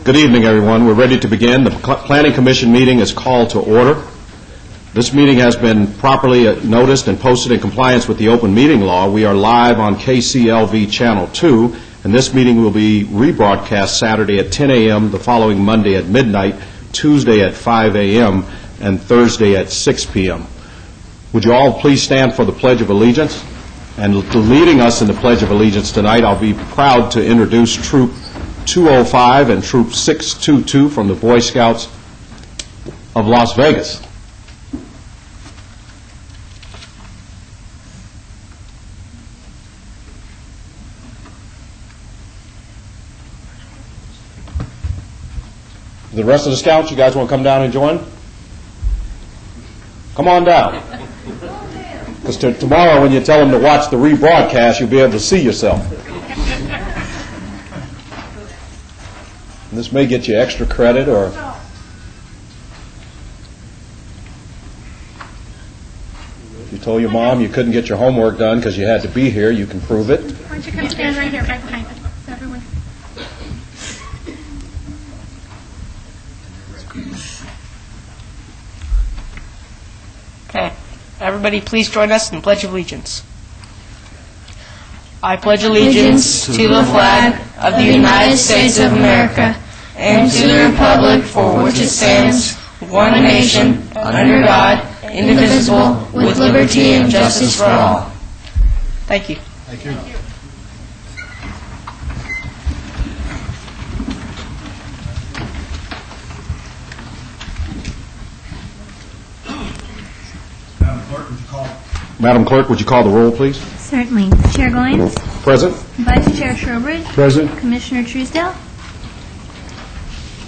Good evening, everyone. We're ready to begin. The Planning Commission meeting is called to order. This meeting has been properly noticed and posted in compliance with the open meeting law. We are live on KCLV Channel 2, and this meeting will be rebroadcast Saturday at 10 a.m., the following Monday at midnight, Tuesday at 5 a.m., and Thursday at 6 p.m. Would you all please stand for the Pledge of Allegiance? And leading us in the Pledge of Allegiance tonight, I'll be proud to introduce Troop 205 and Troop 622 from the Boy Scouts of Las Vegas. The rest of the Scouts, you guys want to come down and join? Come on down. Because tomorrow when you tell them to watch the rebroadcast, you'll be able to see yourself. And this may get you extra credit, or if you told your mom you couldn't get your homework done because you had to be here, you can prove it. Why don't you come stand right here, right behind us, so everyone. Okay. Everybody please join us in Pledge of Allegiance. I pledge allegiance to the flag of the United States of America and to the republic for which it stands, one nation, under God, indivisible, with liberty and justice for all. Thank you. Thank you. Madam Clerk, would you call the roll, please? Certainly. Chair Goins? Present. Vice Chair Trowbridge? Present. Commissioner Truesdale?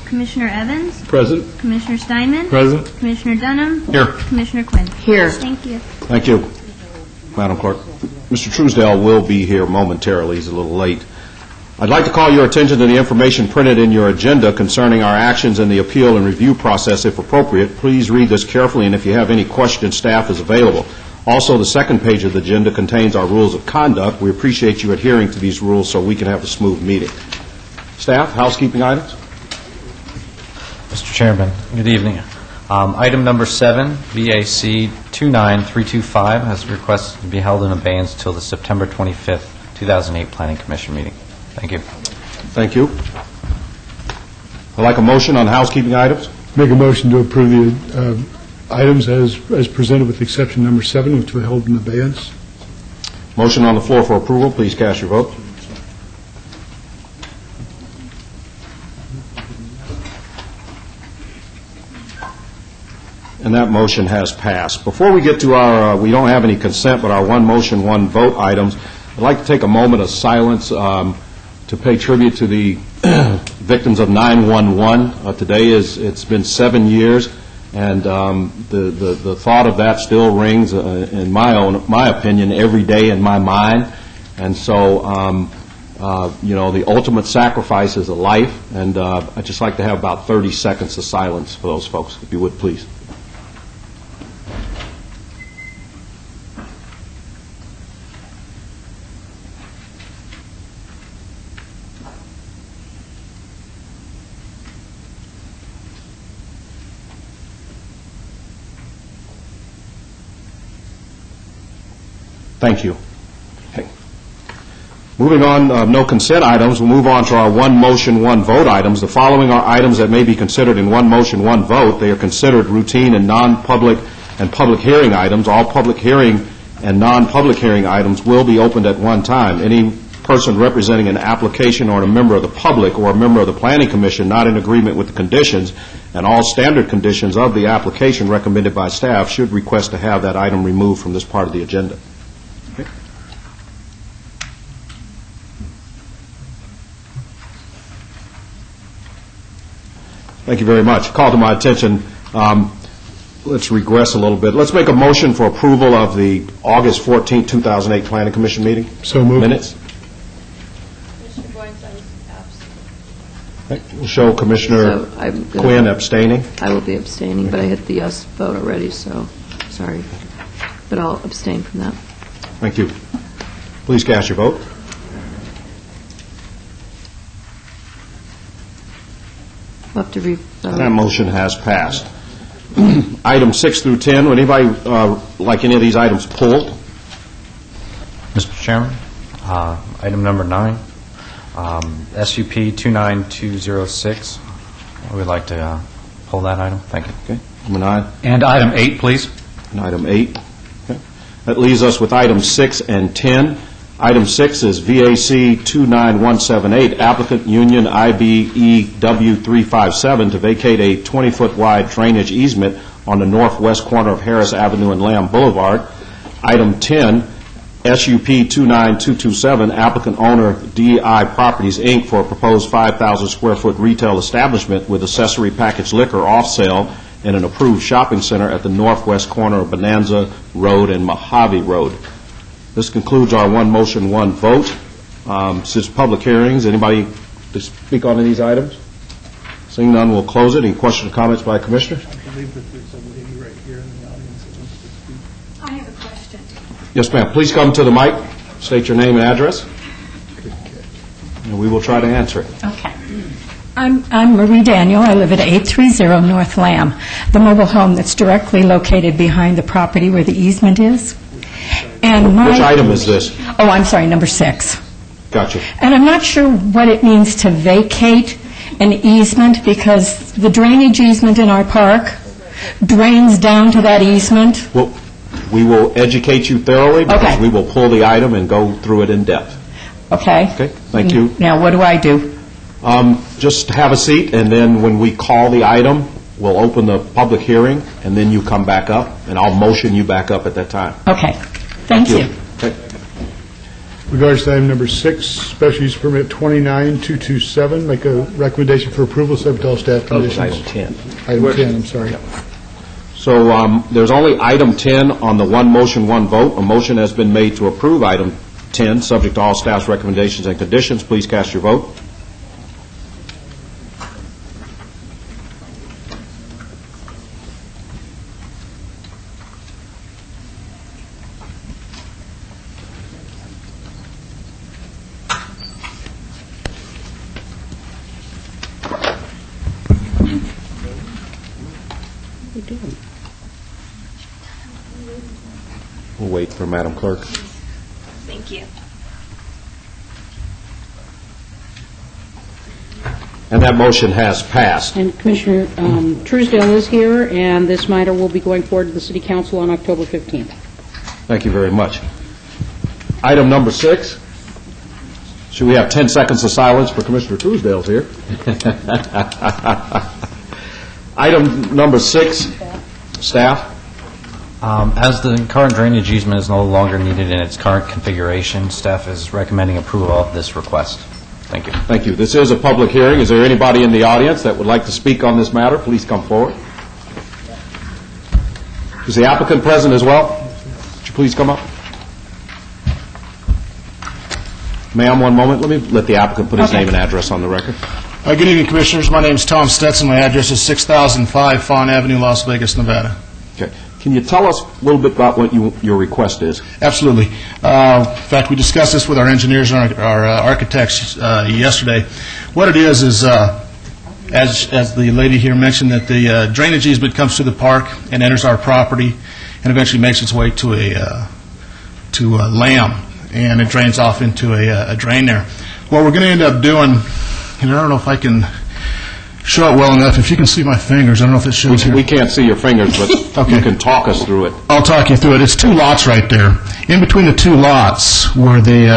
Commissioner Evans? Present. Commissioner Steinman? Present. Commissioner Dunham? Here. Commissioner Quinn? Here. Thank you. Thank you, Madam Clerk. Mr. Truesdale will be here momentarily. He's a little late. I'd like to call your attention to the information printed in your agenda concerning our actions in the appeal and review process, if appropriate. Please read this carefully, and if you have any questions, staff is available. Also, the second page of the agenda contains our rules of conduct. We appreciate you adhering to these rules so we can have a smooth meeting. Staff, housekeeping items? Mr. Chairman, good evening. Item number 7, VAC 29325, has requested to be held in abeyance until the September 25th, 2008 Planning Commission meeting. Thank you. Thank you. I'd like a motion on housekeeping items. Make a motion to approve the items as presented with exception number 7, which we hold in abeyance. Motion on the floor for approval. Please cast your vote. And that motion has passed. Before we get to our, we don't have any consent, but our one motion, one vote items, I'd like to take a moment of silence to pay tribute to the victims of 9/11. Today it's been 7 years, and the thought of that still rings, in my opinion, every day in my mind. And so, the ultimate sacrifice is a life, and I'd just like to have about 30 seconds of silence for those folks, if you would, please. Thank you. Okay. Moving on, no consent items. We'll move on to our one motion, one vote items. The following are items that may be considered in one motion, one vote. They are considered routine and non-public and public hearing items. All public hearing and non-public hearing items will be opened at one time. Any person representing an application or a member of the public or a member of the Planning Commission not in agreement with the conditions and all standard conditions of the application recommended by staff should request to have that item removed from this part of the agenda. Thank you very much. Call to my attention, let's regress a little bit. Let's make a motion for approval of the August 14, 2008 Planning Commission meeting. So moved. Minutes. We'll show Commissioner Quinn abstaining. I will be abstaining, but I hit the yes vote already, so sorry. But I'll abstain from that. Thank you. Please cast your vote. We'll have to That revote. motion has passed. Item 6 through 10, would anybody like any of these items pulled? Mr. Chairman, item number 9, SUP 29206. I would like to pull that item. Thank you. Okay, number 9. And item 8, please. And item 8. Okay. That leaves us with items 6 and 10. Item 6 is VAC 29178, applicant Union IBEW 357 to vacate a 20-foot wide drainage easement on the northwest corner of Harris Avenue and Lamb Boulevard. Item 10, SUP 29227, applicant owner DI Properties, Inc., for a proposed 5,000 square foot retail establishment with accessory packaged liquor off sale in an approved shopping center at the northwest corner of Bonanza Road and Mojave Road. This concludes our one motion, one vote. Since public hearings, anybody to speak on any of these items? Seeing none, we'll close it. Any questions or comments by commissioners? I believe that there's a lady right here in the audience that wants to speak. I have a question. Yes, ma'am. Please come to the mic, state your name and address, and we will try to answer it. Okay. I'm Marie Daniel. I live at 830 North Lamb, the mobile home that's directly located behind the property where the easement is. And Which item is this? Oh, I'm sorry, number 6. Gotcha. And I'm not sure what it means to vacate an easement, because the drainage easement in our park drains down to that easement. Well, we will educate you thoroughly because Okay. we will pull the item and go through it in depth. Okay? Okay, thank you. Now, what do I do? Just have a seat, and then when we call the item, we'll open the public hearing, and then you come back up, and I'll motion you back up at that time. Okay. Thank you. Okay. Regards to item number 6, special use permit 29227, make a recommendation for approval, subject to all staff That was conditions. item 10. Item 10, I'm sorry. So there's only item 10 on the one motion, one vote. A motion has been made to approve item 10, subject to all staff's recommendations and conditions. Please cast your vote. We'll wait for Madam Clerk. Thank you. And that motion has passed. And Commissioner Truesdale is here, and this matter will be going forward to the City Council on October 15th. Thank you very much. Item number 6. Should we have 10 seconds of silence for Commissioner Truesdale's here? Item number 6, staff. As the current drainage easement is no longer needed in its current configuration, staff is recommending approval of this request. Thank you. Thank you. This is a public hearing. Is there anybody in the audience that would like to speak on this matter? Please come forward. Is the applicant present as well? Would you please come up? Ma'am, one moment. Let me let the applicant put his name and address on the record. Good evening, Commissioners. My name is Tom Stetson. My address is 6005 Fawn Avenue, Las Vegas, Nevada. Okay. Can you tell us a little bit about what your request is? Absolutely. In fact, we discussed this with our engineers and our architects yesterday. What it is as the lady here mentioned, that the drainage easement comes to the park and enters our property and eventually makes its way to a Lamb, and it drains off into a drain there. What we're going to end up doing, and I don't know if I can show it well enough. If you can see my fingers, I don't know if it shows here. We can't see your fingers, but Okay. you can talk us through it. I'll talk you through it. It's 2 lots right there. In between the 2 lots, where the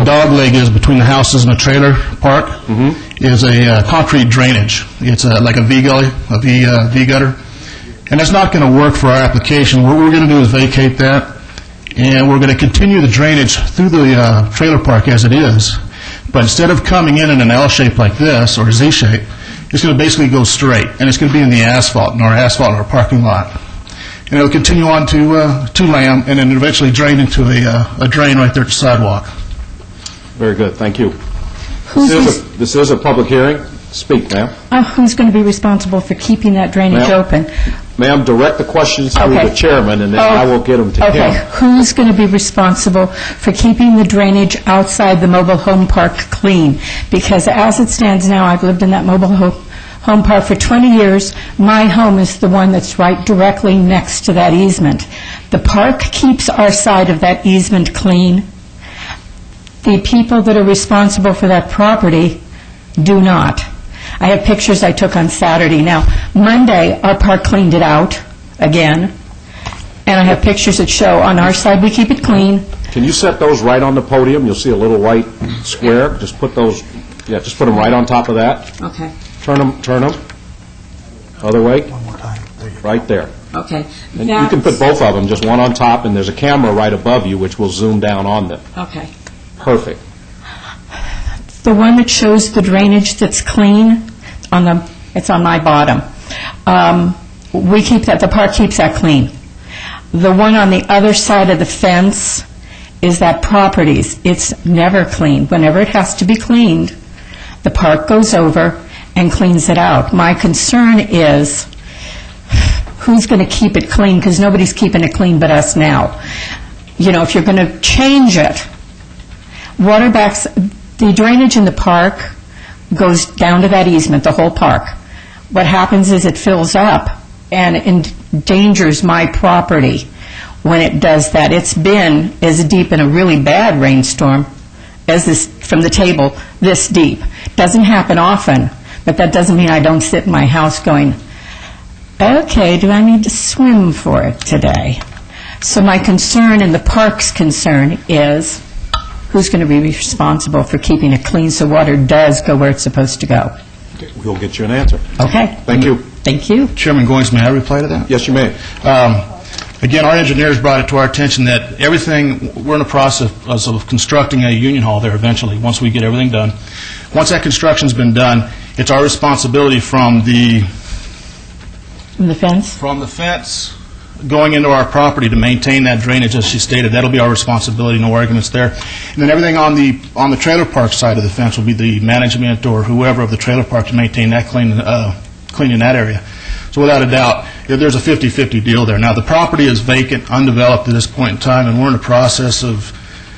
dog leg is between the houses and the trailer park, is a concrete drainage. It's like a V-gully, a V-gutter. And that's not going to work for our application. What we're going to do is vacate that, and we're going to continue the drainage through the trailer park as it is. But instead of coming in an L shape like this, or a Z shape, it's going to basically go straight, and it's going to be in the asphalt, in our parking lot. And it'll continue on to Lamb, and then eventually drain into a drain right there at the sidewalk. Very good. Thank you. This is a public hearing. Speak, ma'am. Who's going to be responsible for keeping that drainage Ma'am? open? Ma'am, direct the questions through Okay. the chairman, and then I will get them to Okay, him. who's going to be responsible for keeping the drainage outside the mobile home park clean? Because as it stands now, I've lived in that mobile Home Park for 20 years. My home is the one that's right directly next to that easement. The park keeps our side of that easement clean. The people that are responsible for that property do not. I have pictures I took on Saturday. Now, Monday, our park cleaned it out again, and I have pictures that show on our side we keep it clean. Can you set those right on the podium? You'll see a little white square. Just put those, just put them right on top of that. Okay. Turn them. Other way. One more time. Right there. Okay. And you can put both of them, just one on top, and there's a camera right above you which will zoom down on them. Okay. Perfect. The one that shows the drainage that's clean, it's on my bottom. We keep that, the park keeps that clean. The one on the other side of the fence is that property's. It's never cleaned. Whenever it has to be cleaned, the park goes over and cleans it out. My concern is who's going to keep it clean, because nobody's keeping it clean but us now. You know, if you're going to change it, the drainage in the park goes down to that easement, the whole park. What happens is it fills up and endangers my property when it does that. It's been as deep in a really bad rainstorm as this, from the table, this deep. Doesn't happen often, but that doesn't mean I don't sit in my house going, okay, do I need to swim for it today? So my concern and the park's concern is who's going to be responsible for keeping it clean so water does go where it's supposed to go. We'll get you an answer. Okay. Thank you. Thank you. Chairman Goins, may I reply to that? Yes, you may. Again, our engineers brought it to our attention that we're in the process of constructing a union hall there eventually, once we get everything done. Once that construction's been done, it's our responsibility from the fence going into our property to maintain that drainage, as she stated. That'll be our responsibility, no arguments there. And then everything on the trailer park side of the fence will be the management or whoever of the trailer park to maintain that cleaning that area. So without a doubt, there's a 50-50 deal there. Now, the property is vacant, undeveloped at this point in time, and we're in the process of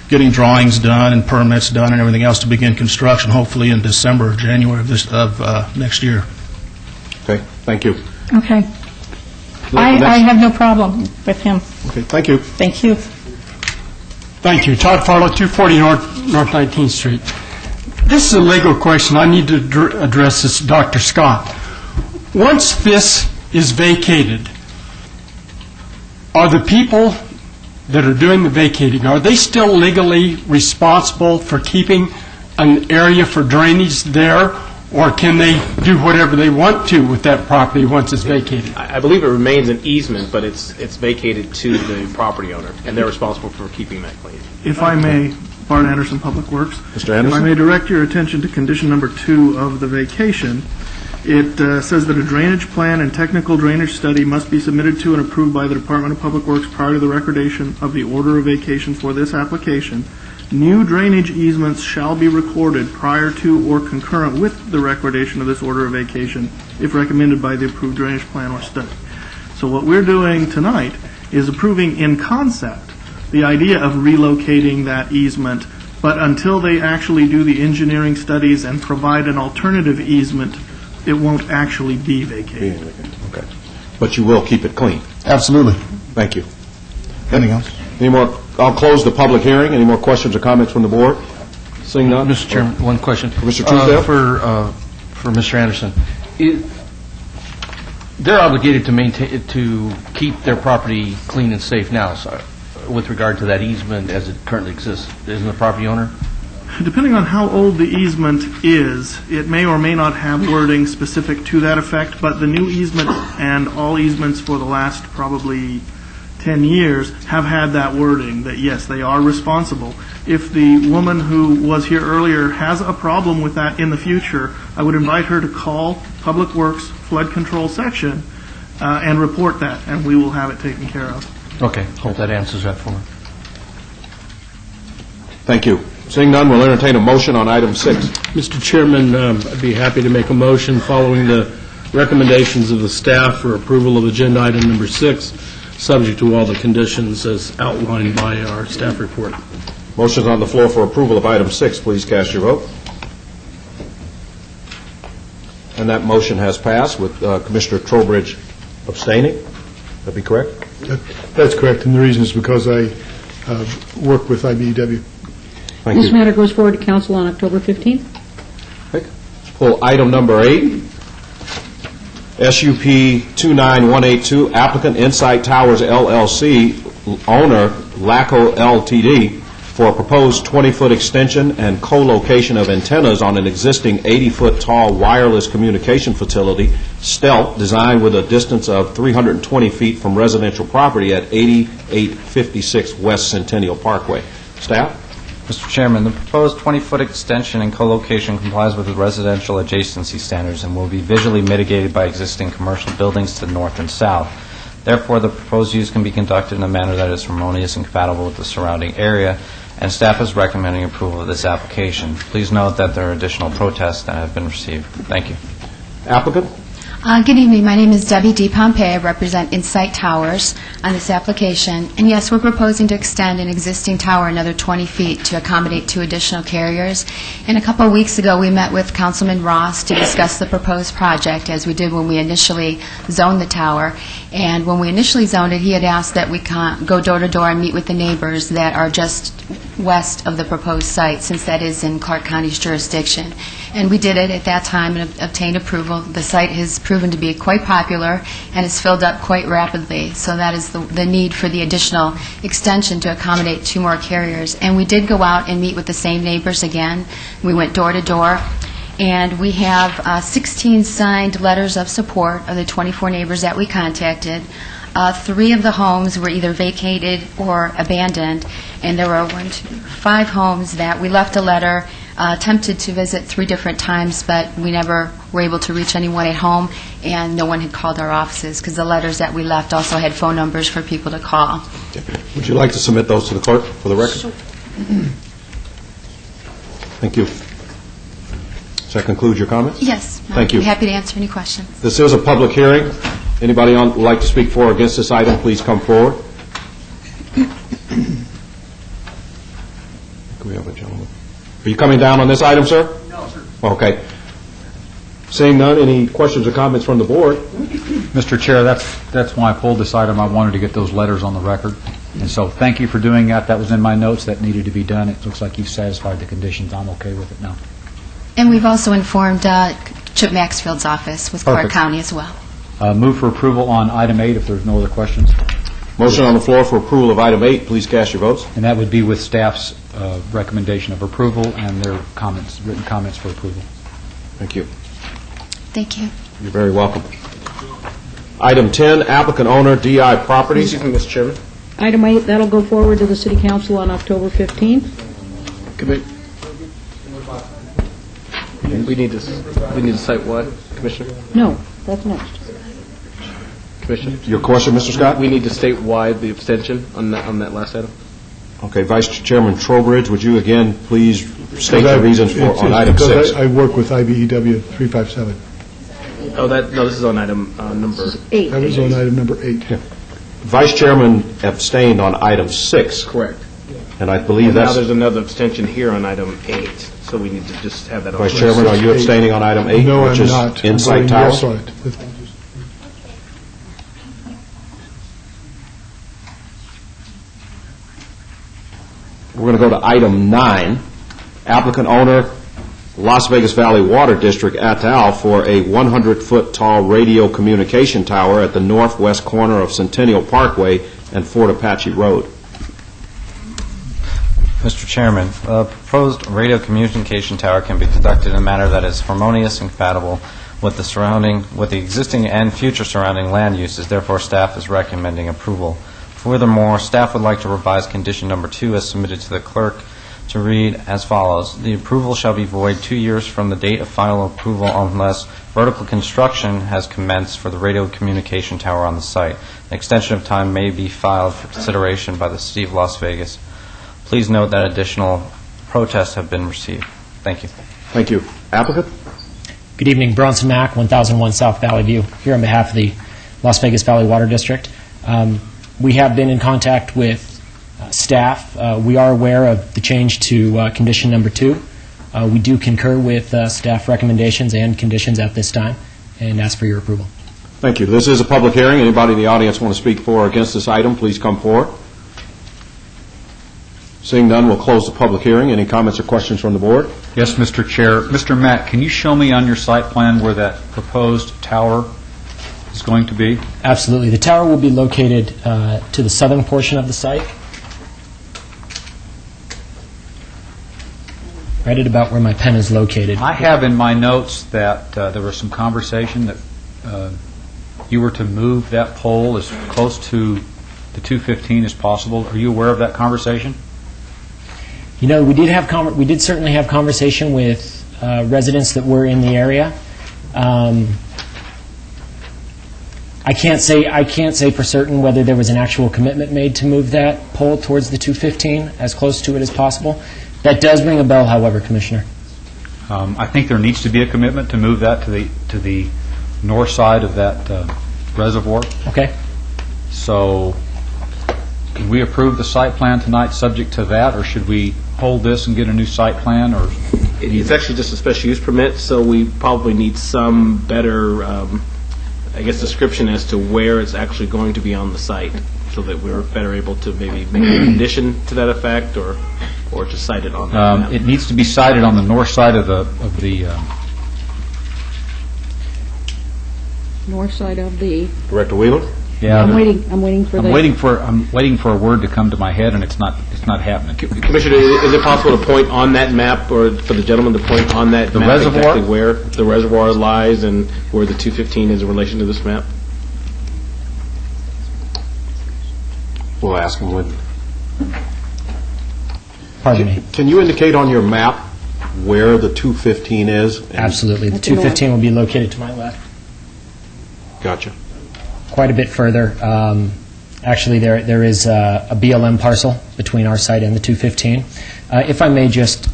getting drawings done and permits done and everything else to begin construction, hopefully in December or January of next year. Okay, thank you. Okay. I have no problem with him. Okay, thank you. Thank you. Thank you. Todd Farlow, 240 North 19th Street. This is a legal question. I need to address this to Dr. Scott. Once this is vacated, are the people that are doing the vacating, are they still legally responsible for keeping an area for drainage there, or can they do whatever they want to with that property once it's vacated? I believe it remains an easement, but it's vacated to the property owner, and they're responsible for keeping that clean. If I may, Bart Anderson, Public Works. Mr. Anderson? If I may direct your attention to condition number 2 of the vacation. It says that a drainage plan and technical drainage study must be submitted to and approved by the Department of Public Works prior to the recordation of the order of vacation for this application. New drainage easements shall be recorded prior to or concurrent with the recordation of this order of vacation if recommended by the approved drainage plan or study. So what we're doing tonight is approving in concept the idea of relocating that easement, but until they actually do the engineering studies and provide an alternative easement, it won't actually be vacated. Okay. But you will keep it clean? Absolutely. Thank you. Anything else? Any more? I'll close the public hearing. Any more questions or comments from the board? Seeing none? Mr. Chairman, one question. Mr. Truesdale? For Mr. Anderson. They're obligated to keep their property clean and safe now, so, with regard to that easement as it currently exists. Isn't the property owner? Depending on how old the easement is, it may or may not have wording specific to that effect, but the new easement and all easements for the last probably 10 years have had that wording that, yes, they are responsible. If the woman who was here earlier has a problem with that in the future, I would invite her to call Public Works Flood Control Section and report that, and we will have it taken care of. Okay. Hope that answers that for me. Thank you. Seeing none, we'll entertain a motion on item 6. Mr. Chairman, I'd be happy to make a motion following the recommendations of the staff for approval of agenda item number 6, subject to all the conditions as outlined by our staff report. Motion's on the floor for approval of item 6. Please cast your vote. And that motion has passed with Commissioner Trowbridge abstaining. That be correct? That's correct, and the reason is because I work with IBEW. Thank This you. matter goes forward to council on October 15th. Pull item number 8, SUP 29182, applicant Insight Towers LLC, owner LACO LTD, for a proposed 20-foot extension and co-location of antennas on an existing 80-foot tall wireless communication facility, Stealth, designed with a distance of 320 feet from residential property at 8856 West Centennial Parkway. Staff? Mr. Chairman, the proposed 20-foot extension and co-location complies with the residential adjacency standards and will be visually mitigated by existing commercial buildings to the north and south. Therefore, the proposed use can be conducted in a manner that is harmonious and compatible with the surrounding area, and staff is recommending approval of this application. Please note that there are additional protests that have been received. Thank you. Applicant? Good evening. My name is Debbie D. Pompey. I represent Insight Towers on this application. And yes, we're proposing to extend an existing tower another 20 feet to accommodate 2 additional carriers. And a couple of weeks ago, we met with Councilman Ross to discuss the proposed project, as we did when we initially zoned the tower. And when we initially zoned it, he had asked that we go door to door and meet with the neighbors that are just west of the proposed site, since that is in Clark County's jurisdiction. And we did it at that time and obtained approval. The site has proven to be quite popular and has filled up quite rapidly. So that is the need for the additional extension to accommodate 2 more carriers. And we did go out and meet with the same neighbors again. We went door to door. And we have 16 signed letters of support of the 24 neighbors that we contacted. 3 of the homes were either vacated or abandoned, and there were 5 homes that we left a letter, attempted to visit 3 different times, but we never were able to reach anyone at home, and no one had called our offices, because the letters that we left also had phone numbers for people to call. Would you like to submit those to the clerk for the record? Sure. Thank you. Does that conclude your comments? Yes. Thank you. I'm happy to answer any questions. This is a public hearing. Anybody would like to speak for or against this item, please come forward. Can we have a gentleman? Are you coming down on this item, sir? No, sir. Okay. Seeing none, any questions or comments from the board? Mr. Chair, that's why I pulled this item. I wanted to get those letters on the record. And so thank you for doing that. That was in my notes. That needed to be done. It looks like you've satisfied the conditions. I'm okay with it now. And we've also informed Chip Maxfield's office with Clark Perfect. County as well. Move for approval on item 8 if there's no other questions. Motion on the floor for approval of item 8. Please cast your votes. And that would be with staff's recommendation of approval and their comments, written comments for approval. Thank you. Thank you. You're very welcome. Item 10, applicant owner DI Properties. Excuse me, Mr. Chairman. Item 8, that'll go forward to the city council on October 15th. We need to cite what, Commissioner? No, that's next. Commissioner? Your question, Mr. Scott? We need to state why the abstention on that last item. Okay, Vice Chairman Trowbridge, would you again please state the reasons for on item 6? Because I work with IBEW 357. Oh, this is on item number 8. That was on item number 8. Vice Chairman abstained on item 6. Correct. And I believe Now that's... there's another abstention here on item 8, so we need to just have that on. Vice Chairman, are you abstaining on item 8, No, which I'm is not. Insight I'm Tower? voting yes on it. We're going to go to item 9, applicant owner Las Vegas Valley Water District, et al., for a 100-foot tall radio communication tower at the northwest corner of Centennial Parkway and Fort Apache Road. Mr. Chairman, a proposed radio communication tower can be conducted in a manner that is harmonious and compatible with the existing and future surrounding land uses. Therefore, staff is recommending approval. Furthermore, staff would like to revise condition number 2 as submitted to the clerk to read as follows. The approval shall be void 2 years from the date of final approval unless vertical construction has commenced for the radio communication tower on the site. An extension of time may be filed for consideration by the City of Las Vegas. Please note that additional protests have been received. Thank you. Thank you. Applicant? Good evening. Bronson Mack, 1001 South Valley View, here on behalf of the Las Vegas Valley Water District. We have been in contact with staff. We are aware of the change to condition number 2. We do concur with staff recommendations and conditions at this time and ask for your approval. Thank you. This is a public hearing. Anybody in the audience want to speak for or against this item, please come forward. Seeing none, we'll close the public hearing. Any comments or questions from the board? Yes, Mr. Chair. Mr. Mack, can you show me on your site plan where that proposed tower is going to be? Absolutely. The tower will be located to the southern portion of the site, right at about where my pen is located. I have in my notes that there was some conversation that you were to move that pole as close to the 215 as possible. Are you aware of that conversation? You know, we did certainly have conversation with residents that were in the area. I can't say for certain whether there was an actual commitment made to move that pole towards the 215 as close to it as possible. That does ring a bell, however, Commissioner. I think there needs to be a commitment to move that to the north side of that reservoir. Okay. So, can we approve the site plan tonight subject to that, or should we hold this and get a new site plan? Or It's actually just a special use permit, so we probably need some better, I guess, description as to where it's actually going to be on the site, so that we're better able to maybe make a condition to that effect, or to cite it on that map. it needs to be sited on the north side of the North side of the... Director Wheeler? yeah. I'm waiting for the... I'm waiting for a word to come to my head, and it's not happening. Commissioner, is it possible to point on that map, or for the gentleman to point on that The map reservoir? exactly where the reservoir lies and where the 215 is in relation to this map? We'll ask him when. Pardon me. Can you indicate on your map where the 215 is? Absolutely. The At the north. 215 will be located to my left, Gotcha. quite a bit further. Actually, there is a BLM parcel between our site and the 215. If I may just,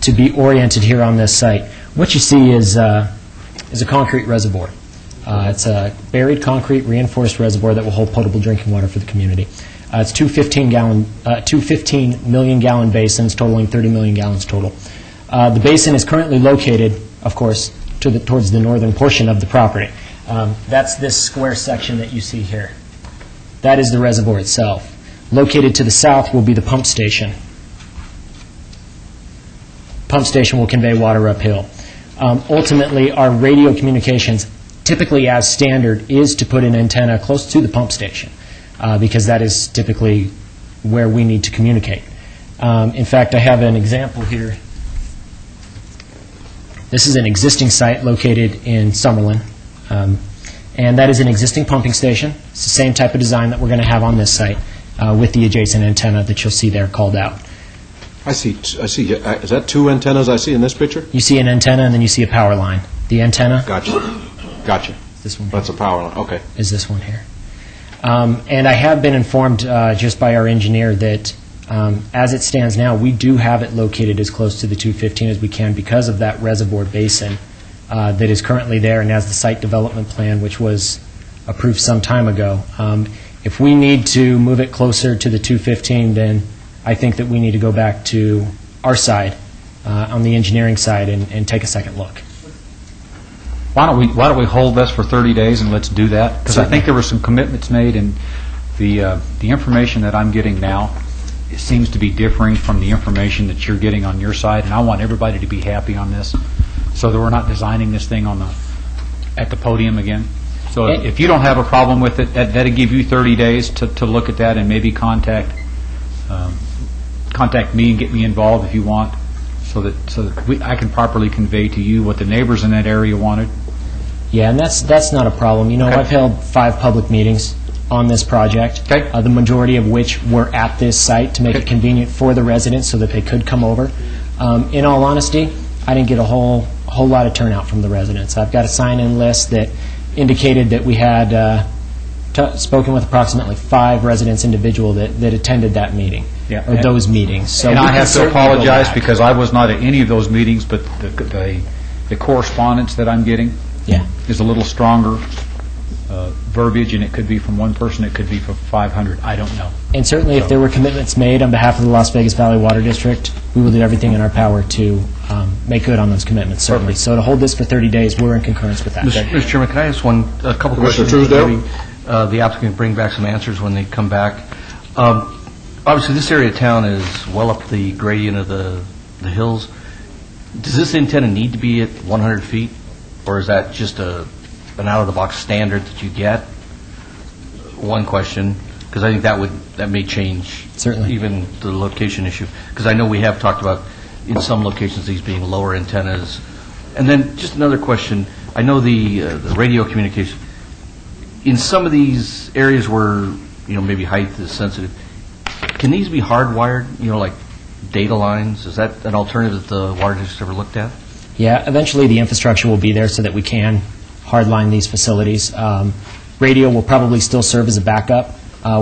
to be oriented here on this site, what you see is a concrete reservoir. It's a buried concrete reinforced reservoir that will hold potable drinking water for the community. It's two 15 million gallon basins totaling 30 million gallons total. The basin is currently located, of course, towards the northern portion of the property. That's this square section that you see here. That is the reservoir itself. Located to the south will be the pump station. Pump station will convey water uphill. Ultimately, our radio communications, typically as standard, is to put an antenna close to the pump station, because that is typically where we need to communicate. In fact, I have an example here. This is an existing site located in Summerlin, and that is an existing pumping station. It's the same type of design that we're going to have on this site with the adjacent antenna that you'll see there called out. I see. Is that two antennas I see in this picture? You see an antenna, and then you see a power line. The antenna Gotcha. This one. That's a power line. Okay. Is this one here. And I have been informed just by our engineer that as it stands now, we do have it located as close to the 215 as we can because of that reservoir basin that is currently there, and as the site development plan, which was approved some time ago. If we need to move it closer to the 215, then I think that we need to go back to our side, on the engineering side, and take a second look. Why don't we hold this for 30 days and let's do that? Because I think there were some commitments made, and the information that I'm getting now, it seems to be differing from the information that you're getting on your side, and I want everybody to be happy on this, so that we're not designing this thing at the podium again. So if you don't have a problem with it, that'll give you 30 days to look at that and maybe contact me and get me involved if you want, so that I can properly convey to you what the neighbors in that area wanted. Yeah, and that's not a problem. You know, I've held 5 public meetings on this project, the majority of which were at this site to make it convenient for the residents so that they could come over. In all honesty, I didn't get a whole lot of turnout from the residents. I've got a sign-in list that indicated that we had spoken with approximately 5 residents individual that attended that meeting, or those meetings. So and I have to apologize because I was not at any of those meetings, but the correspondence that I'm getting is a little stronger verbiage, and it could be from one person, it could be for 500, I don't know. And certainly, if there were commitments made on behalf of the Las Vegas Valley Water District, we will do everything in our power to make good on those commitments, certainly. So to hold this for 30 days, we're in concurrence with that. Mr. Chairman, can I ask a couple Commissioner questions? Truesdale? Maybe, the applicant can bring back some answers when they come back. Obviously, this area of town is well up the gradient of the hills. Does this antenna need to be at 100 feet, or is that just an out-of-the-box standard that you get? One question, because I think that may change Certainly. even the location issue. Because I know we have talked about in some locations these being lower antennas. And then just another question. I know the radio communication. In some of these areas where maybe height is sensitive, can these be hardwired? Like data lines. Is that an alternative that the water district ever looked at? Yeah, eventually the infrastructure will be there so that we can hardline these facilities. Radio will probably still serve as a backup.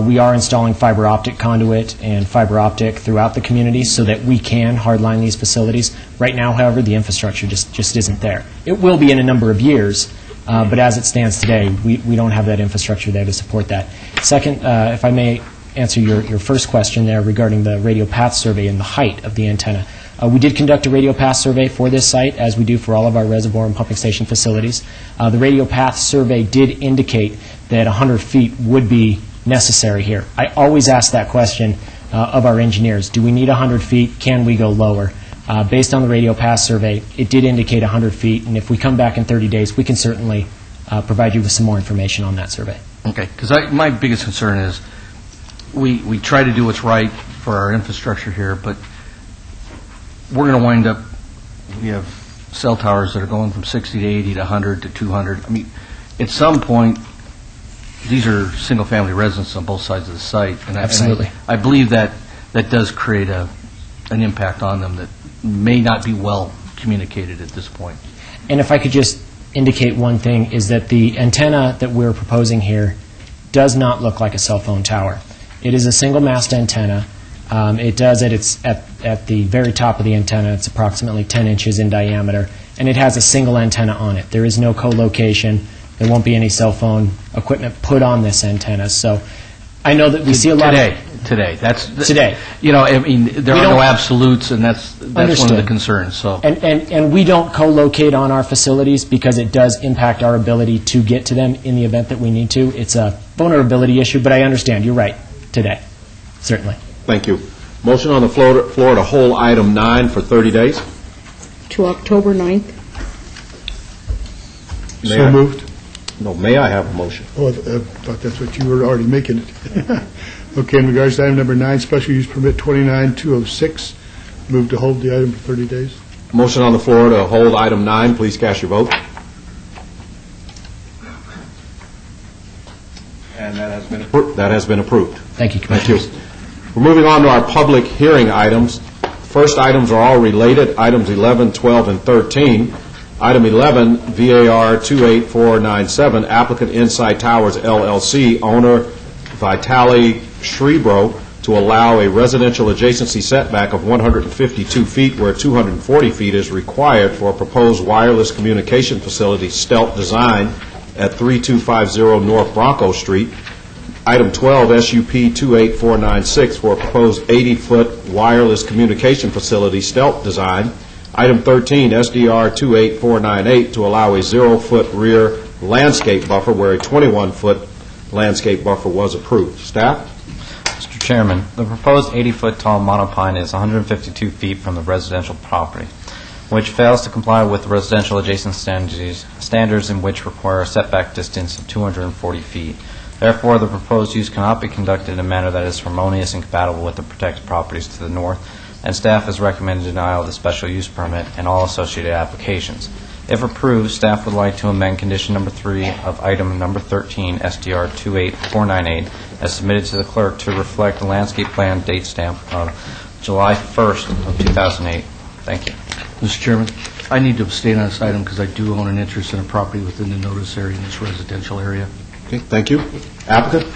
We are installing fiber optic conduit and fiber optic throughout the community so that we can hardline these facilities. Right now, however, the infrastructure just isn't there. It will be in a number of years, but as it stands today, we don't have that infrastructure there to support that. Second, if I may answer your first question there regarding the radio path survey and the height of the antenna. We did conduct a radio path survey for this site, as we do for all of our reservoir and pumping station facilities. The radio path survey did indicate that 100 feet would be necessary here. I always ask that question of our engineers. Do we need 100 feet? Can we go lower? Based on the radio path survey, it did indicate 100 feet, and if we come back in 30 days, we can certainly provide you with some more information on that survey. Okay, because my biggest concern is we try to do what's right for our infrastructure here, but we're going to wind up, we have cell towers that are going from 60 to 80 to 100 to 200. I mean, at some point, these are single-family residents on both sides of the site. And Absolutely. I believe that does create an impact on them that may not be well communicated at this point. And if I could just indicate one thing, is that the antenna that we're proposing here does not look like a cell phone tower. It is a single-mast antenna. It does at the very top of the antenna. It's approximately 10 inches in diameter, and it has a single antenna on it. There is no co-location. There won't be any cell phone equipment put on this antenna. So I know that we see a lot Today. Today. I mean, there are no absolutes, and that's one of the concerns. So. And we don't co-locate on our facilities because it does impact our ability to get to them in the event that we need to. It's a vulnerability issue, but I understand. You're right. Today. Certainly. Thank you. Motion on the floor to hold item 9 for 30 days. To October 9th. So moved. No, may I have a motion? Oh, I thought that's what you were already making it. Okay, in regards to item number 9, special use permit 29206, move to hold the item for 30 days. Motion on the floor to hold item 9. Please cast your vote. And that has been approved. That has been approved. Thank you, Commissioners. Thank you. We're moving on to our public hearing items. First items are all related, items 11, 12, and 13. Item 11, VAR 28497, applicant Insight Towers LLC, owner Vitali Shribro, to allow a residential adjacency setback of 152 feet where 240 feet is required for a proposed wireless communication facility stealth design at 3250 North Bronco Street. Item 12, SUP 28496, for a proposed 80-foot wireless communication facility stealth design. Item 13, SDR 28498, to allow a 0-foot rear landscape buffer where a 21-foot landscape buffer was approved. Staff? Mr. Chairman, the proposed 80-foot tall monopine is 152 feet from the residential property, which fails to comply with residential adjacent standards in which require a setback distance of 240 feet. Therefore, the proposed use cannot be conducted in a manner that is harmonious and compatible with the protected properties to the north, and staff has recommended denial of the special use permit and all associated applications. If approved, staff would like to amend condition number 3 of item number 13, SDR 28498, as submitted to the clerk to reflect the landscape plan date stamp of July 1st of 2008. Thank you. Mr. Chairman, I need to abstain on this item because I do own an interest in a property within the notice area in this residential area. Okay, thank you. Applicant?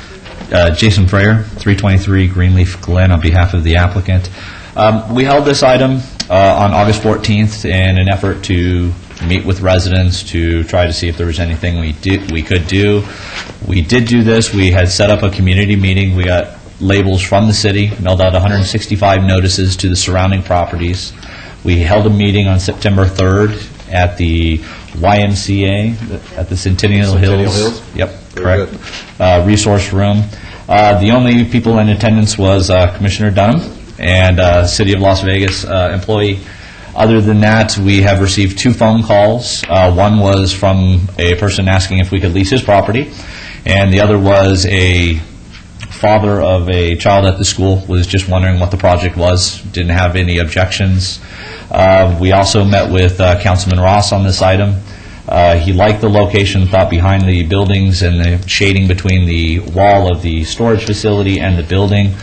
Jason Freyer, 323 Greenleaf Glen, on behalf of the applicant. We held this item on August 14th in an effort to meet with residents to try to see if there was anything we could do. We did do this. We had set up a community meeting. We got labels from the city, mailed out 165 notices to the surrounding properties. We held a meeting on September 3rd at the YMCA at the Centennial Hills. Yep, Very correct. Resource room. The only people in attendance was Commissioner Dunham and City of Las Vegas employee. Other than that, we have received 2 phone calls. One was from a person asking if we could lease his property, and the other was a father of a child at the school, was just wondering what the project was, didn't have any objections. We also met with Councilman Ross on this item. He liked the location, thought behind the buildings and the shading between the wall of the storage facility and the building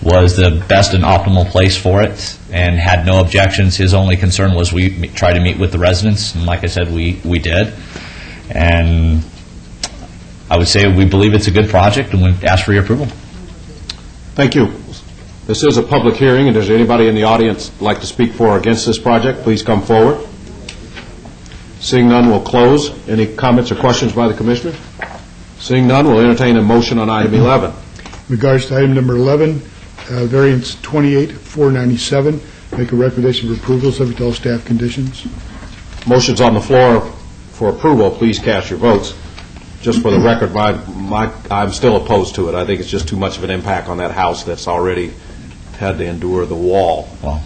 was the best and optimal place for it, and had no objections. His only concern was we try to meet with the residents, and like I said, we did. And I would say we believe it's a good project, and we ask for your approval. Thank you. This is a public hearing, and does anybody in the audience like to speak for or against this project? Please come forward. Seeing none, we'll close. Any comments or questions by the Commissioner? Seeing none, we'll entertain a motion on item 11. In regards to item number 11, variance 28-497, make a recommendation for approval, subject to all staff conditions. Motion's on the floor for approval. Please cast your votes. Just for the record, I'm still opposed to it. I think it's just too much of an impact on that house that's already had to endure the wall. Well,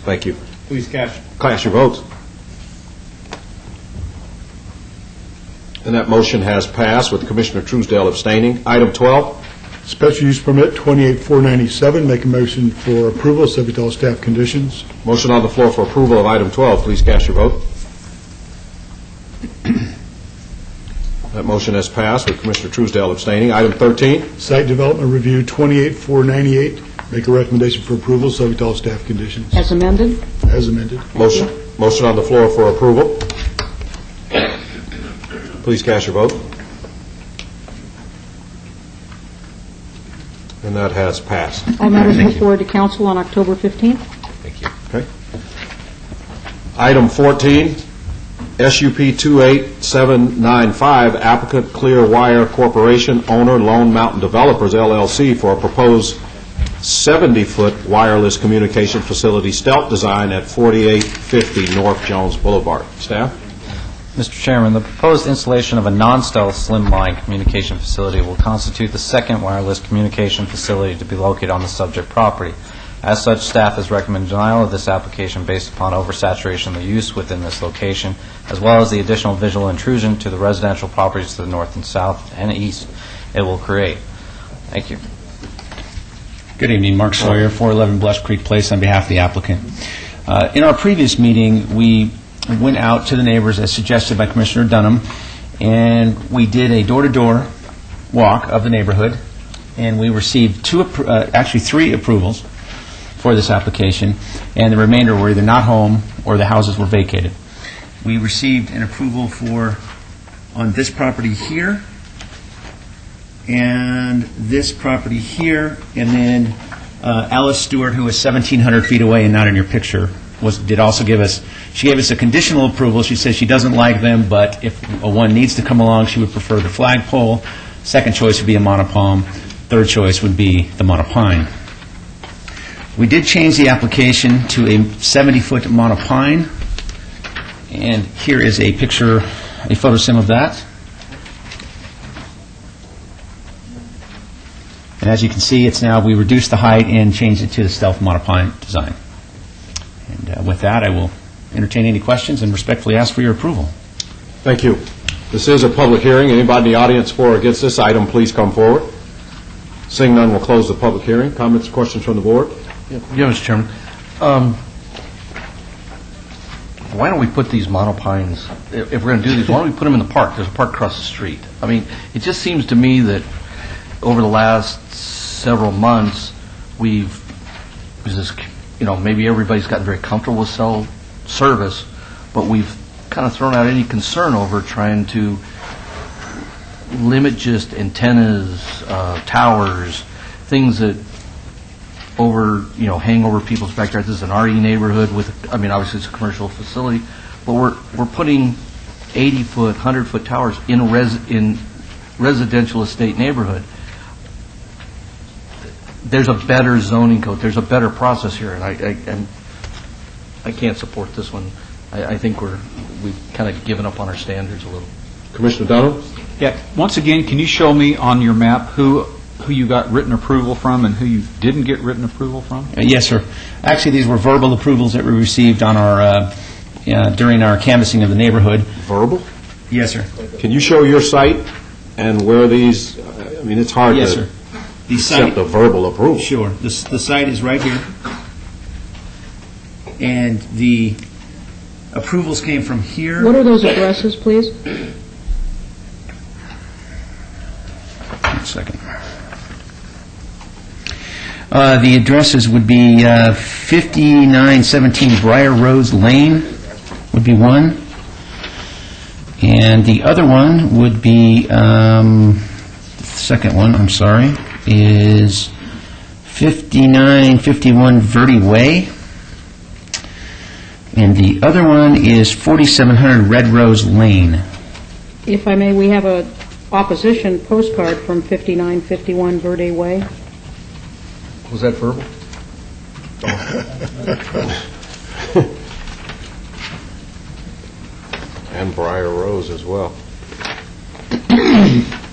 thank you. Please cast your votes. And that motion has passed with Commissioner Truesdale abstaining. Item 12. Special use permit 28-497, make a motion for approval, subject to all staff conditions. Motion on the floor for approval of item 12. Please cast your vote. That motion has passed with Commissioner Truesdale abstaining. Item 13. Site development review 28-498, make a recommendation for approval, subject to all staff conditions. As amended? As amended. Motion on the floor for approval. Please cast your vote. And that has passed. All matters move forward to council on October 15th. Thank you. Okay. Item 14, SUP 28795, applicant Clearwire Corporation, owner Lone Mountain Developers, LLC, for a proposed 70-foot wireless communication facility stealth design at 4850 North Jones Boulevard. Staff? Mr. Chairman, the proposed installation of a non-stealth slimline communication facility will constitute the second wireless communication facility to be located on the subject property. As such, staff has recommended denial of this application based upon oversaturation of the use within this location, as well as the additional visual intrusion to the residential properties to the north and south and east it will create. Thank you. Good evening, Mark Sawyer, 411 Blush Creek Place, on behalf of the applicant. In our previous meeting, we went out to the neighbors as suggested by Commissioner Dunham, and we did a door-to-door walk of the neighborhood, and we received actually three approvals for this application, and the remainder were either not home or the houses were vacated. We received an approval on this property here, and this property here, and then Alice Stewart, who was 1,700 feet away and not in your picture, did also give us, she gave us a conditional approval. She says she doesn't like them, but if one needs to come along, she would prefer the flagpole. Second choice would be a monopalm. Third choice would be the monopine. We did change the application to a 70-foot monopine, and here is a picture, a photo sim of that. And as you can see, we reduced the height and changed it to the stealth monopine design. And with that, I will entertain any questions and respectfully ask for your approval. Thank you. This is a public hearing. Anybody in the audience for or against this item, please come forward. Seeing none, we'll close the public hearing. Comments or questions from the board? Yeah, Mr. Chairman. Why don't we put these monopines, if we're going to do these, why don't we put them in the park? There's a park across the street. I mean, it just seems to me that over the last several months, maybe everybody's gotten very comfortable with cell service, but we've kind of thrown out any concern over trying to limit just antennas, towers, things that over, hang over people's backyards. This is an RE neighborhood with, obviously it's a commercial facility, but we're putting 80-foot, 100-foot towers in residential estate neighborhood. There's a better zoning code. There's a better process here, and I can't support this one. I think we've kind of given up on our standards a little. Commissioner Dunham? Yeah, once again, can you show me on your map who you got written approval from and who you didn't get written approval from? Yes, sir. Actually, these were verbal approvals that we received on our, during our canvassing of the neighborhood. Verbal? Yes, sir. Can you show your site and where these, it's hard Yes, to sir. The accept site, a verbal approval. sure. The site is right here. And the approvals came from here. What are those addresses, please? 1 second. The addresses would be 5917 Briar Rose Lane would be one. And the other one would be, the second one, I'm sorry, is 5951 Verde Way. And the other one is 4700 Red Rose Lane. If I may, we have a opposition postcard from 5951 Verde Way. Was that verbal? And Briar Rose as well.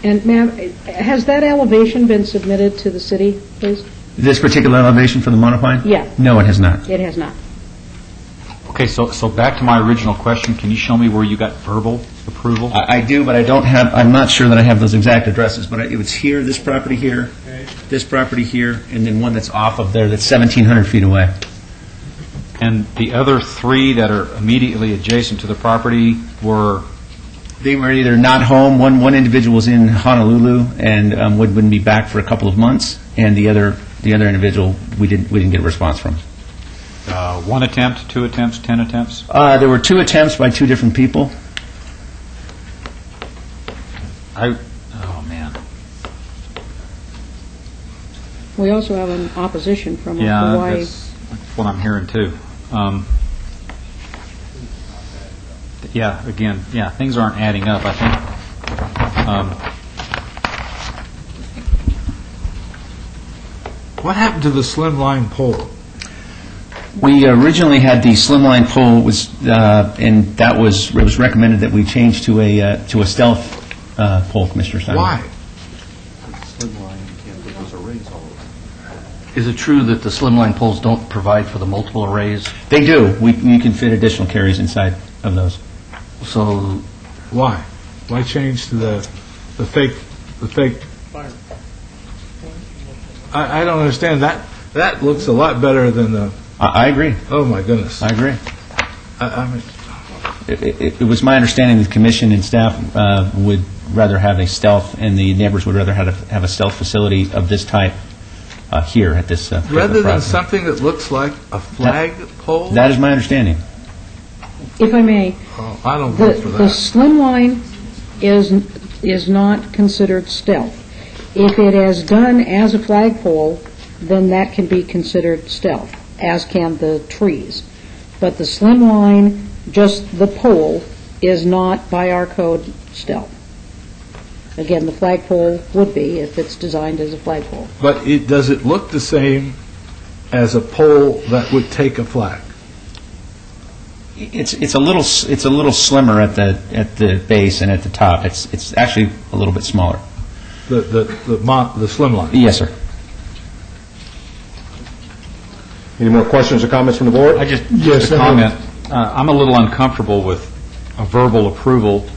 And ma'am, has that elevation been submitted to the city, please? This particular elevation for the monopine? Yeah. No, it has not. It has not. Okay, so back to my original question, can you show me where you got verbal approval? I do, but I don't have, I'm not sure that I have those exact addresses, but it was here, this property here, this property here, and then one that's off of there that's 1,700 feet away. And the other three that are immediately adjacent to the property were? They were either not home, one individual was in Honolulu and wouldn't be back for a couple of months, and the other individual we didn't get a response from. One attempt, 2 attempts, 10 attempts? There were 2 attempts by 2 different people. Oh, man. We also have an opposition from Yeah, Hawaii. that's what I'm hearing, too. Things aren't adding up, I think. What happened to the slimline pole? We originally had the slimline pole and it was recommended that we change to a stealth pole, Commissioner Stein. Why? Is it true that the slimline poles don't provide for the multiple arrays? They do. We can fit additional carriers inside of those. So Why? Why change to the fake? I don't understand that. That looks a lot better than the. I agree. Oh my goodness. I agree. I mean, It was my understanding that the commission and staff would rather have a stealth, and the neighbors would rather have a stealth facility of this type here at this particular rather than property. something that looks like a flag pole. That is my understanding. If I may, Oh, I don't vote for the that. slimline is not considered stealth. If it is done as a flagpole, then that can be considered stealth, as can the trees. But the slimline, just the pole, is not, by our code, stealth. Again, the flagpole would be if it's designed as a flagpole. But does it look the same as a pole that would take a flag? It's a little slimmer at the base and at the top. It's actually a little bit smaller. The slim line? Yes, sir. Any more questions or comments from the board? Just a comment. I'm a little uncomfortable with a verbal approval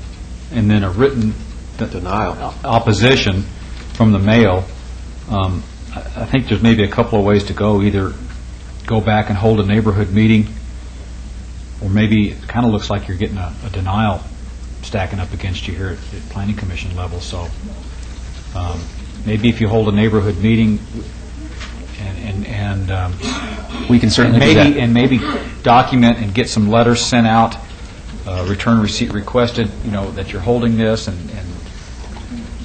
and then a written denial opposition from the mail. I think there's maybe a couple of ways to go. Either go back and hold a neighborhood meeting, or maybe it kind of looks like you're getting a denial stacking up against you here at Planning Commission level. So maybe if you hold a neighborhood meeting and we can certainly do that. And maybe document and get some letters sent out, return receipt requested, that you're holding this, and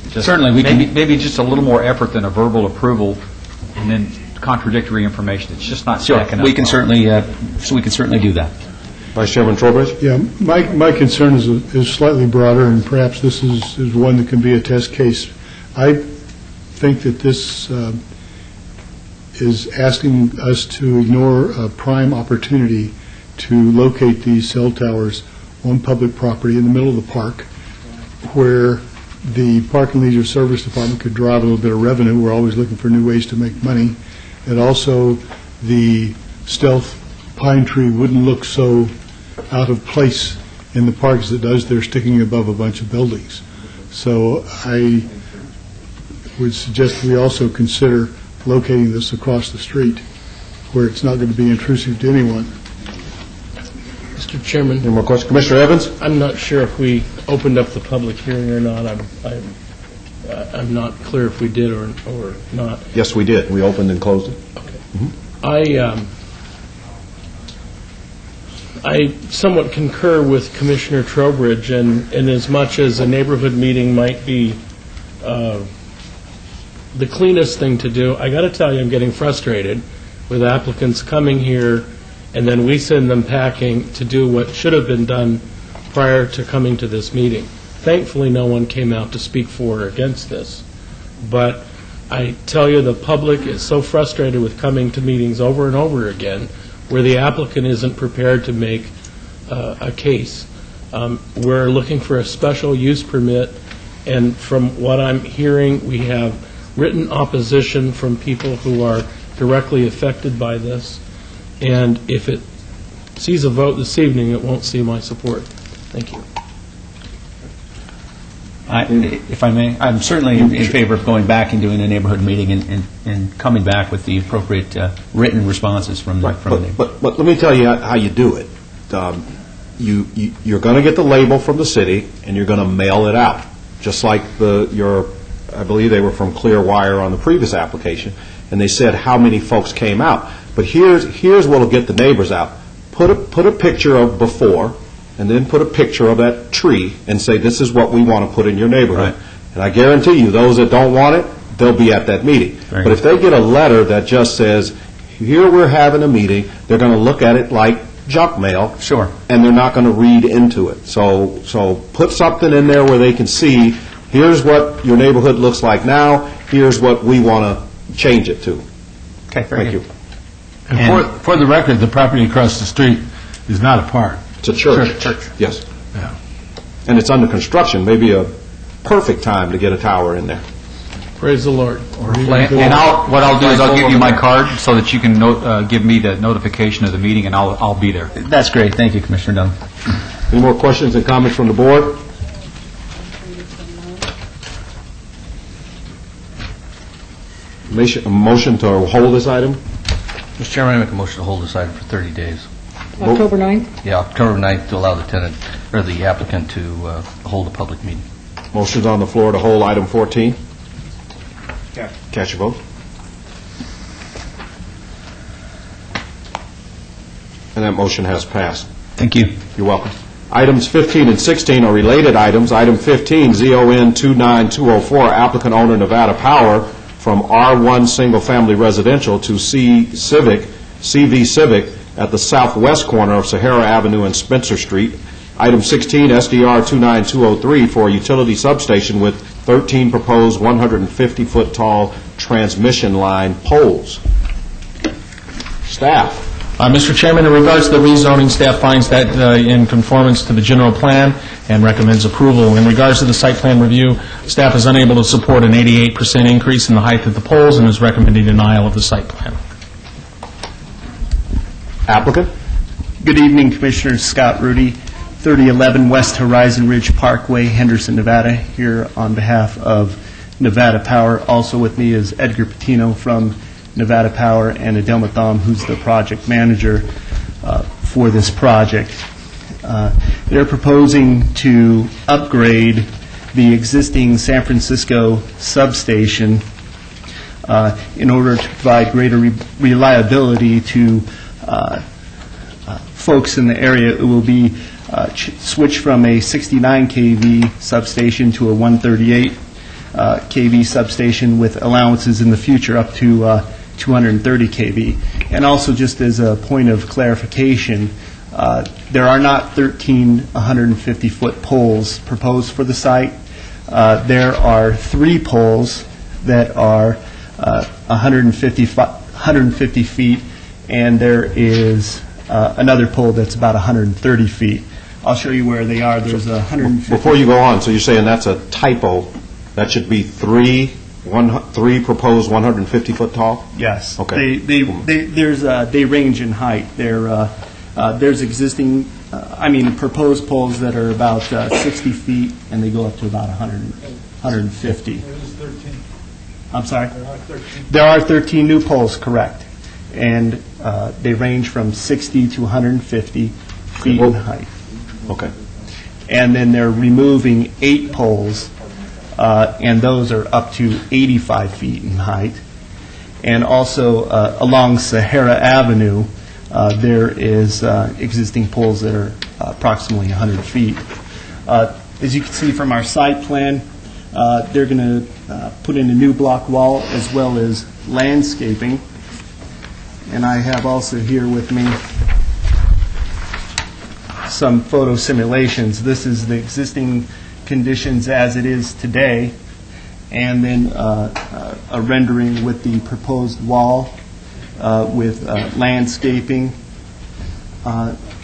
just certainly we maybe just a little more effort than a verbal approval, and then contradictory information. It's just not Sure, stacking up. we can certainly do that. Vice Chairman Trowbridge? Yeah, my concern is slightly broader, and perhaps this is one that can be a test case. I think that this is asking us to ignore a prime opportunity to locate these cell towers on public property in the middle of the park, where the Park and Leisure Service Department could drive a little bit of revenue. We're always looking for new ways to make money. And also, the stealth pine tree wouldn't look so out of place in the park as it does there sticking above a bunch of buildings. So I would suggest we also consider locating this across the street where it's not going to be intrusive to anyone. Mr. Chairman. Any more questions? Commissioner Evans? I'm not sure if we opened up the public hearing or not. I'm not clear if we did or not. Yes, we did. We opened and closed it. Okay. I somewhat concur with Commissioner Trowbridge, and as much as a neighborhood meeting might be the cleanest thing to do, I got to tell you, I'm getting frustrated with applicants coming here, and then we send them packing to do what should have been done prior to coming to this meeting. Thankfully, no one came out to speak for or against this. But I tell you, the public is so frustrated with coming to meetings over and over again where the applicant isn't prepared to make a case. We're looking for a special use permit, and from what I'm hearing, we have written opposition from people who are directly affected by this. And if it sees a vote this evening, it won't see my support. Thank you. If I may, I'm certainly in favor of going back and doing a neighborhood meeting and coming back with the appropriate written responses from the neighbors. But let me tell you how you do it. You're going to get the label from the city, and you're going to mail it out, just like I believe they were from Clearwire on the previous application, and they said how many folks came out. But here's what will get the neighbors out. Put a picture of before, and then put a picture of that tree and say, this is what we want to put in your neighborhood. Right. And I guarantee you, those that don't want it, they'll be at that meeting. Right. But if they get a letter that just says, here we're having a meeting, they're going to look at it like junk mail. Sure. And they're not going to read into it. So put something in there where they can see, here's what your neighborhood looks like now, here's what we want to change it to. Okay, thank you. And for the record, the property across the street is not a park. It's a church. Yes. Yeah. And it's under construction. Maybe a perfect time to get a tower in there. Praise the Lord. And what I'll do is I'll give you my card so that you can give me the notification of the meeting, and I'll be there. That's great. Thank you, Commissioner Dunn. Any more questions and comments from the board? A motion to hold this item? Mr. Chairman, I make a motion to hold this item for 30 days. October 9th? Yeah, October 9th, to allow the tenant, or the applicant to hold a public meeting. Motion's on the floor to hold item 14. Cast your vote. And that motion has passed. Thank you. You're welcome. Items 15 and 16 are related items. Item 15, ZON 29204, applicant owner Nevada Power, from R1 Single Family Residential to CV Civic at the southwest corner of Sahara Avenue and Spencer Street. Item 16, SDR 29203, for a utility substation with 13 proposed 150-foot tall transmission line poles. Staff. Mr. Chairman, in regards to the rezoning, staff finds that in conformance to the general plan and recommends approval. In regards to the site plan review, staff is unable to support an 88% increase in the height of the poles and is recommending denial of the site plan. Applicant. Good evening, Commissioners. Scott Rudy, 3011 West Horizon Ridge Parkway, Henderson, Nevada, here on behalf of Nevada Power. Also with me is Edgar Patino from Nevada Power and Adelma Thom, who's the project manager for this project. They're proposing to upgrade the existing San Francisco substation in order to provide greater reliability to folks in the area. It will be switched from a 69 kV substation to a 138 kV substation with allowances in the future up to 230 kV. And also, just as a point of clarification, there are not 13 150-foot poles proposed for the site. There are 3 poles that are 150 feet, and there is another pole that's about 130 feet. I'll show you where they are. There's a 150. Before you go on, so you're saying that's a typo? That should be 3 proposed 150-foot tall? Yes. Okay. They range in height. There's existing, proposed poles that are about 60 feet, and they go up to about 150. I'm sorry? There are 13 new poles, correct. And they range from 60 to 150 feet in height. Okay. And then they're removing 8 poles, and those are up to 85 feet in height. And also along Sahara Avenue, there is existing poles that are approximately 100 feet. As you can see from our site plan, they're going to put in a new block wall as well as landscaping. And I have also here with me some photo simulations. This is the existing conditions as it is today, and then a rendering with the proposed wall with landscaping.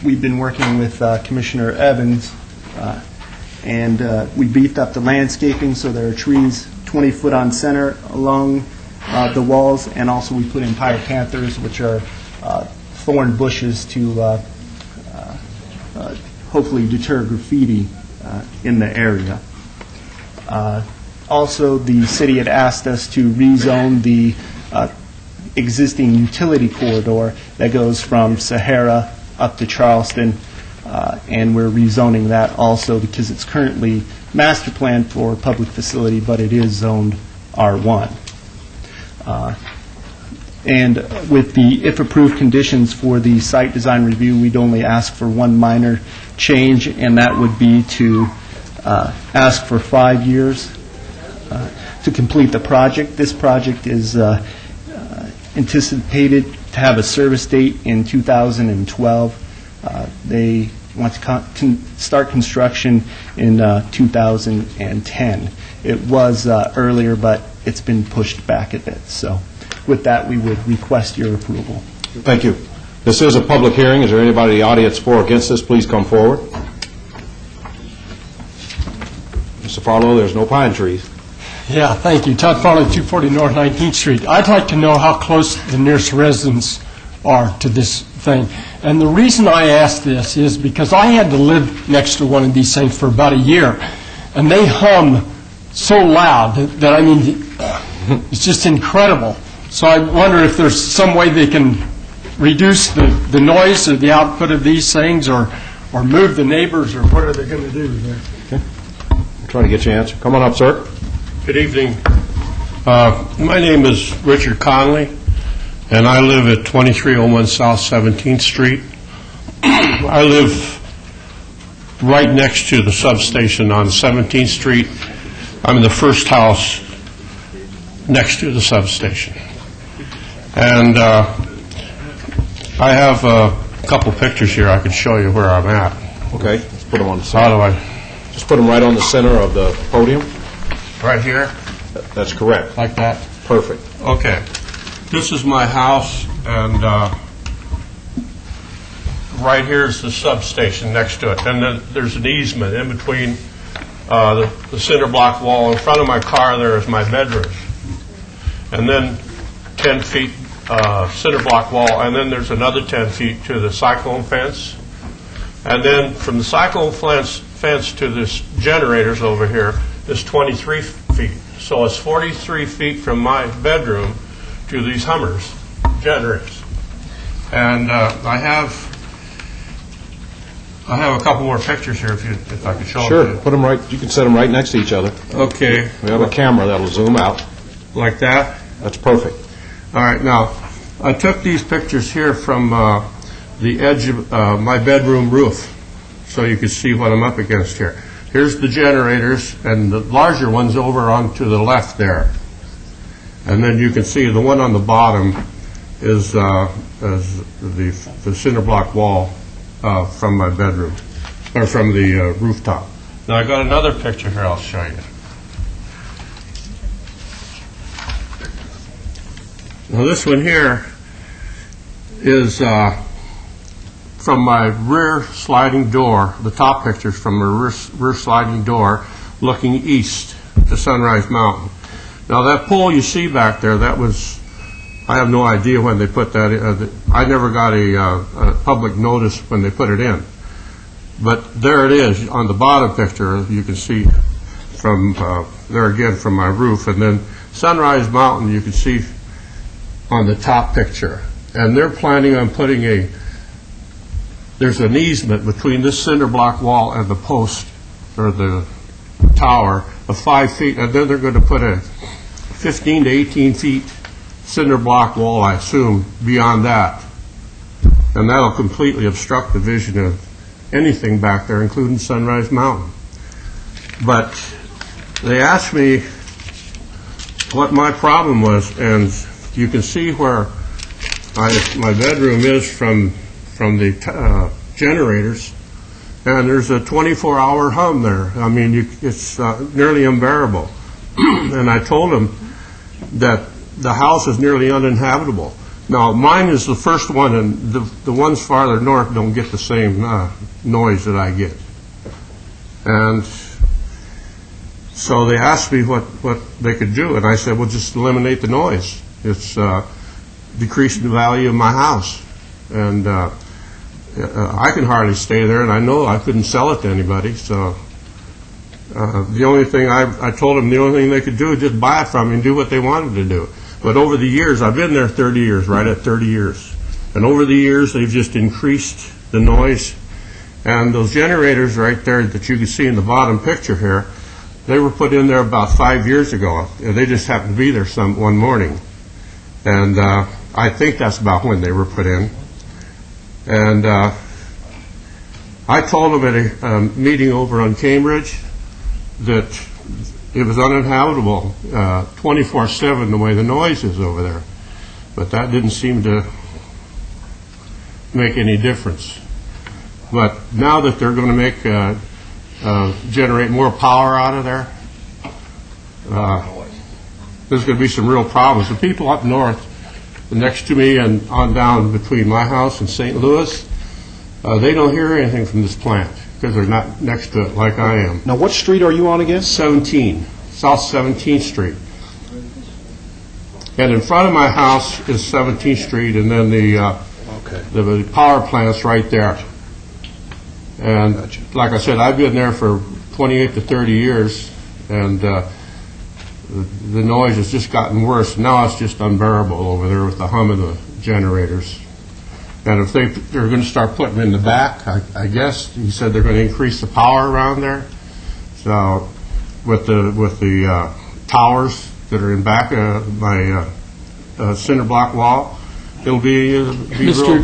We've been working with Commissioner Evans, and we beefed up the landscaping so there are trees 20 foot on center along the walls, and also we put in pyrcanthers, which are thorn bushes to hopefully deter graffiti in the area. Also, the city had asked us to rezone the existing utility corridor that goes from Sahara up to Charleston, and we're rezoning that also because it's currently master planned for public facility, but it is zoned R1. And with the if approved conditions for the site design review, we'd only ask for one minor change, and that would be to ask for 5 years to complete the project. This project is anticipated to have a service date in 2012. They want to start construction in 2010. It was earlier, but it's been pushed back a bit. So with that, we would request your approval. Thank you. This is a public hearing. Is there anybody in the audience for or against this? Please come forward. Mr. Farlow, there's no pine trees. Yeah, thank you. Todd Farley, 240 North 19th Street. I'd like to know how close the nearest residents are to this thing. And the reason I ask this is because I had to live next to one of these things for about a year, and they hum so loud that I mean, it's just incredible. So I wonder if there's some way they can reduce the noise or the output of these things, or move the neighbors, or what are they going to do there? Okay. I'll try to get you an answer. Come on up, sir. Good evening. My name is Richard Conley, and I live at 2301 South 17th Street. I live right next to the substation on 17th Street. I'm in the first house next to the substation. And I have a couple pictures here I could show you where I'm at. Okay, let's put them on the side. How do I? Just put them right on the center of the podium. Right here? That's correct. Like that? Perfect. Okay. This is my house, and right here is the substation next to it. And then there's an easement in between the cinder block wall. In front of my car there is my bedroom. And then 10 feet cinder block wall, and then there's another 10 feet to the cyclone fence. And then from the cyclone fence to this generators over here is 23 feet. So it's 43 feet from my bedroom to these Hummers generators. And I have a couple more pictures here if I could show them. Sure. Put them right. You can set them right next to each other. Okay. We have a camera that'll zoom out. Like that? That's perfect. All right. Now, I took these pictures here from the edge of my bedroom roof, so you can see what I'm up against here. Here's the generators, and the larger one's over on to the left there. And then you can see the one on the bottom is the cinder block wall from my bedroom, or from the rooftop. Now, I got another picture here I'll show you. Now, this one here is from my rear sliding door. The top picture is from my rear sliding door looking east to Sunrise Mountain. Now, that pole you see back there, that was, I have no idea when they put that in. I never got a public notice when they put it in. But there it is on the bottom picture. You can see from there again from my roof. And then Sunrise Mountain you can see on the top picture. And they're planning on putting there's an easement between this cinder block wall and the post, or the tower, of 5 feet. And then they're going to put a 15 to 18 feet cinder block wall, I assume, beyond that. And that'll completely obstruct the vision of anything back there, including Sunrise Mountain. But they asked me what my problem was, and you can see where my bedroom is from the generators, and there's a 24-hour hum there. I mean, it's nearly unbearable. And I told them that the house is nearly uninhabitable. Now, mine is the first one, and the ones farther north don't get the same noise that I get. And so they asked me what they could do, and I said, well, just eliminate the noise. It's decreasing the value of my house. And I can hardly stay there, and I know I couldn't sell it to anybody, so the only thing I told them the only thing they could do is just buy it from me and do what they wanted to do. But over the years, I've been there 30 years, right at 30 years. And over the years, they've just increased the noise. And those generators right there that you can see in the bottom picture here, they were put in there about 5 years ago. They just happened to be there one morning. And I think that's about when they were put in. And I told them at a meeting over on Cambridge that it was uninhabitable 24/7 the way the noise is over there. But that didn't seem to make any difference. But now that they're going to generate more power out of there, there's going to be some real problems. The people up north next to me and on down between my house and St. Louis, they don't hear anything from this plant because they're not next to it like I am. Now, what street are you on again? 17, South 17th Street. And in front of my house is 17th Street, and then the power plant's right there. And like I said, I've been there for 28 to 30 years, and the noise has just gotten worse. Now it's just unbearable over there with the hum of the generators. And if they're going to start putting them in the back, I guess he said they're going to increase the power around there. So with the towers that are in back of my cinder block wall, it'll be real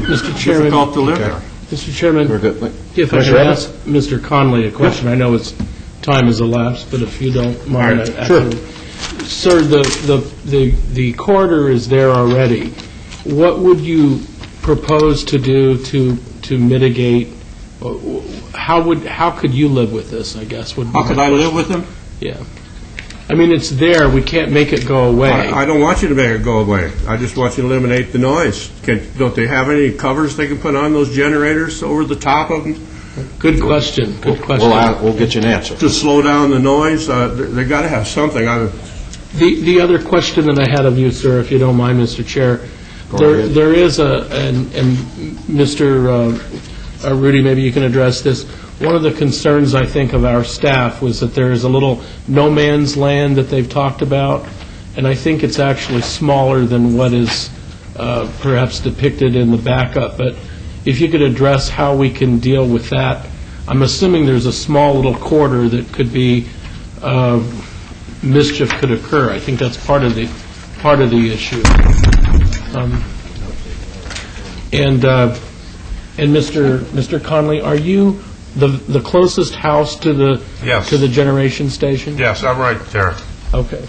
difficult to live there. Mr. Chairman, if I could ask Mr. Conley a question. I know his time has elapsed, but if you don't mind. Sure. Sir, the corridor is there already. What would you propose to do to mitigate? How could you live with this, I guess? How could I live with them? Yeah. I mean, it's there. We can't make it go away. I don't want you to make it go away. I just want you to eliminate the noise. Don't they have any covers they can put on those generators over the top of them? Good question. Good question. We'll get you an answer. To slow down the noise, they got to have something. The other question that I had of you, sir, if you don't mind, Mr. Chair, there is and Mr. Rudy, maybe you can address this. One of the concerns, I think, of our staff was that there is a little no man's land that they've talked about, and I think it's actually smaller than what is perhaps depicted in the backup. But if you could address how we can deal with that. I'm assuming there's a small little corridor that could be mischief could occur. I think that's part of the issue. And Mr. Conley, are you the closest house to the generation station? Yes, I'm right there. Okay.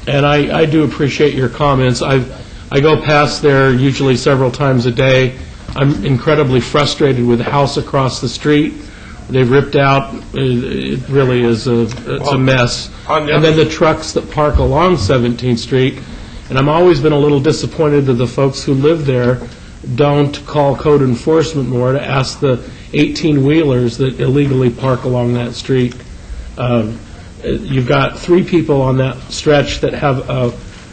And I do appreciate your comments. I go past there usually several times a day. I'm incredibly frustrated with the house across the street. They've ripped out, it really is it's a mess. And then the trucks that park along 17th Street. And I'm always been a little disappointed that the folks who live there don't call code enforcement more to ask the 18-wheelers that illegally park along that street. You've got 3 people on that stretch that have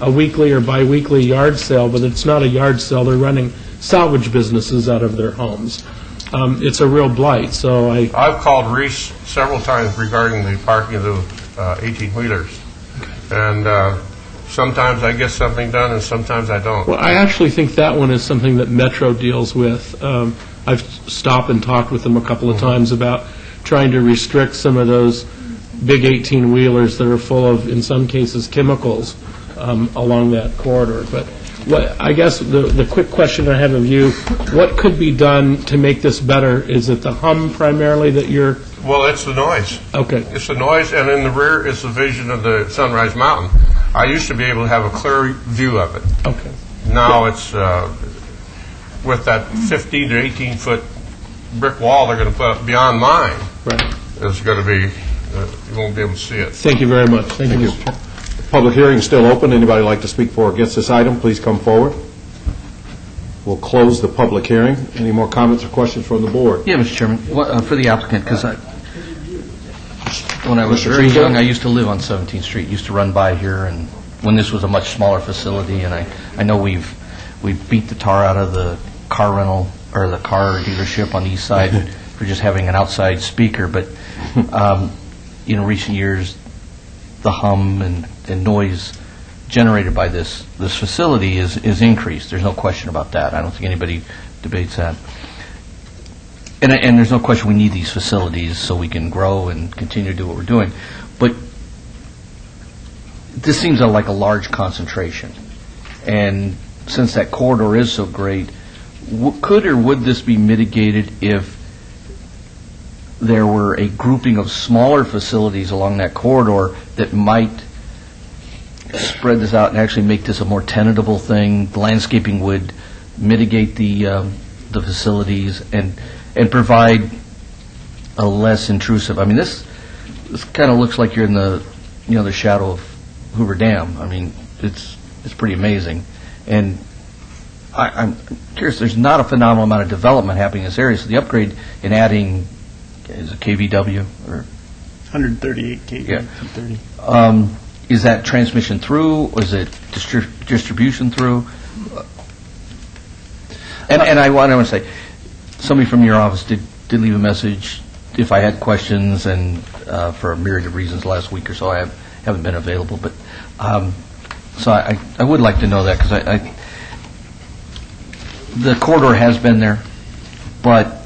a weekly or biweekly yard sale, but it's not a yard sale. They're running salvage businesses out of their homes. It's a real blight. So I've called Reese several times regarding the parking of the 18-wheelers. And sometimes I get something done and sometimes I don't. Well, I actually think that one is something that Metro deals with. I've stopped and talked with them a couple of times about trying to restrict some of those big 18-wheelers that are full of, in some cases, chemicals along that corridor. But I guess the quick question I have of you, what could be done to make this better? Is it the hum primarily that you're... Well, it's the noise. Okay. It's the noise, and in the rear is the vision of the Sunrise Mountain. I used to be able to have a clear view of it. Okay. Now it's, with that 15 to 18-foot brick wall they're going to put up beyond mine, right, it's going to be, you won't be able to see it. Thank you very much. Thank you. Public hearing is still open. Anybody like to speak for or against this item, please come forward. We'll close the public hearing. Any more comments or questions from the board? Yeah, Mr. Chairman, for the applicant, because when I was very young, I used to live on 17th Street, used to run by here, and when this was a much smaller facility, and I know we've beat the tar out of the car rental, or the car dealership on the east side for just having an outside speaker, but in recent years, the hum and noise generated by this facility is increased. There's no question about that. I don't think anybody debates that. And there's no question we need these facilities so we can grow and continue to do what we're doing. But this seems like a large concentration. And since that corridor is so great, could or would this be mitigated if there were a grouping of smaller facilities along that corridor that might spread this out and actually make this a more tenable thing? The landscaping would mitigate the facilities and provide a less intrusive. I mean, this kind of looks like you're in the shadow of Hoover Dam. I mean, it's pretty amazing, and I'm curious. There's not a phenomenal amount of development happening in this area, so the upgrade in adding is it KVW or 138 kV. Yeah. 130. Is that transmission through? Or is it distribution through? And I want to say, somebody from your office did leave a message if I had questions, and for a myriad of reasons last week or so I haven't been available. But so I would like to know that, because the corridor has been there, but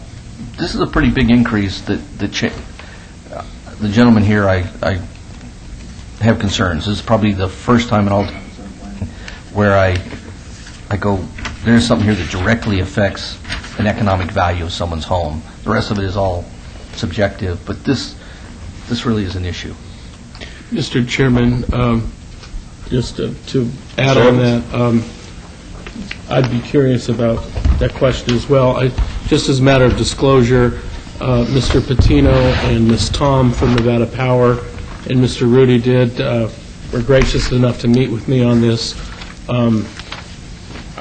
this is a pretty big increase. The gentleman here, I have concerns. This is probably the first time in all where I go, there's something here that directly affects an economic value of someone's home. The rest of it is all subjective, but this really is an issue. Mr. Chairman, just to add on that, I'd be curious about that question as well. Just as a matter of disclosure, Mr. Patino and Ms. Tom from Nevada Power and Mr. Rudy were gracious enough to meet with me on this.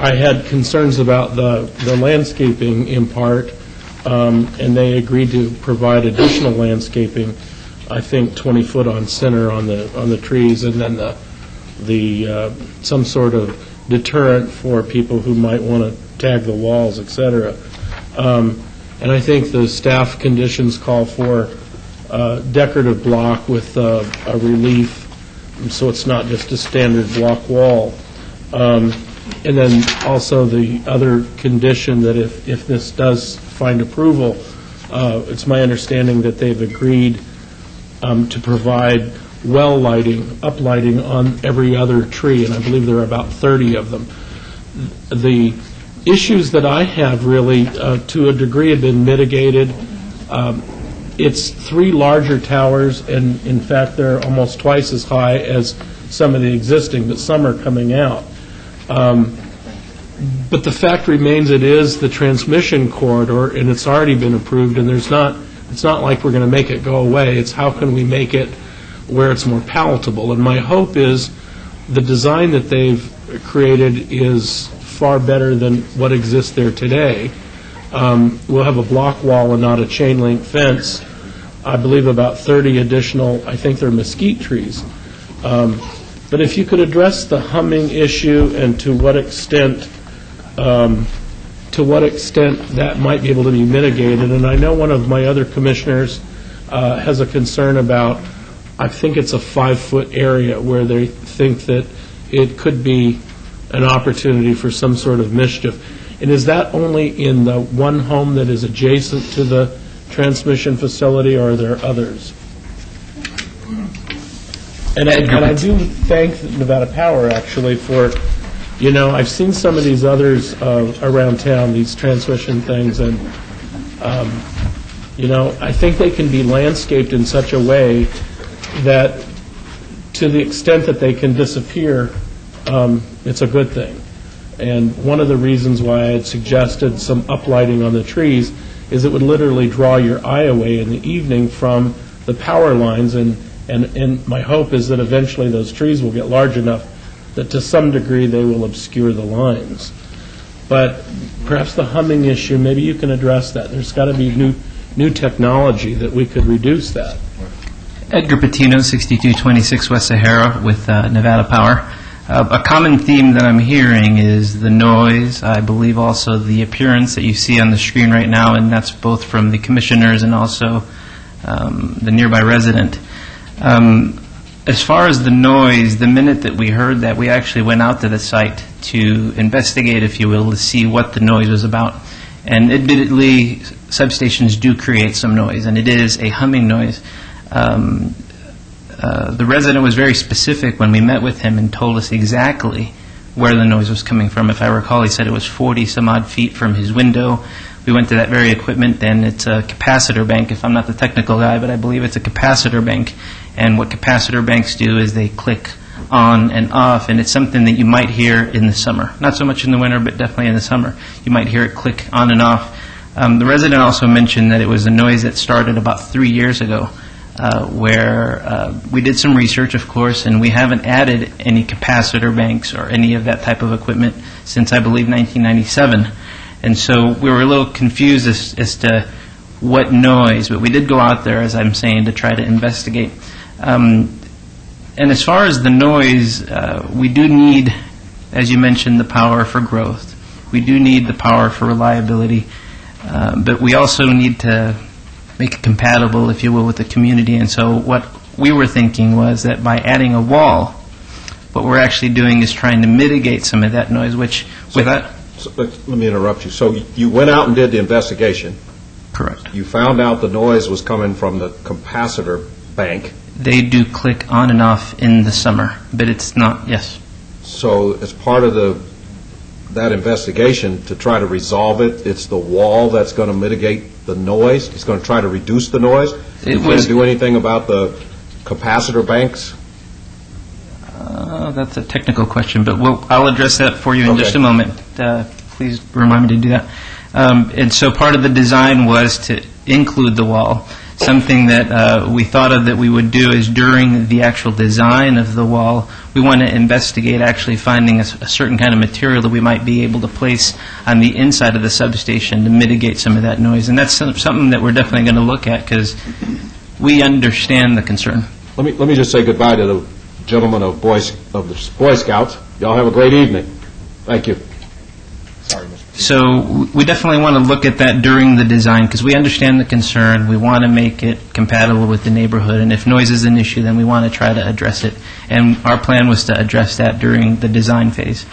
I had concerns about the landscaping in part, and they agreed to provide additional landscaping, I think 20 foot on center on the trees, and then the some sort of deterrent for people who might want to tag the walls, etc. And I think the staff conditions call for decorative block with a relief, so it's not just a standard block wall. And then also the other condition that if this does find approval, it's my understanding that they've agreed to provide well lighting, uplighting on every other tree, and I believe there are about 30 of them. The issues that I have really, to a degree, have been mitigated. It's 3 larger towers, and in fact they're almost twice as high as some of the existing, but some are coming out. But the fact remains, it is the transmission corridor, and it's already been approved, and it's not like we're going to make it go away. It's how can we make it where it's more palatable. And my hope is the design that they've created is far better than what exists there today. We'll have a block wall and not a chain link fence. I believe about 30 additional, I think they're mesquite trees. But if you could address the humming issue and to what extent that might be able to be mitigated. And I know one of my other commissioners has a concern about, I think it's a 5-foot area where they think that it could be an opportunity for some sort of mischief. And is that only in the one home that is adjacent to the transmission facility, or are there others? And I do thank Nevada Power, actually, for, I've seen some of these others around town, these transmission things, and, I think they can be landscaped in such a way that to the extent that they can disappear, it's a good thing. And one of the reasons why I had suggested some uplighting on the trees is it would literally draw your eye away in the evening from the power lines, and my hope is that eventually those trees will get large enough that to some degree they will obscure the lines. But perhaps the humming issue, maybe you can address that. There's got to be new technology that we could reduce that. Edgar Patino, 6226 West Sahara with Nevada Power. A common theme that I'm hearing is the noise, I believe also the appearance that you see on the screen right now, and that's both from the commissioners and also the nearby resident. As far as the noise, the minute that we heard that, we actually went out to the site to investigate, if you will, to see what the noise was about. And admittedly, substations do create some noise, and it is a humming noise. The resident was very specific when we met with him and told us exactly where the noise was coming from. If I recall, he said it was 40-some-odd feet from his window. We went to that very equipment, and it's a capacitor bank, if I'm not the technical guy, but I believe it's a capacitor bank. And what capacitor banks do is they click on and off, and it's something that you might hear in the summer. Not so much in the winter, but definitely in the summer. You might hear it click on and off. The resident also mentioned that it was a noise that started about 3 years ago, where we did some research, of course, and we haven't added any capacitor banks or any of that type of equipment since, I believe, 1997. And so we were a little confused as to what noise, but we did go out there, as I'm saying, to try to investigate. And as far as the noise, we do need, as you mentioned, the power for growth. We do need the power for reliability, but we also need to make it compatible, if you will, with the community. And so what we were thinking was that by adding a wall, what we're actually doing is trying to mitigate some of that noise, which without... Let me interrupt you. So you went out and did the investigation. Correct. You found out the noise was coming from the capacitor bank. They do click on and off in the summer, but it's not, yes. So as part of that investigation to try to resolve it, it's the wall that's going to mitigate the noise? It's going to try to reduce the noise? You can't do anything about the capacitor banks? That's a technical question, but I'll address that for you in just a moment. Please remind me to do that. And so part of the design was to include the wall. Something that we thought of that we would do is during the actual design of the wall, we want to investigate actually finding a certain kind of material that we might be able to place on the inside of the substation to mitigate some of that noise. And that's something that we're definitely going to look at because we understand the concern. Let me just say goodbye to the gentlemen of the Boy Scouts. Y'all have a great evening. Thank you. So we definitely want to look at that during the design because we understand the concern. We want to make it compatible with the neighborhood, and if noise is an issue, then we want to try to address it. And our plan was to address that during the design phase.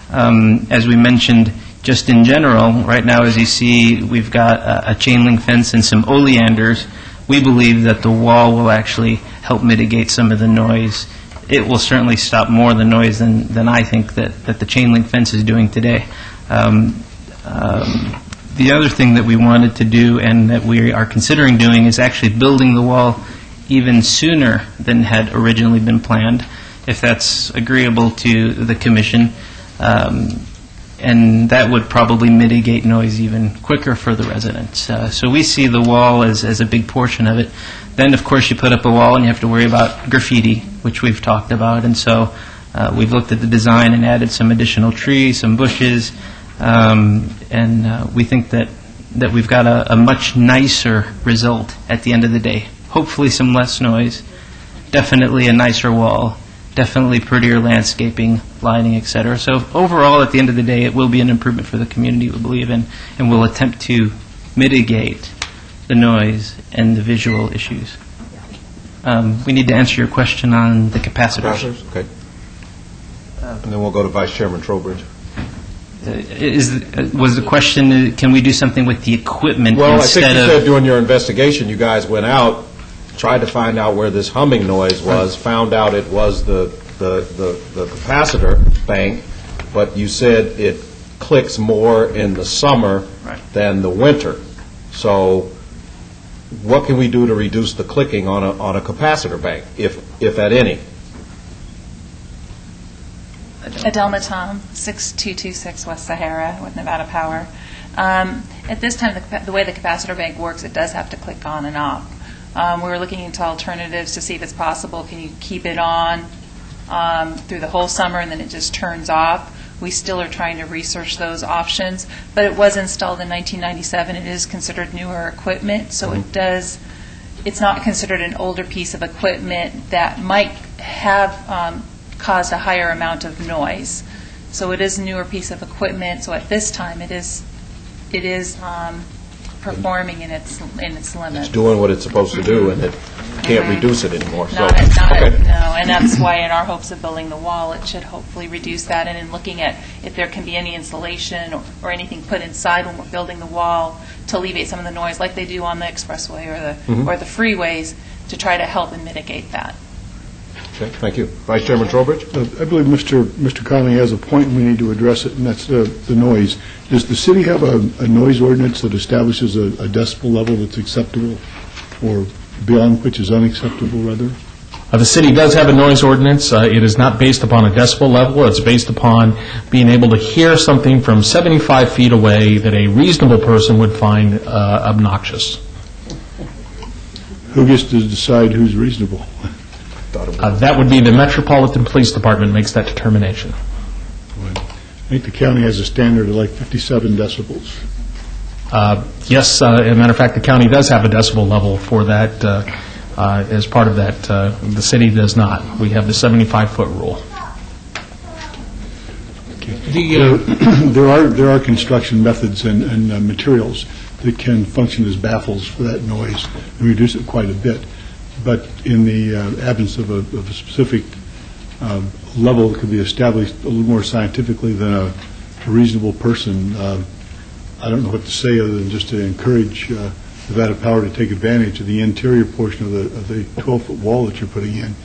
As we mentioned, just in general, right now, as you see, we've got a chain link fence and some oleanders. We believe that the wall will actually help mitigate some of the noise. It will certainly stop more of the noise than I think that the chain link fence is doing today. The other thing that we wanted to do and that we are considering doing is actually building the wall even sooner than had originally been planned if that's agreeable to the commission. And that would probably mitigate noise even quicker for the residents. So we see the wall as a big portion of it. Then, of course, you put up a wall and you have to worry about graffiti, which we've talked about. And so we've looked at the design and added some additional trees, some bushes, and we think that we've got a much nicer result at the end of the day. Hopefully some less noise, definitely a nicer wall, definitely prettier landscaping, lighting, et cetera. So overall, at the end of the day, it will be an improvement for the community, we believe, and we'll attempt to mitigate the noise and the visual issues. We need to answer your question on the capacitors. Okay. And then we'll go to Vice Chairman Trowbridge. Was the question, can we do something with the equipment Well, I instead think you of... said during your investigation, you guys went out, tried to find out where this humming noise was, found out it was the capacitor bank, but you said it clicks more in the summer than the winter. So what can we do to reduce the clicking on a capacitor bank, if at any? Adelma Tom, 6226 West Sahara with Nevada Power. At this time, the way the capacitor bank works, it does have to click on and off. We were looking into alternatives to see if it's possible. Can you keep it on through the whole summer and then it just turns off? We still are trying to research those options, but it was installed in 1997. It is considered newer equipment, so it's not considered an older piece of equipment that might have caused a higher amount of noise. So it is a newer piece of equipment, so at this time it is performing in its limits. It's doing what it's supposed to do, and it can't reduce it anymore. No, and that's why in our hopes of building the wall, it should hopefully reduce that. And in looking at if there can be any insulation or anything put inside when we're building the wall to alleviate some of the noise, like they do on the expressway or the freeways, to try to help and mitigate that. Okay, thank you. Vice Chairman Trowbridge? I believe Mr. Conley has a point, and we need to address it, and that's the noise. Does the city have a noise ordinance that establishes a decibel level that's acceptable, or beyond which is unacceptable, rather? The city does have a noise ordinance. It is not based upon a decibel level. It's based upon being able to hear something from 75 feet away that a reasonable person would find obnoxious. Who gets to decide who's reasonable? That would be the Metropolitan Police Department makes that determination. I think the county has a standard of like 57 decibels. Yes, as a matter of fact, the county does have a decibel level for that. As part of that, the city does not. We have the 75-foot rule. There are construction methods and materials that can function as baffles for that noise and reduce it quite a bit. But in the absence of a specific level that could be established a little more scientifically than a reasonable person, I don't know what to say other than just to encourage Nevada Power to take advantage of the interior portion of the 12-foot wall that you're putting in,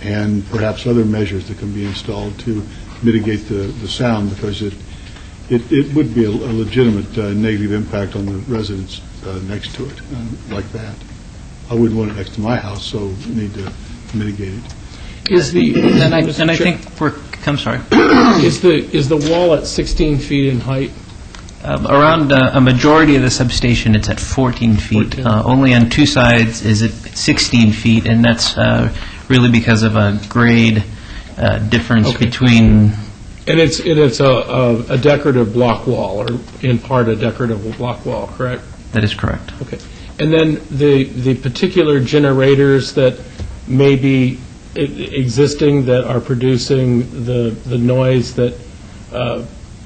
and perhaps other measures that can be installed to mitigate the sound, because it would be a legitimate negative impact on the residents next to it, like that. I wouldn't want it next to my house, so we need to mitigate it. Is the and I think I'm sorry. Is the wall at 16 feet in height? Around a majority of the substation, it's at 14 feet. Only on two sides is it 16 feet, and that's really because of a grade difference between. And it's a decorative block wall, or in part a decorative block wall, correct? That is correct. Okay. And then the particular generators that may be existing that are producing the noise that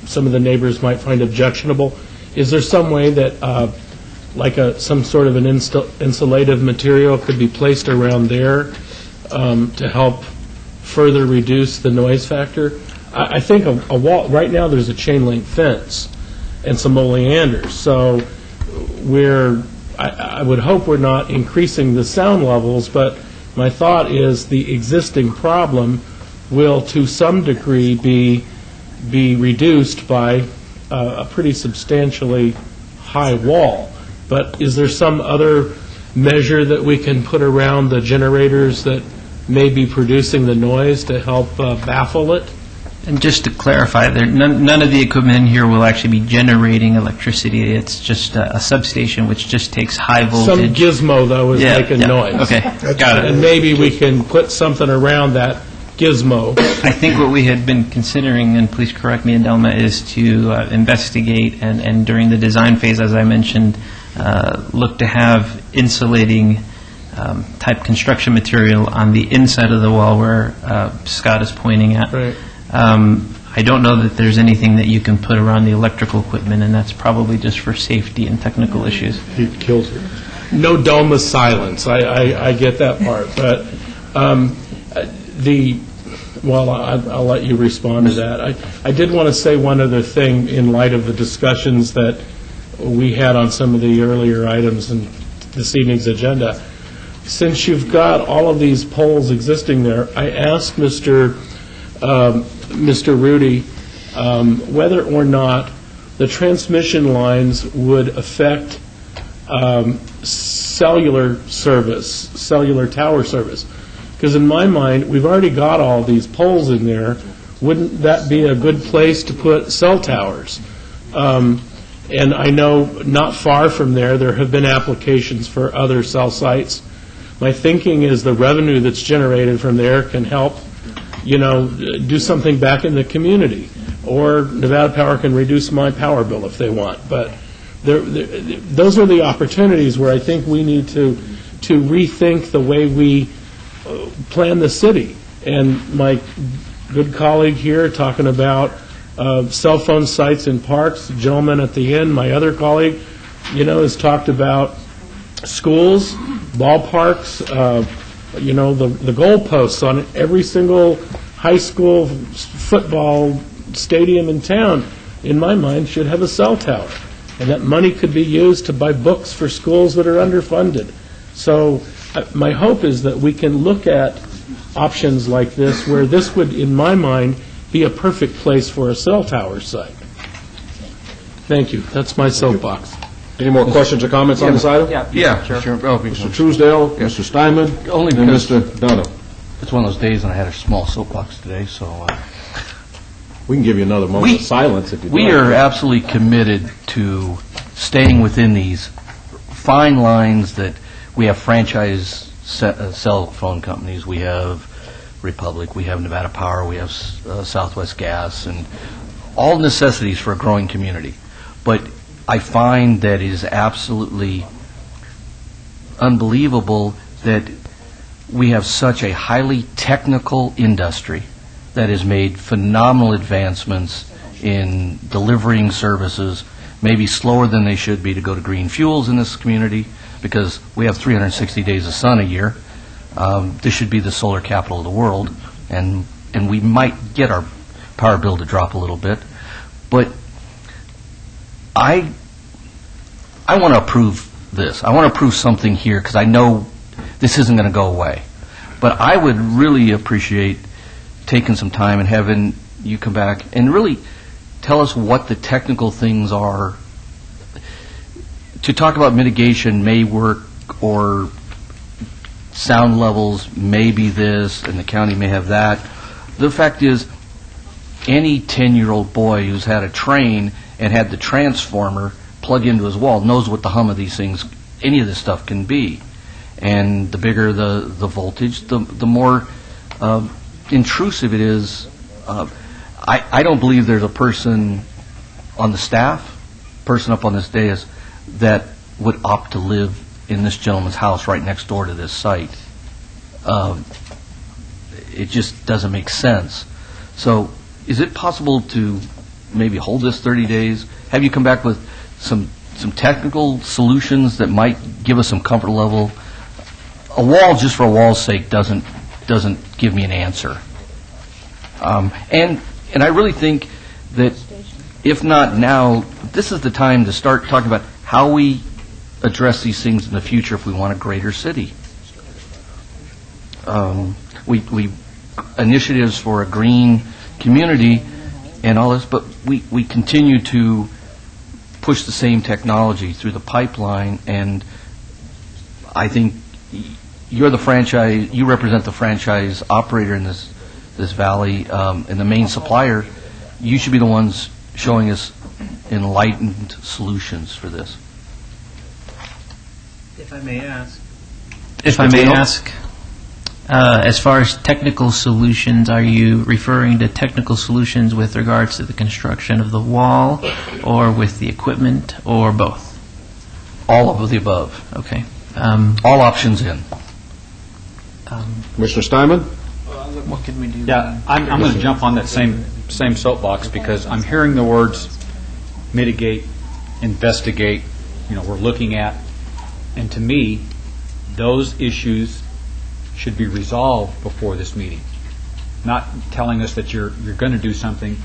some of the neighbors might find objectionable, is there some way that like some sort of an insulative material could be placed around there to help further reduce the noise factor? I think a wall, right now there's a chain link fence and some oleanders, so I would hope we're not increasing the sound levels, but my thought is the existing problem will to some degree be reduced by a pretty substantially high wall. But is there some other measure that we can put around the generators that may be producing the noise to help baffle it? And just to clarify, none of the equipment in here will actually be generating electricity. It's just a substation which just takes high voltage. Some gizmo, though, is making noise. Okay, got it. And maybe we can put something around that gizmo. I think what we had been considering, and please correct me, Adelma, is to investigate and during the design phase, as I mentioned, look to have insulating type construction material on the inside of the wall where Scott is pointing at. Right. I don't know that there's anything that you can put around the electrical equipment, and that's probably just for safety and technical issues. He kills it. No dome of silence. I get that part, but I'll let you respond to that. I did want to say one other thing in light of the discussions that we had on some of the earlier items in this evening's agenda. Since you've got all of these poles existing there, I asked Mr. Rudy whether or not the transmission lines would affect cellular tower service. Because in my mind, we've already got all these poles in there. Wouldn't that be a good place to put cell towers? And I know not far from there have been applications for other cell sites. My thinking is the revenue that's generated from there can help, do something back in the community. Or Nevada Power can reduce my power bill if they want. But those are the opportunities where I think we need to rethink the way we plan the city. And my good colleague here talking about cell phone sites in parks, the gentleman at the end, my other colleague, has talked about schools, ballparks, the goalposts on every single high school football stadium in town, in my mind, should have a cell tower. And that money could be used to buy books for schools that are underfunded. So my hope is that we can look at options like this, where this would, in my mind, be a perfect place for a cell tower site. Thank you. That's my soapbox. Any more questions or comments on this item? Yeah, sure. Mr. Truesdale, Mr. Steinman, Only and because Mr. Dunham. it's one of those days and I had a small soapbox today, so... We can give you another moment of silence if you'd like. We are absolutely committed to staying within these fine lines that we have franchise cell phone companies, we have Republic, we have Nevada Power, we have Southwest Gas, and all necessities for a growing community. But I find that it is absolutely unbelievable that we have such a highly technical industry that has made phenomenal advancements in delivering services, maybe slower than they should be to go to green fuels in this community, because we have 360 days of sun a year. This should be the solar capital of the world, and we might get our power bill to drop a little bit. But I want to approve this. I want to approve something here, because I know this isn't going to go away. But I would really appreciate taking some time and having you come back and really tell us what the technical things are. To talk about mitigation may work, or sound levels may be this, and the county may have that. The fact is, any 10-year-old boy who's had a train and had the transformer plug into his wall knows what the hum of these things, any of this stuff can be. And the bigger the voltage, the more intrusive it is. I don't believe there's a person on the staff, person up on this dais, that would opt to live in this gentleman's house right next door to this site. It just doesn't make sense. So is it possible to maybe hold this 30 days, have you come back with some technical solutions that might give us some comfort level? A wall just for a wall's sake doesn't give me an answer. And I really think that if not now, this is the time to start talking about how we address these things in the future if we want a greater city. We initiatives for a green community and all this, but we continue to push the same technology through the pipeline, and I think you're the franchise, you represent the franchise operator in this valley, and the main supplier. You should be the ones showing us enlightened solutions for this. If I may ask. If I may ask, as far as technical solutions, are you referring to technical solutions with regards to the construction of the wall, or with the equipment, or both? All of the above. Okay. All options in. Commissioner Steinman? What can we do? Yeah, I'm going to jump on that same soapbox because I'm hearing the words mitigate, investigate, we're looking at, and to me, those issues should be resolved before this meeting, not telling us that you're going to do something.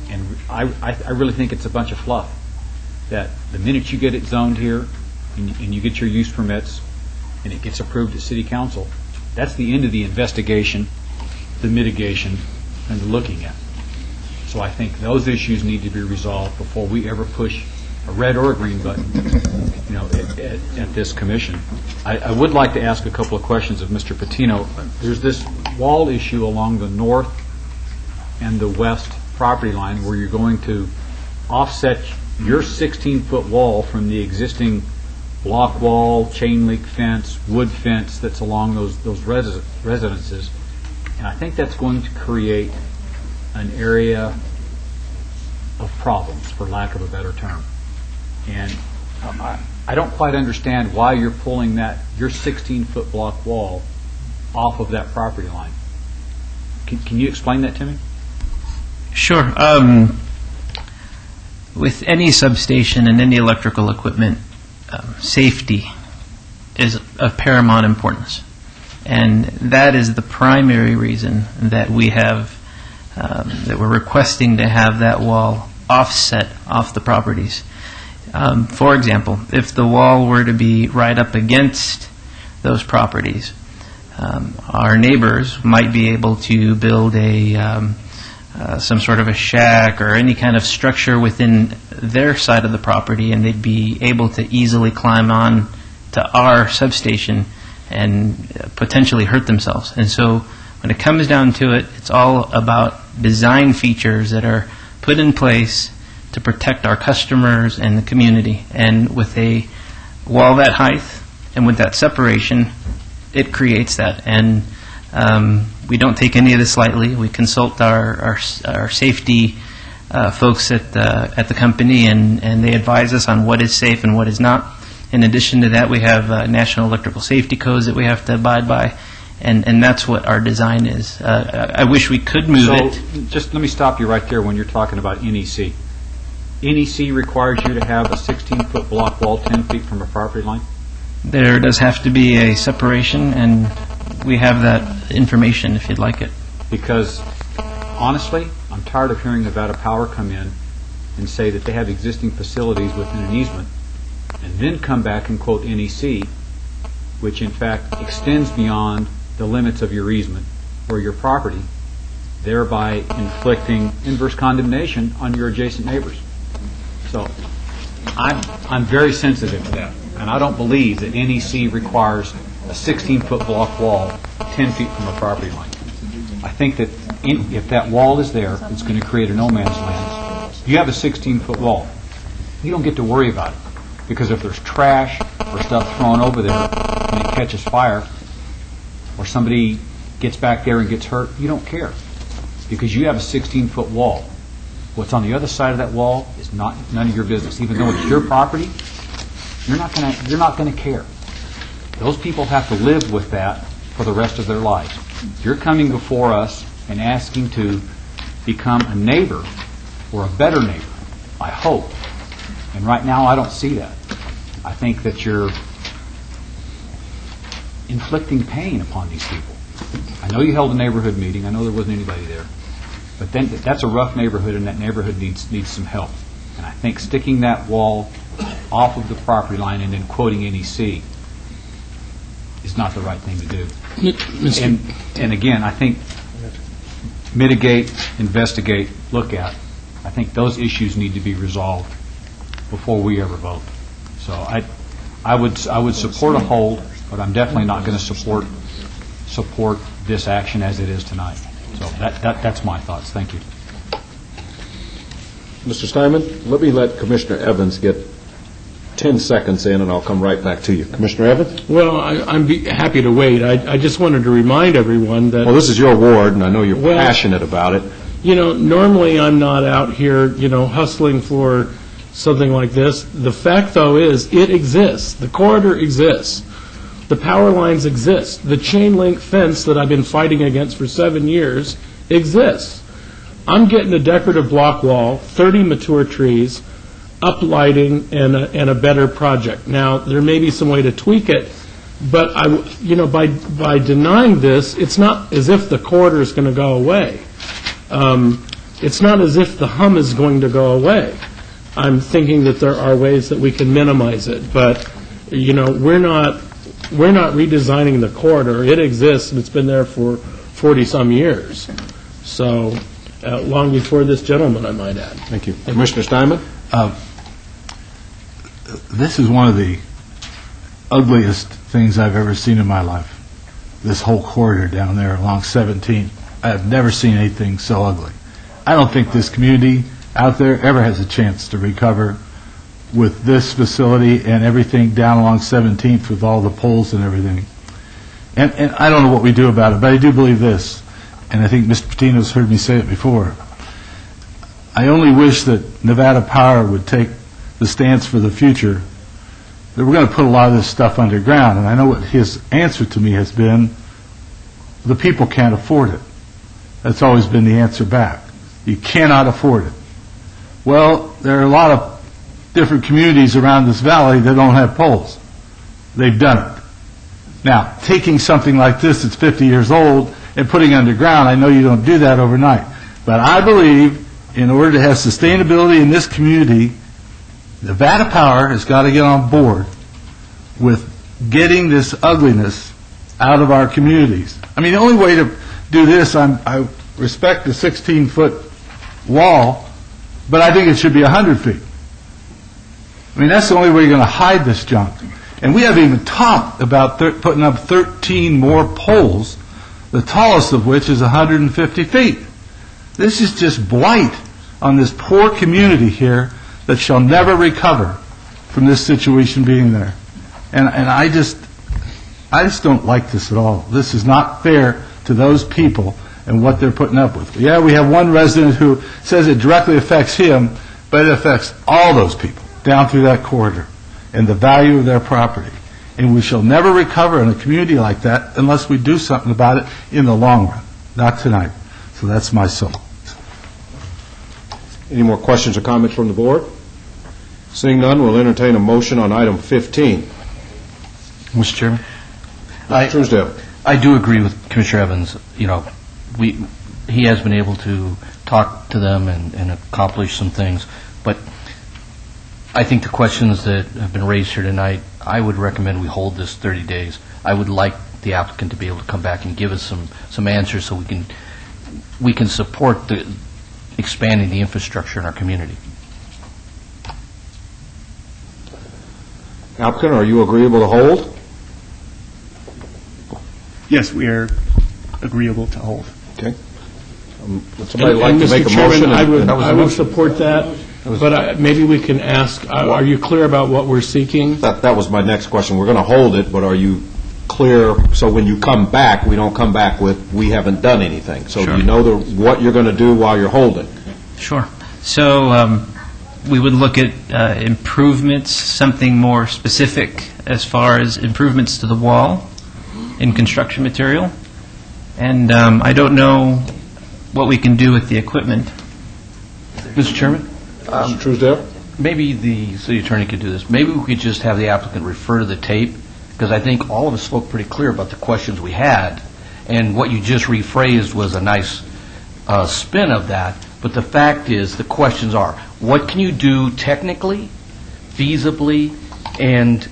And I really think it's a bunch of fluff, that the minute you get it zoned here and you get your use permits and it gets approved at City Council, that's the end of the investigation, the mitigation, and the looking at. So I think those issues need to be resolved before we ever push a red or a green button, at this commission. I would like to ask a couple of questions of Mr. Patino. There's this wall issue along the north and the west property line where you're going to offset your 16-foot wall from the existing block wall, chain link fence, wood fence that's along those residences. And I think that's going to create an area of problems, for lack of a better term. And I don't quite understand why you're pulling your 16-foot block wall off of that property line. Can you explain that to me? Sure. With any substation and any electrical equipment, safety is of paramount importance. And that is the primary reason that we have, that we're requesting to have that wall offset off the properties. For example, if the wall were to be right up against those properties, our neighbors might be able to build some sort of a shack or any kind of structure within their side of the property, and they'd be able to easily climb on to our substation and potentially hurt themselves. And so when it comes down to it, it's all about design features that are put in place to protect our customers and the community. And with a wall that height and with that separation, it creates that. And we don't take any of this lightly. We consult our safety folks at the company, and they advise us on what is safe and what is not. In addition to that, we have national electrical safety codes that we have to abide by, and that's what our design is. I wish we could move it. Just let me stop you right there when you're talking about NEC. NEC requires you to have a 16-foot block wall 10 feet from a property line? There does have to be a separation, and we have that information if you'd like it. Because, honestly, I'm tired of hearing Nevada Power come in and say that they have existing facilities within an easement, and then come back and quote NEC, which in fact extends beyond the limits of your easement or your property, thereby inflicting inverse condemnation on your adjacent neighbors. So I'm very sensitive to that, and I don't believe that NEC requires a 16-foot block wall 10 feet from a property line. I think that if that wall is there, it's going to create a no man's land. You have a 16-foot wall. You don't get to worry about it, because if there's trash or stuff thrown over there and it catches fire, or somebody gets back there and gets hurt, you don't care, because you have a 16-foot wall. What's on the other side of that wall is none of your business. Even though it's your property, you're not going to care. Those people have to live with that for the rest of their lives. You're coming before us and asking to become a neighbor, or a better neighbor, I hope. And right now, I don't see that. I think that you're inflicting pain upon these people. I know you held a neighborhood meeting. I know there wasn't anybody there. But then that's a rough neighborhood, and that neighborhood needs some help. And I think sticking that wall off of the property line and then quoting NEC is not the right thing to do. And again, I think mitigate, investigate, look at. I think those issues need to be resolved before we ever vote. So I would support a hold but I'm definitely not going to support this action as it is tonight. So that's my thoughts. Thank you. Mr. Steinman, let me let Commissioner Evans get 10 seconds in, and I'll come right back to you. Commissioner Evans? Well, I'm happy to wait. I just wanted to remind everyone that... Well, this is your ward, and I know you're passionate about it. You know, normally I'm not out here, hustling for something like this. The fact, though, is it exists. The corridor exists. The power lines exist. The chain link fence that I've been fighting against for 7 years exists. I'm getting a decorative block wall, 30 mature trees, up lighting, and a better project. Now, there may be some way to tweak it, but by denying this, it's not as if the corridor is going to go away. It's not as if the hum is going to go away. I'm thinking that there are ways that we can minimize it, but we're not redesigning the corridor. It exists, and it's been there for 40-some years. So, long before this gentleman, I might add. Thank you. Commissioner Steinman? This is one of the ugliest things I've ever seen in my life, this whole corridor down there along 17. I have never seen anything so ugly. I don't think this community out there ever has a chance to recover with this facility and everything down along 17th with all the poles and everything. And I don't know what we do about it, but I do believe this, and I think Mr. Patino's heard me say it before. I only wish that Nevada Power would take the stance for the future that we're going to put a lot of this stuff underground. And I know what his answer to me has been, the people can't afford it. That's always been the answer back. You cannot afford it. Well, there are a lot of different communities around this valley that don't have poles. They've done it. Now, taking something like this that's 50 years old and putting underground, I know you don't do that overnight. But I believe in order to have sustainability in this community, Nevada Power has got to get on board with getting this ugliness out of our communities. I mean, the only way to do this, I respect the 16-foot wall, but I think it should be 100 feet. I mean, that's the only way you're going to hide this junk. And we haven't even talked about putting up 13 more poles, the tallest of which is 150 feet. This is just blight on this poor community here that shall never recover from this situation being there. And I just don't like this at all. This is not fair to those people and what they're putting up with. Yeah, we have one resident who says it directly affects him, but it affects all those people down through that corridor and the value of their property. And we shall never recover in a community like that unless we do something about it in the long run, not tonight. So that's my soul. Any more questions or comments from the board? Seeing none, we'll entertain a motion on item 15. Mr. Chairman? Truesdale. I do agree with Commissioner Evans. He has been able to talk to them and accomplish some things, but I think the questions that have been raised here tonight, I would recommend we hold this 30 days. I would like the applicant to be able to come back and give us some answers so we can support the expanding the infrastructure in our community. Applicant, are you agreeable to hold? Yes, we are agreeable to hold. Okay. Would somebody like to Mr. make a Chairman, motion? I would support that, but maybe we can ask, are you clear about what we're seeking? That was my next question. We're going to hold it, but are you clear so when you come back, we don't come back with, we haven't done anything? So Sure. do you know what you're going to do while you're holding? Sure. So we would look at improvements, something more specific as far as improvements to the wall in construction material. And I don't know what we can do with the equipment. Mr. Chairman? Mr. Truesdale? Maybe the city attorney could do this. Maybe we could just have the applicant refer to the tape, because I think all of us spoke pretty clear about the questions we had, and what you just rephrased was a nice spin of that. But the fact is, the questions are, what can you do technically, feasibly, and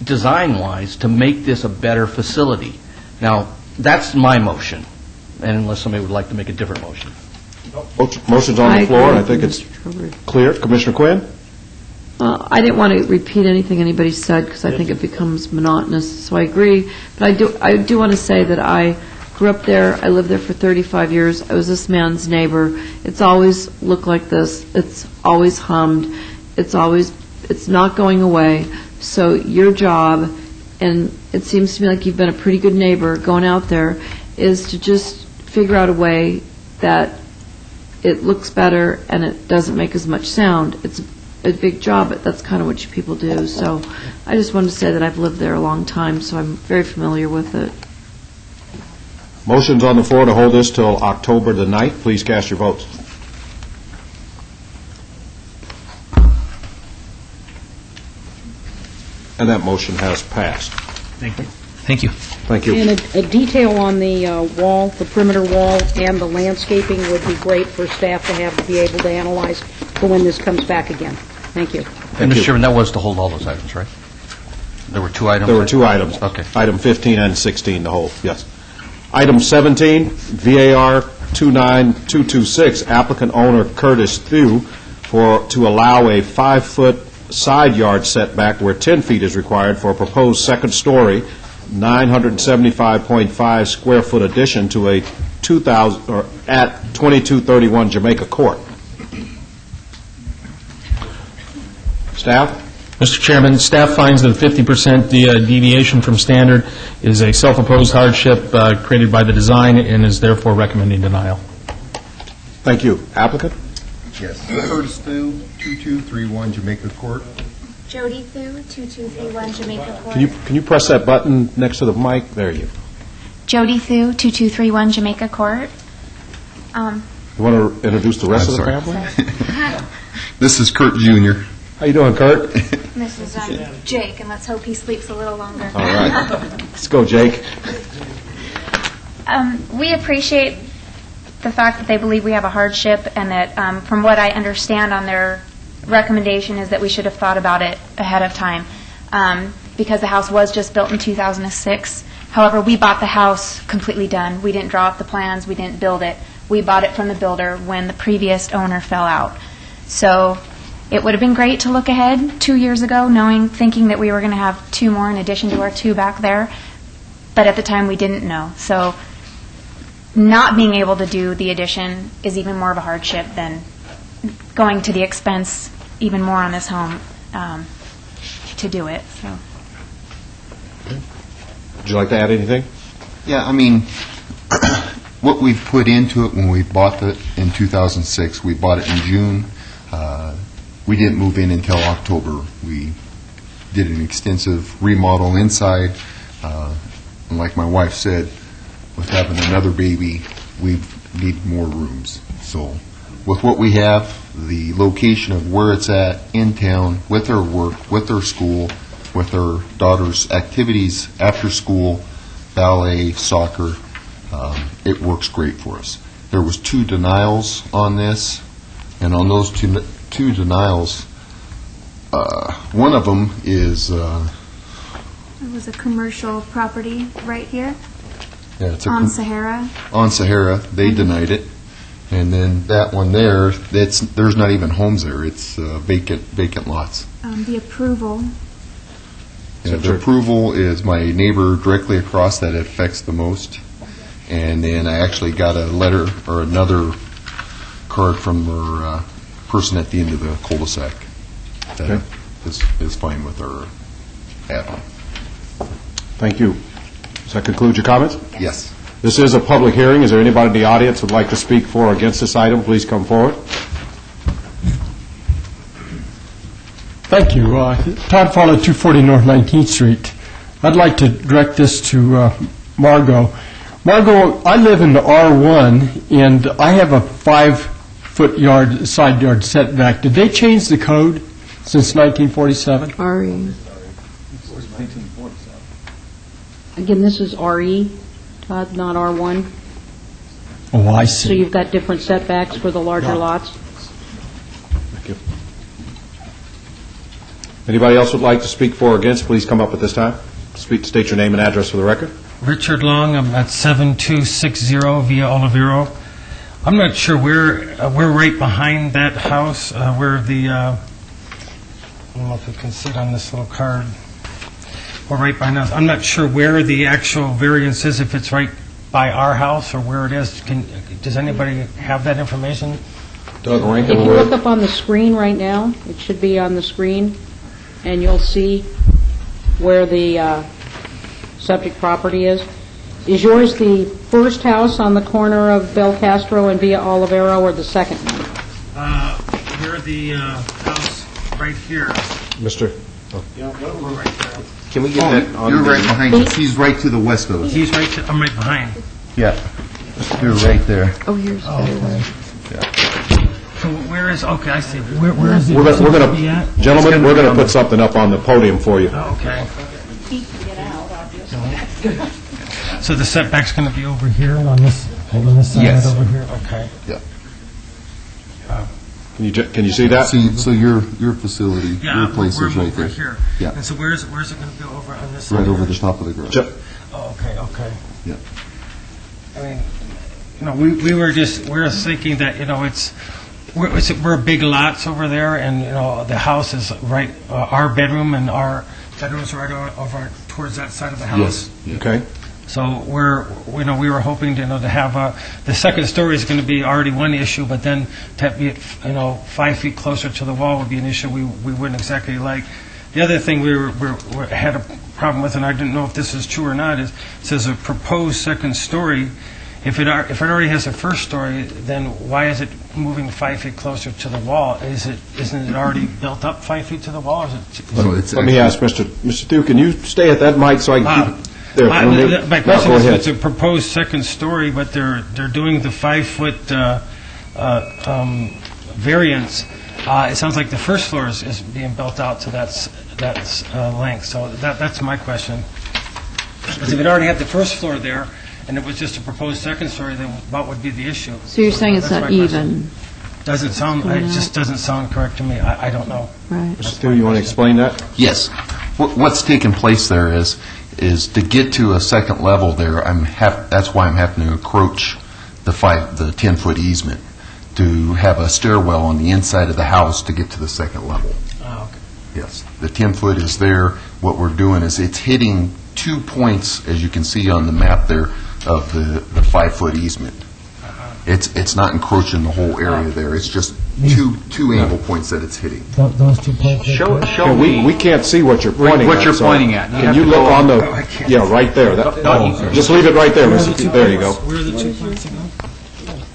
design-wise to make this a better facility? Now, that's my motion, and unless somebody would like to make a different motion. Motion's on the floor, and I think it's clear. Commissioner Quinn? I didn't want to repeat anything anybody said because I think it becomes monotonous, so I agree. But I do want to say that I grew up there. I lived there for 35 years. I was this man's neighbor. It's always looked like this. It's always hummed. It's not going away. So your job, and it seems to me like you've been a pretty good neighbor going out there, is to just figure out a way that it looks better and it doesn't make as much sound. It's a big job, but that's kind of what you people do. So I just wanted to say that I've lived there a long time, so I'm very familiar with it. Motion's on the floor to hold this till October the 9th. Please cast your votes. And that motion has passed. Thank you. Thank you. Thank you. And a detail on the wall, the perimeter wall, and the landscaping would be great for staff to have to be able to analyze for when this comes back again. Thank you. And Mr. Chairman, that was to hold all those items, right? There were 2 items? There were 2 items. Okay. Item 15 and 16 to hold, yes. Item 17, VAR 29226, applicant owner Curtis Thew to allow a 5-foot side yard setback where 10 feet is required for a proposed second-story, 975.5 square foot addition to a 2,000 or at 2231 Jamaica Court. Staff? Mr. Chairman, staff finds that a 50% deviation from standard is a self-imposed hardship created by the design and is therefore recommending denial. Thank you. Applicant? Yes. Curtis Thew, 2231 Jamaica Court. Jody Thew, 2231 Jamaica Court. Can you press that button next to the mic? There you. Jody Thew, 2231 Jamaica Court. You want to introduce the rest of the family? This is Kurt Jr. How you doing, Kurt? This is Jake, and let's hope he sleeps a little longer. All right. Let's go, Jake. We appreciate the fact that they believe we have a hardship, and that from what I understand on their recommendation is that we should have thought about it ahead of time, because the house was just built in 2006. However, we bought the house completely done. We didn't draw up the plans. We didn't build it. We bought it from the builder when the previous owner fell out. So it would have been great to look ahead 2 years ago, thinking that we were going to have 2 more in addition to our 2 back there. But at the time, we didn't know. So not being able to do the addition is even more of a hardship than going to the expense even more on this home to do it. So. Would you like to add anything? Yeah, I mean, what we've put into it when we bought it in 2006, we bought it in June. We didn't move in until October. We did an extensive remodel inside. And like my wife said, with having another baby, we need more rooms. So with what we have, the location of where it's at in town, with her work, with her school, with her daughter's activities after school, ballet, soccer, it works great for us. There was 2 denials on this, and on those two denials, one of them is... It was a commercial property right here. Yeah, it's on Sahara. On Sahara, they denied it. And then that one there, there's not even homes there. It's vacant lots. The approval. Yeah, the approval is my neighbor directly across that it affects the most. And then I actually got a letter or another card from her person at the end of the cul-de-sac that is fine with our add-on. Thank you. Does that conclude your comments? Yes. This is a public hearing. Is there anybody in the audience who would like to speak for or against this item? Please come forward. Thank you. Todd Fowler, 240 North 19th Street. I'd like to direct this to Margot. Margot, I live in the R1, and I have a 5-foot side yard setback. Did they change the code since 1947? RE. Again, this is RE, Todd, not R1. Oh, I see. So you've got different setbacks for the larger lots? Thank you. Anybody else would like to speak for or against, please come up at this time. State your name and address for the record. Richard Long, I'm at 7260 Via Olivero. I'm not sure we're right behind that house where the don't know if it can sit on this little card, or right by now. I'm not sure where the actual variance is, if it's right by our house or where it is. Does anybody have that information? Doug If you look up on the screen right now, it should be on the screen, and you'll see where the subject property is. Is yours the first house on the corner of Belcastro and Via Olivero, or the second one? You're the house right here. Mr. We're right there. Can we get that on? You're right behind us. He's right to the west of us. He's right. I'm right behind. Yeah. You're right there. Oh, here's So where is? Okay, I see. Where is the? We're going utility to, at? gentlemen, we're going to put something up on the podium for you. Okay. So the setback's going to be over here on this side Yes. over here? Okay. Yeah. Can you see that? So your facility, Yeah, your place we're is right over there. here. Yeah. And so where's it going to go over on this side? Right over the top of the garage. Oh, okay. Yeah. I mean, we were thinking that, we're big lots over there, and, the house is right, our bedroom and our bedroom's right over towards that side of the house. Yes. Okay. So we were hoping to have, the second story is going to be already one issue, but then to be, 5 feet closer to the wall would be an issue we wouldn't exactly like. The other thing we had a problem with, and I didn't know if this is true or not, is it says a proposed second story. If it already has a first story, then why is it moving 5 feet closer to the wall? Isn't it already built up 5 feet to the wall? Or is it, Let me ask Mr. Thew, can you stay at that mic so I can keep... There, my question go is, ahead. it's a proposed second story, but they're doing the 5-foot variance. It sounds like the first floor is being built out to that length. So that's my question. Because if it already had the first floor there, and it was just a proposed second story, then what would be the issue? So you're saying it's That's not my question. even? It just doesn't sound correct to me. I don't know. Right. Mr. Thew, you want to explain that? Yes. What's taking place there is to get to a second level there, that's why I'm having to encroach the 10-foot easement to have a stairwell on the inside of the house to get to the second level. Oh, okay. Yes. The 10-foot is there. What we're doing is it's hitting 2 points, as you can see on the map there, of the 5-foot easement. It's not encroaching the whole area there. It's just two angle points that it's hitting. Those 2 points. We can't see what you're pointing at. What you're so pointing at. Can you look on the... Yeah, right there. Just leave it right there, Mr. Thew. There you go. Where are the 2 points again?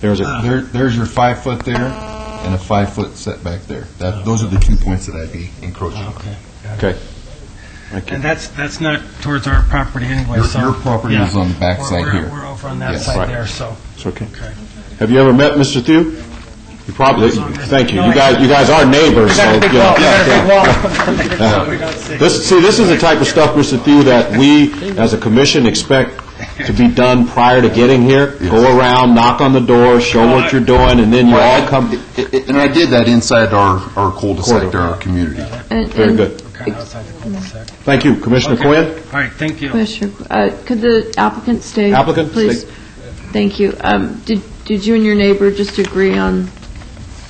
There's it. There's your 5-foot there and a 5-foot setback there. Those are the 2 points that I'd be encroaching. Okay. Okay. Thank you. And that's not towards our property anyway, so... Your property is on the back side here. We're over on that Yes. side Right. there, so... It's okay. Have you ever met Mr. Thew? You probably... Thank you. You guys are neighbors, so... This is the type of stuff, Mr. Thew, that we, as a commission, expect to be done prior to getting here. Go around, knock on the door, show what you're doing, and then you all come... And I did that inside our cul-de-sac there, our community. Very good. Thank you. Commissioner Quinn? All right, thank you. Commissioner, could the applicant stay? Applicant, please? stay. Thank you. Did you and your neighbor just agree on,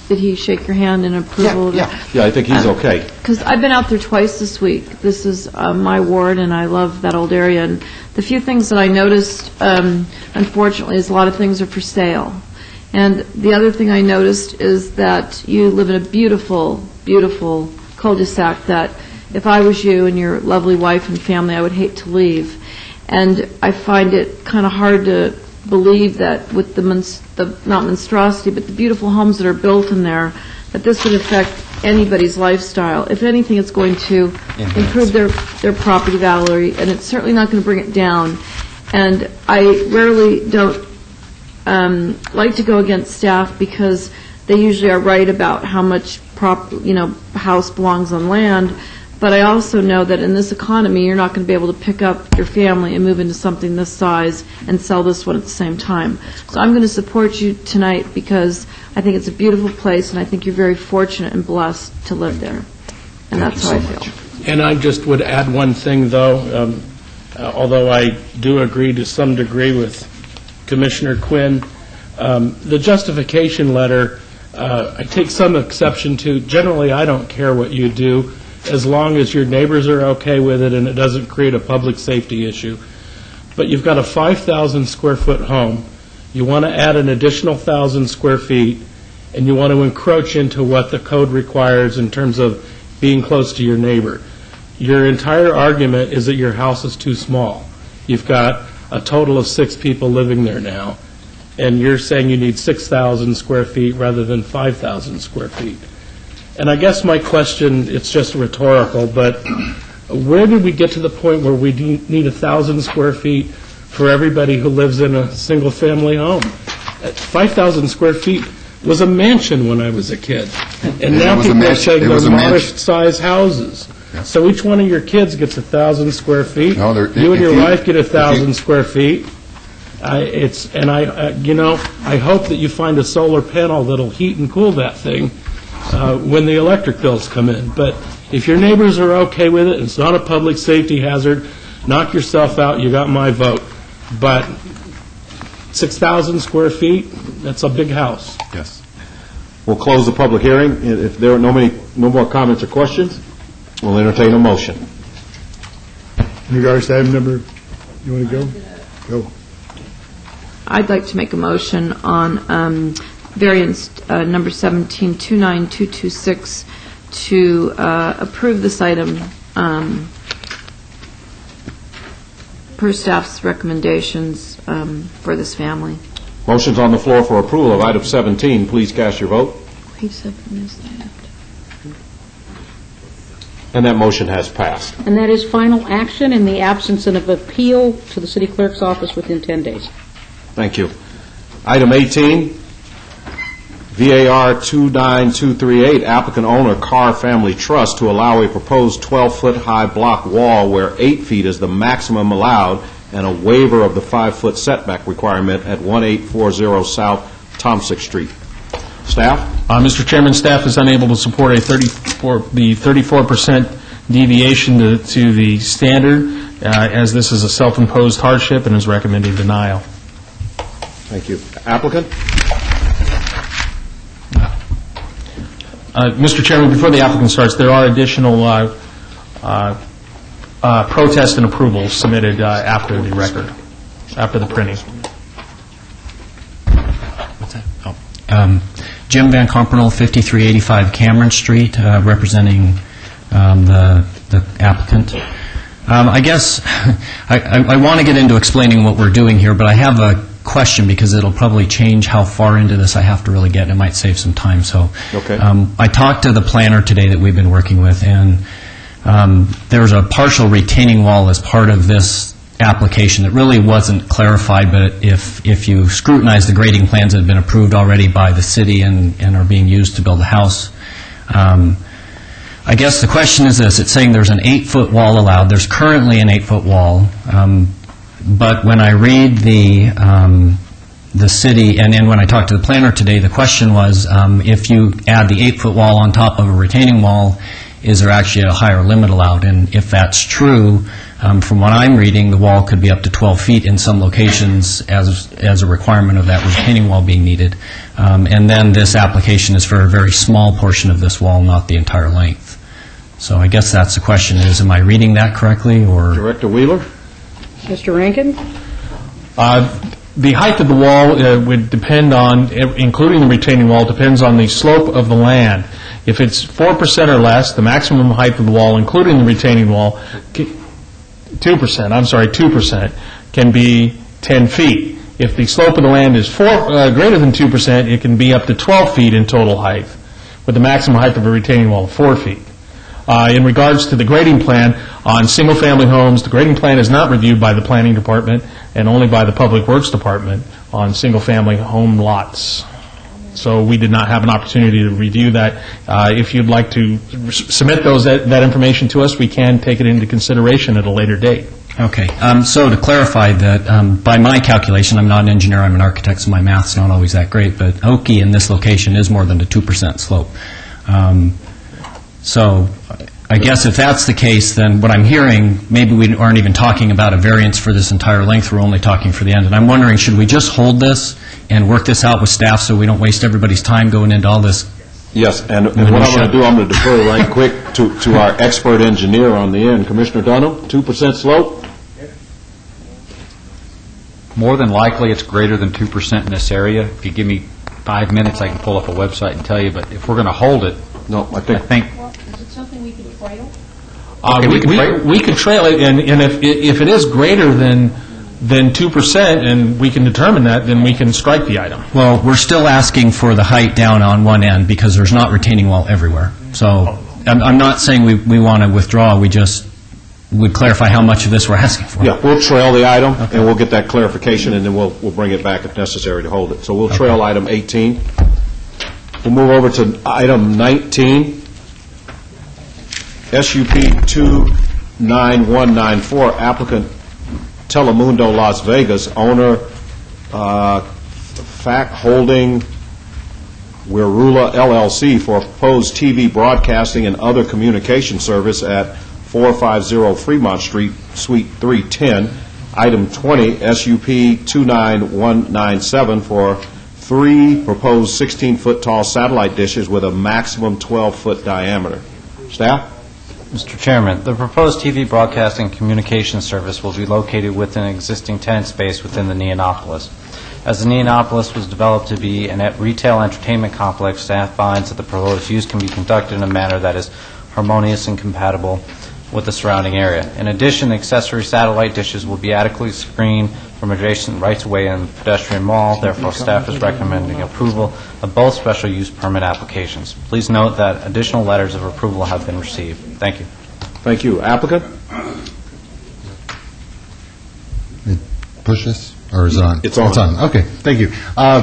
did he shake your hand in approval of it? Yeah, I think he's okay. Because I've been out there twice this week. This is my ward, and I love that old area. And the few things that I noticed, unfortunately, is a lot of things are for sale. And the other thing I noticed is that you live in a beautiful, beautiful cul-de-sac that if I was you and your lovely wife and family, I would hate to leave. And I find it kind of hard to believe that with the not monstrosity, but the beautiful homes that are built in there, that this would affect anybody's lifestyle. If anything, it's going to improve their property value, and it's certainly not going to bring it down. And I rarely don't like to go against staff because they usually are right about how much house belongs on land. But I also know that in this economy, you're not going to be able to pick up your family and move into something this size and sell this one at the same time. So I'm going to support you tonight because I think it's a beautiful place, and I think you're very fortunate and blessed to live there. And that's how I feel. And I just would add one thing, though, although I do agree to some degree with Commissioner Quinn. The justification letter, I take some exception to. Generally, I don't care what you do. as long as your neighbors are okay with it and it doesn't create a public safety issue. But you've got a 5,000 square foot home, you want to add an additional 1,000 square feet, and you want to encroach into what the code requires in terms of being close to your neighbor. Your entire argument is that your house is too small. You've got a total of 6 people living there now, and you're saying you need 6,000 square feet rather than 5,000 square feet. And I guess my question, it's just rhetorical, but where did we get to the point where we need 1,000 square feet for everybody who lives in a single-family home? 5,000 square feet was a mansion when I was a kid. And now people are saying they're modest-sized houses. Yeah. So each one of your kids gets 1,000 square feet. No, you and your wife get 1,000 square feet. I hope that you find a solar panel that'll heat and cool that thing when the electric bills come in. But if your neighbors are okay with it, it's not a public safety hazard, knock yourself out, you got my vote. But 6,000 square feet, that's a big house. Yes. We'll close the public hearing. If there are no more comments or questions, we'll entertain a motion. In regards to item number, you want to go? Go. I'd like to make a motion on variance number 17-29226 to approve this item per staff's recommendations for this family. Motion's on the floor for approval of item 17. Please cast your vote. Page 7 is that. And that motion has passed. And that is final action in the absence of appeal to the city clerk's office within 10 days. Thank you. Item 18, VAR 29238, applicant owner Carr Family Trust to allow a proposed 12-foot high block wall where 8 feet is the maximum allowed and a waiver of the 5-foot setback requirement at 1840 South Tomsick Street. Staff? Mr. Chairman, staff is unable to support the 34% deviation to the standard, as this is a self-imposed hardship and is recommending denial. Thank you. Applicant? Mr. Chairman, before the applicant starts, there are additional protest and approvals submitted after the record, after the printing. What's that? Jim Van Kompernoll, 5385 Cameron Street, representing the applicant. I guess I want to get into explaining what we're doing here, but I have a question because it'll probably change how far into this I have to really get. It might save some time. So okay. I talked to the planner today that we've been working with, and there's a partial retaining wall as part of this application that really wasn't clarified, but if you scrutinize the grading plans that have been approved already by the city and are being used to build a house, I guess the question is this. It's saying there's an 8-foot wall allowed. There's currently an 8-foot wall, but when I read the city, and when I talked to the planner today, the question was, if you add the 8-foot wall on top of a retaining wall, is there actually a higher limit allowed? And if that's true, from what I'm reading, the wall could be up to 12 feet in some locations as a requirement of that retaining wall being needed. And then this application is for a very small portion of this wall, not the entire length. So I guess that's the question is, am I reading that correctly? Or Director Wheeler? Mr. Rankin? The height of the wall would depend on, including the retaining wall, depends on the slope of the land. If it's 4% or less, the maximum height of the wall, including the retaining wall, 2%, can be 10 feet. If the slope of the land is greater than 2%, it can be up to 12 feet in total height, with the maximum height of a retaining wall of 4 feet. In regards to the grading plan, on single-family homes, the grading plan is not reviewed by the Planning Department and only by the Public Works Department on single-family home lots. So we did not have an opportunity to review that. If you'd like to submit that information to us, we can take it into consideration at a later date. Okay. So to clarify that, by my calculation, I'm not an engineer, I'm an architect, so my math's not always that great, but Oki in this location is more than a 2% slope. So I guess if that's the case, then what I'm hearing, maybe we aren't even talking about a variance for this entire length, we're only talking for the end. And I'm wondering, should we just hold this and work this out with staff so we don't waste everybody's time going into all this Yes, and what I'm going to do, I'm going to defer right quick to our expert engineer on the end. Commissioner Dunham, 2% slope? More than likely, it's greater than 2% in this area. If you give me 5 minutes, I can pull up a website and tell you, but if we're going to hold it, no, I think Is it something we can trail? We could trail it, and if it is greater than 2%, and we can determine that, then we can strike the item. Well, we're still asking for the height down on one end because there's not retaining wall everywhere. So I'm not saying we want to withdraw, we just would clarify how much of this we're asking for. Yeah, we'll trail the item, and we'll get that clarification, and then we'll bring it back if necessary to hold it. So we'll trail item 18. We'll move over to item 19, SUP 29194, applicant Telemundo Las Vegas, owner FAC Holding Wirula LLC for proposed TV broadcasting and other communication service at 450 Fremont Street, Suite 310. Item 20, SUP 29197 for 3 proposed 16-foot tall satellite dishes with a maximum 12-foot diameter. Staff? Mr. Chairman, the proposed TV broadcasting communication service will be located within an existing tenant space within the Neonopolis. As the Neonopolis was developed to be a retail entertainment complex, staff finds that the proposed use can be conducted in a manner that is harmonious and compatible with the surrounding area. In addition, the accessory satellite dishes will be adequately screened from adjacent rights-of-way in the pedestrian mall. Therefore, staff is recommending approval of both special use permit applications. Please note that additional letters of approval have been received. Thank you. Thank you. Applicant? Push this, or is it on? It's on. It's on. Okay, thank you.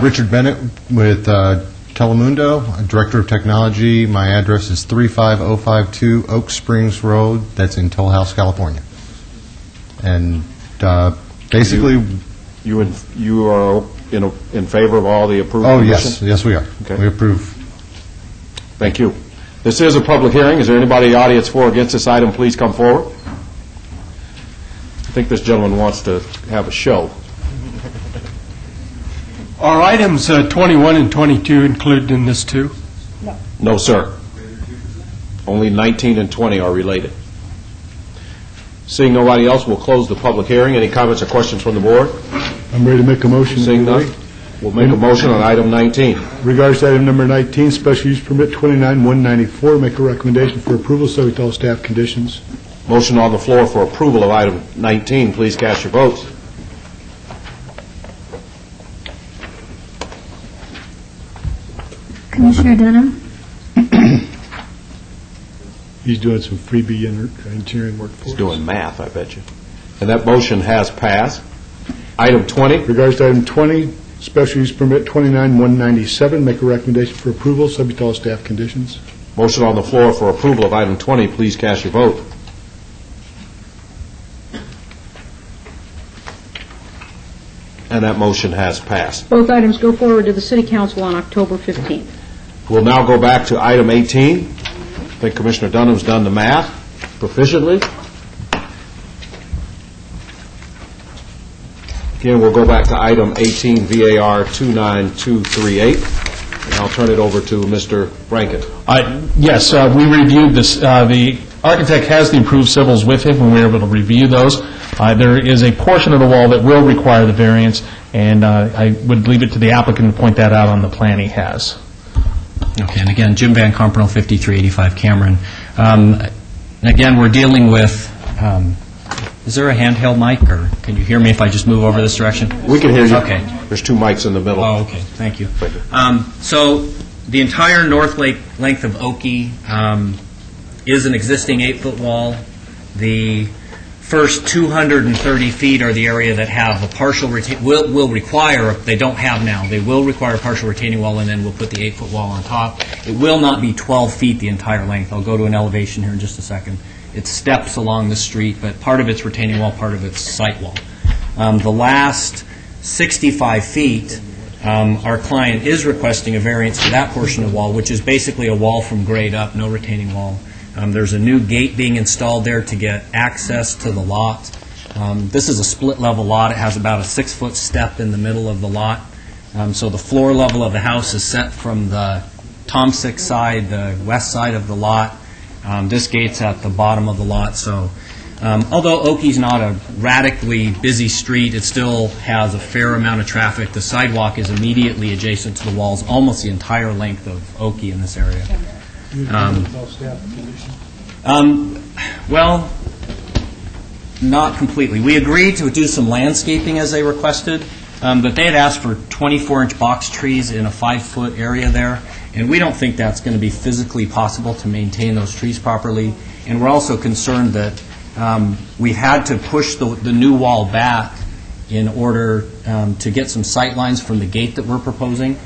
Richard Bennett with Telemundo, Director of Technology. My address is 35052 Oak Springs Road. That's in Toll House, California. And basically, you are in favor of all the approved conditions? Yes, we are. Okay. We approve. Thank you. This is a public hearing. Is there anybody in the audience for or against this item? Please come forward. I think this gentleman wants to have a show. Are items 21 and 22 included in this too? No, sir. Only 19 and 20 are related. Seeing nobody else, we'll close the public hearing. Any comments or questions from the board? I'm ready to make a motion. Seeing none, we'll make a motion on item 19. Regards to item number 19, special use permit 29194, make a recommendation for approval subject to all staff conditions. Motion on the floor for approval of item 19. Please cast your votes. Commissioner Dunham? He's doing some freebie engineering work for us. He's doing math, I bet you. And that motion has passed. Item 20. Regards to item 20, special use permit 29197, make a recommendation for approval subject to all staff conditions. Motion on the floor for approval of item 20. Please cast your vote. And that motion has passed. Both items go forward to the City Council on October 15th. We'll now go back to item 18. I think Commissioner Dunham's done the math proficiently. Again, we'll go back to item 18, VAR 29238, and I'll turn it over to Mr. Rankin. Yes, we reviewed this. The architect has the approved civils with him, and we were able to review those. There is a portion of the wall that will require the variance, and I would leave it to the applicant to point that out on the plan he has. Okay, and again, Jim Van Carpenel, 5385 Cameron. Again, we're dealing with, is there a handheld mic, or can you hear me if I just move over this direction? We can hear you. Okay. There's 2 mics in the middle. Oh, okay, thank you. So the entire north length of Oki is an existing 8-foot wall. The first 230 feet are the area that have a partial will require, they don't have now, they will require a partial retaining wall, and then we'll put the 8-foot wall on top. It will not be 12 feet the entire length. I'll go to an elevation here in just a second. It steps along the street, but part of it's retaining wall, part of it's site wall. The last 65 feet, our client is requesting a variance for that portion of the wall, which is basically a wall from grade up, no retaining wall. There's a new gate being installed there to get access to the lot. This is a split-level lot. It has about a 6-foot step in the middle of the lot. So the floor level of the house is set from the Tom Six side, the west side of the lot. This gate's at the bottom of the lot, so although Oakey's not a radically busy street, it still has a fair amount of traffic. The sidewalk is immediately adjacent to the walls, almost the entire length of Oakey in this area. Well, not completely. We agreed to do some landscaping as they requested, but they had asked for 24-inch box trees in a 5-foot area there, and we don't think that's going to be physically possible to maintain those trees properly. And we're also concerned that we had to push the new wall back in order to get some sight lines from the gate that we're proposing.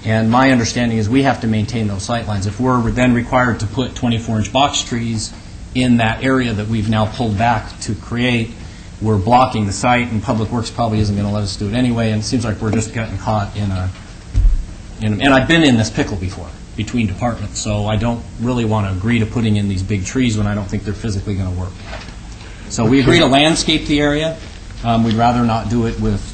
And my understanding is we have to maintain those sight lines. If we're then required to put 24-inch box trees in that area that we've now pulled back to create, we're blocking the site, and Public Works probably isn't going to let us do it anyway, and it seems like we're just getting caught in a... And I've been in this pickle before, between departments, so I don't really want to agree to putting in these big trees when I don't think they're physically going to work. So we agree to landscape the area. We'd rather not do it with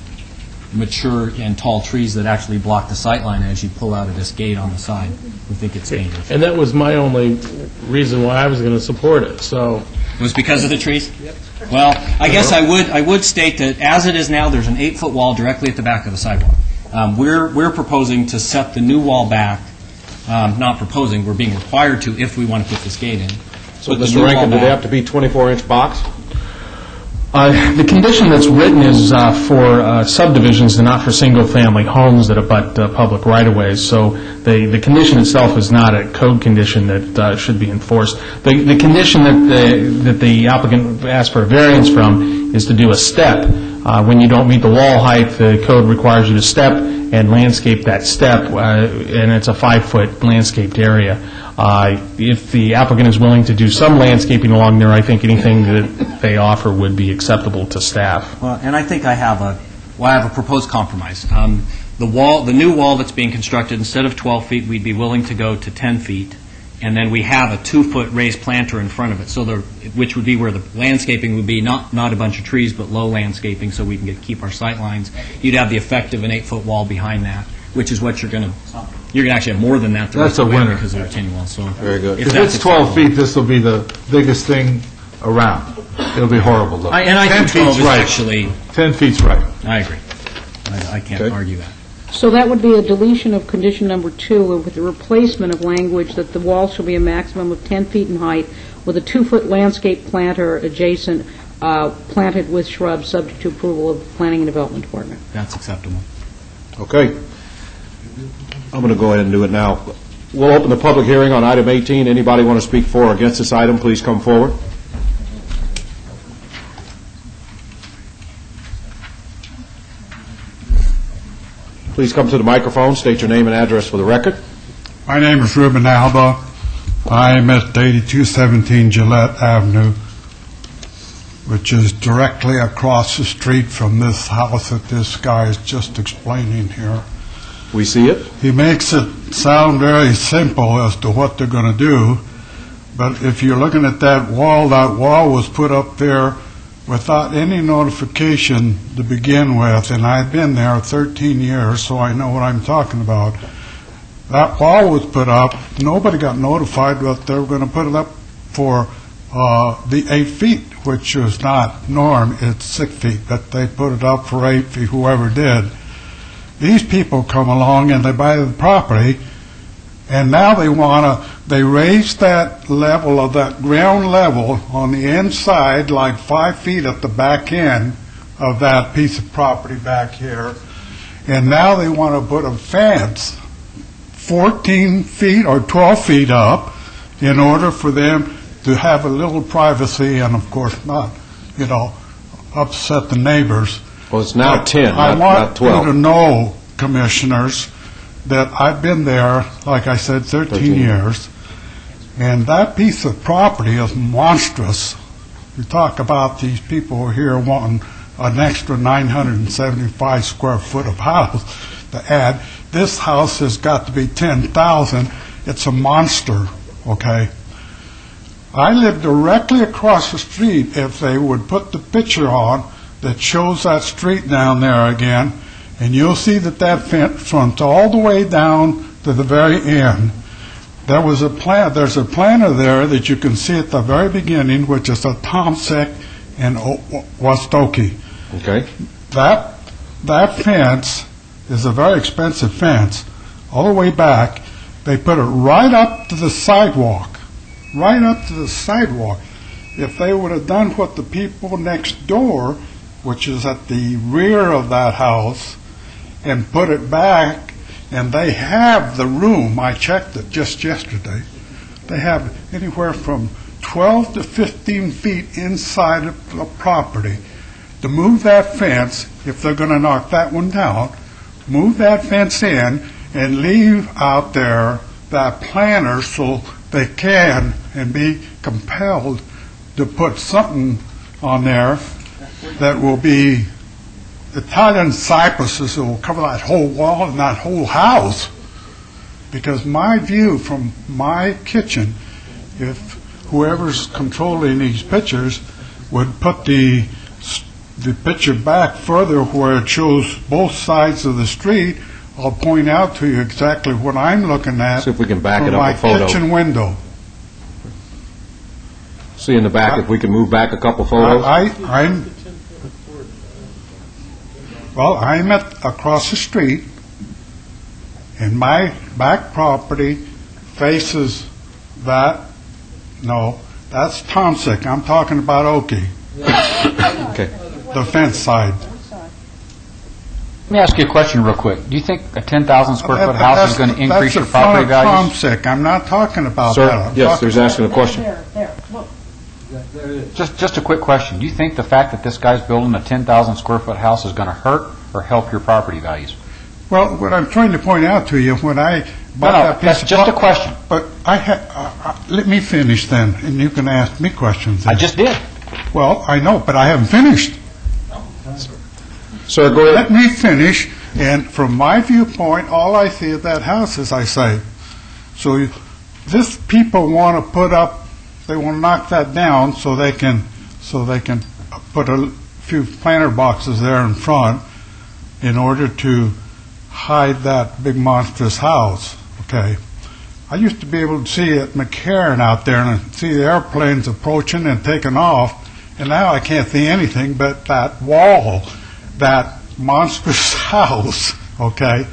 mature and tall trees that actually block the sight line as you pull out of this gate on the side. We think it's dangerous. And that was my only reason why I was going to support it, so... It was because of the trees? Yep. Well, I guess I would state that as it is now, there's an 8-foot wall directly at the back of the sidewalk. We're proposing to set the new wall back, not proposing, we're being required to if we want to put this gate in. So, Mr. Rankin, do they have to be 24-inch box? The condition that's written is for subdivisions and not for single-family homes that abut public right-of-ways. So the condition itself is not a code condition that should be enforced. The condition that the applicant asked for a variance from is to do a step. When you don't meet the wall height, the code requires you to step and landscape that step, and it's a 5-foot landscaped area. If the applicant is willing to do some landscaping along there, I think anything that they offer would be acceptable to staff. Well, and I think I have a proposed compromise. The new wall that's being constructed, instead of 12 feet, we'd be willing to go to 10 feet, and then we have a 2-foot raised planter in front of it, so which would be where the landscaping would be, not a bunch of trees, but low landscaping, so we can keep our sight lines. You'd have the effect of an 8-foot wall behind that, which is what you're going to actually have more than that. That's a winner. Because of the retaining wall. So very good. If it's 12 feet, this will be the biggest thing around. It'll be horrible, though. And I think 12 is actually... 10 feet's right. I agree. I can't argue that. So that would be a deletion of condition number 2 with the replacement of language that the wall shall be a maximum of 10 feet in height with a 2-foot landscape planter adjacent, planted with shrubs, subject to approval of the Planning and Development Department. That's acceptable. Okay. I'm going to go ahead and do it now. We'll open the public hearing on item 18. Anybody want to speak for or against this item, please come forward. Please come to the microphone, state your name and address for the record. My name is Ruben Alba. I'm at 8217 Gillette Avenue, which is directly across the street from this house that this guy is just explaining here. We see it. He makes it sound very simple as to what they're going to do, but if you're looking at that wall was put up there without any notification to begin with, and I've been there 13 years, so I know what I'm talking about. That wall was put up, nobody got notified that they were going to put it up for the 8 feet, which is not norm, it's 6 feet, but they put it up for 8 feet, whoever did. These people come along and they buy the property, and now they raise that level of that ground level on the inside like 5 feet at the back end of that piece of property back here. And now they want to put a fence 14 feet or 12 feet up in order for them to have a little privacy and, of course, not, upset the neighbors. Well, it's now 10, I not 12. want you to know, commissioners, that I've been there, like I said, 13 years, and that piece of property is monstrous. You talk about these people here wanting an extra 975 square foot of house to add. This house has got to be 10,000. It's a monster, okay? I live directly across the street. If they would put the picture on that shows that street down there again, and you'll see that fence runs all the way down to the very end. there was a plan, there's a planter there that you can see at the very beginning, which is a Tomsic and Wostokie. Okay. That fence is a very expensive fence, all the way back. They put it right up to the sidewalk, right up to the sidewalk. If they would have done what the people next door, which is at the rear of that house, and put it back, and they have the room, I checked it just yesterday, they have anywhere from 12 to 15 feet inside of the property to move that fence, if they're going to knock that one down, move that fence in and leave out there that planter so they can and be compelled to put something on there that will be Italian cypresses that will cover that whole wall and that whole house. Because my view from my kitchen, if whoever's controlling these pictures would put the picture back further where it shows both sides of the street, I'll point out to you exactly what I'm looking at. See if we can back it from up a photo. my kitchen window. See in the back if we can move back a couple photos. I'm across the street, and my back property faces that. No, that's Tomsic. I'm talking about Okie. Okay. The fence side. Let me ask you a question real quick. Do you think a 10,000 square foot house is going to increase your property values? That's the front of Tomsic. I'm not talking about Sir, that. yes, there's asking a question. There, look. Just a quick question. Do you think the fact that this guy's building a 10,000 square foot house is going to hurt or help your property values? Well, what I'm trying to point out to you, when I bought that piece that's of just a question. But let me finish then, and you can ask me questions then. I just did. Well, I know, but I haven't finished. Sir, go ahead. Let me finish, and from my viewpoint, all I see of that house is I say. So this people want to put up, they want to knock that down so they can put a few planter boxes there in front in order to hide that big monstrous house. Okay. I used to be able to see at McCarran out there and see the airplanes approaching and taking off, and now I can't see anything but that wall, that monstrous house. Okay.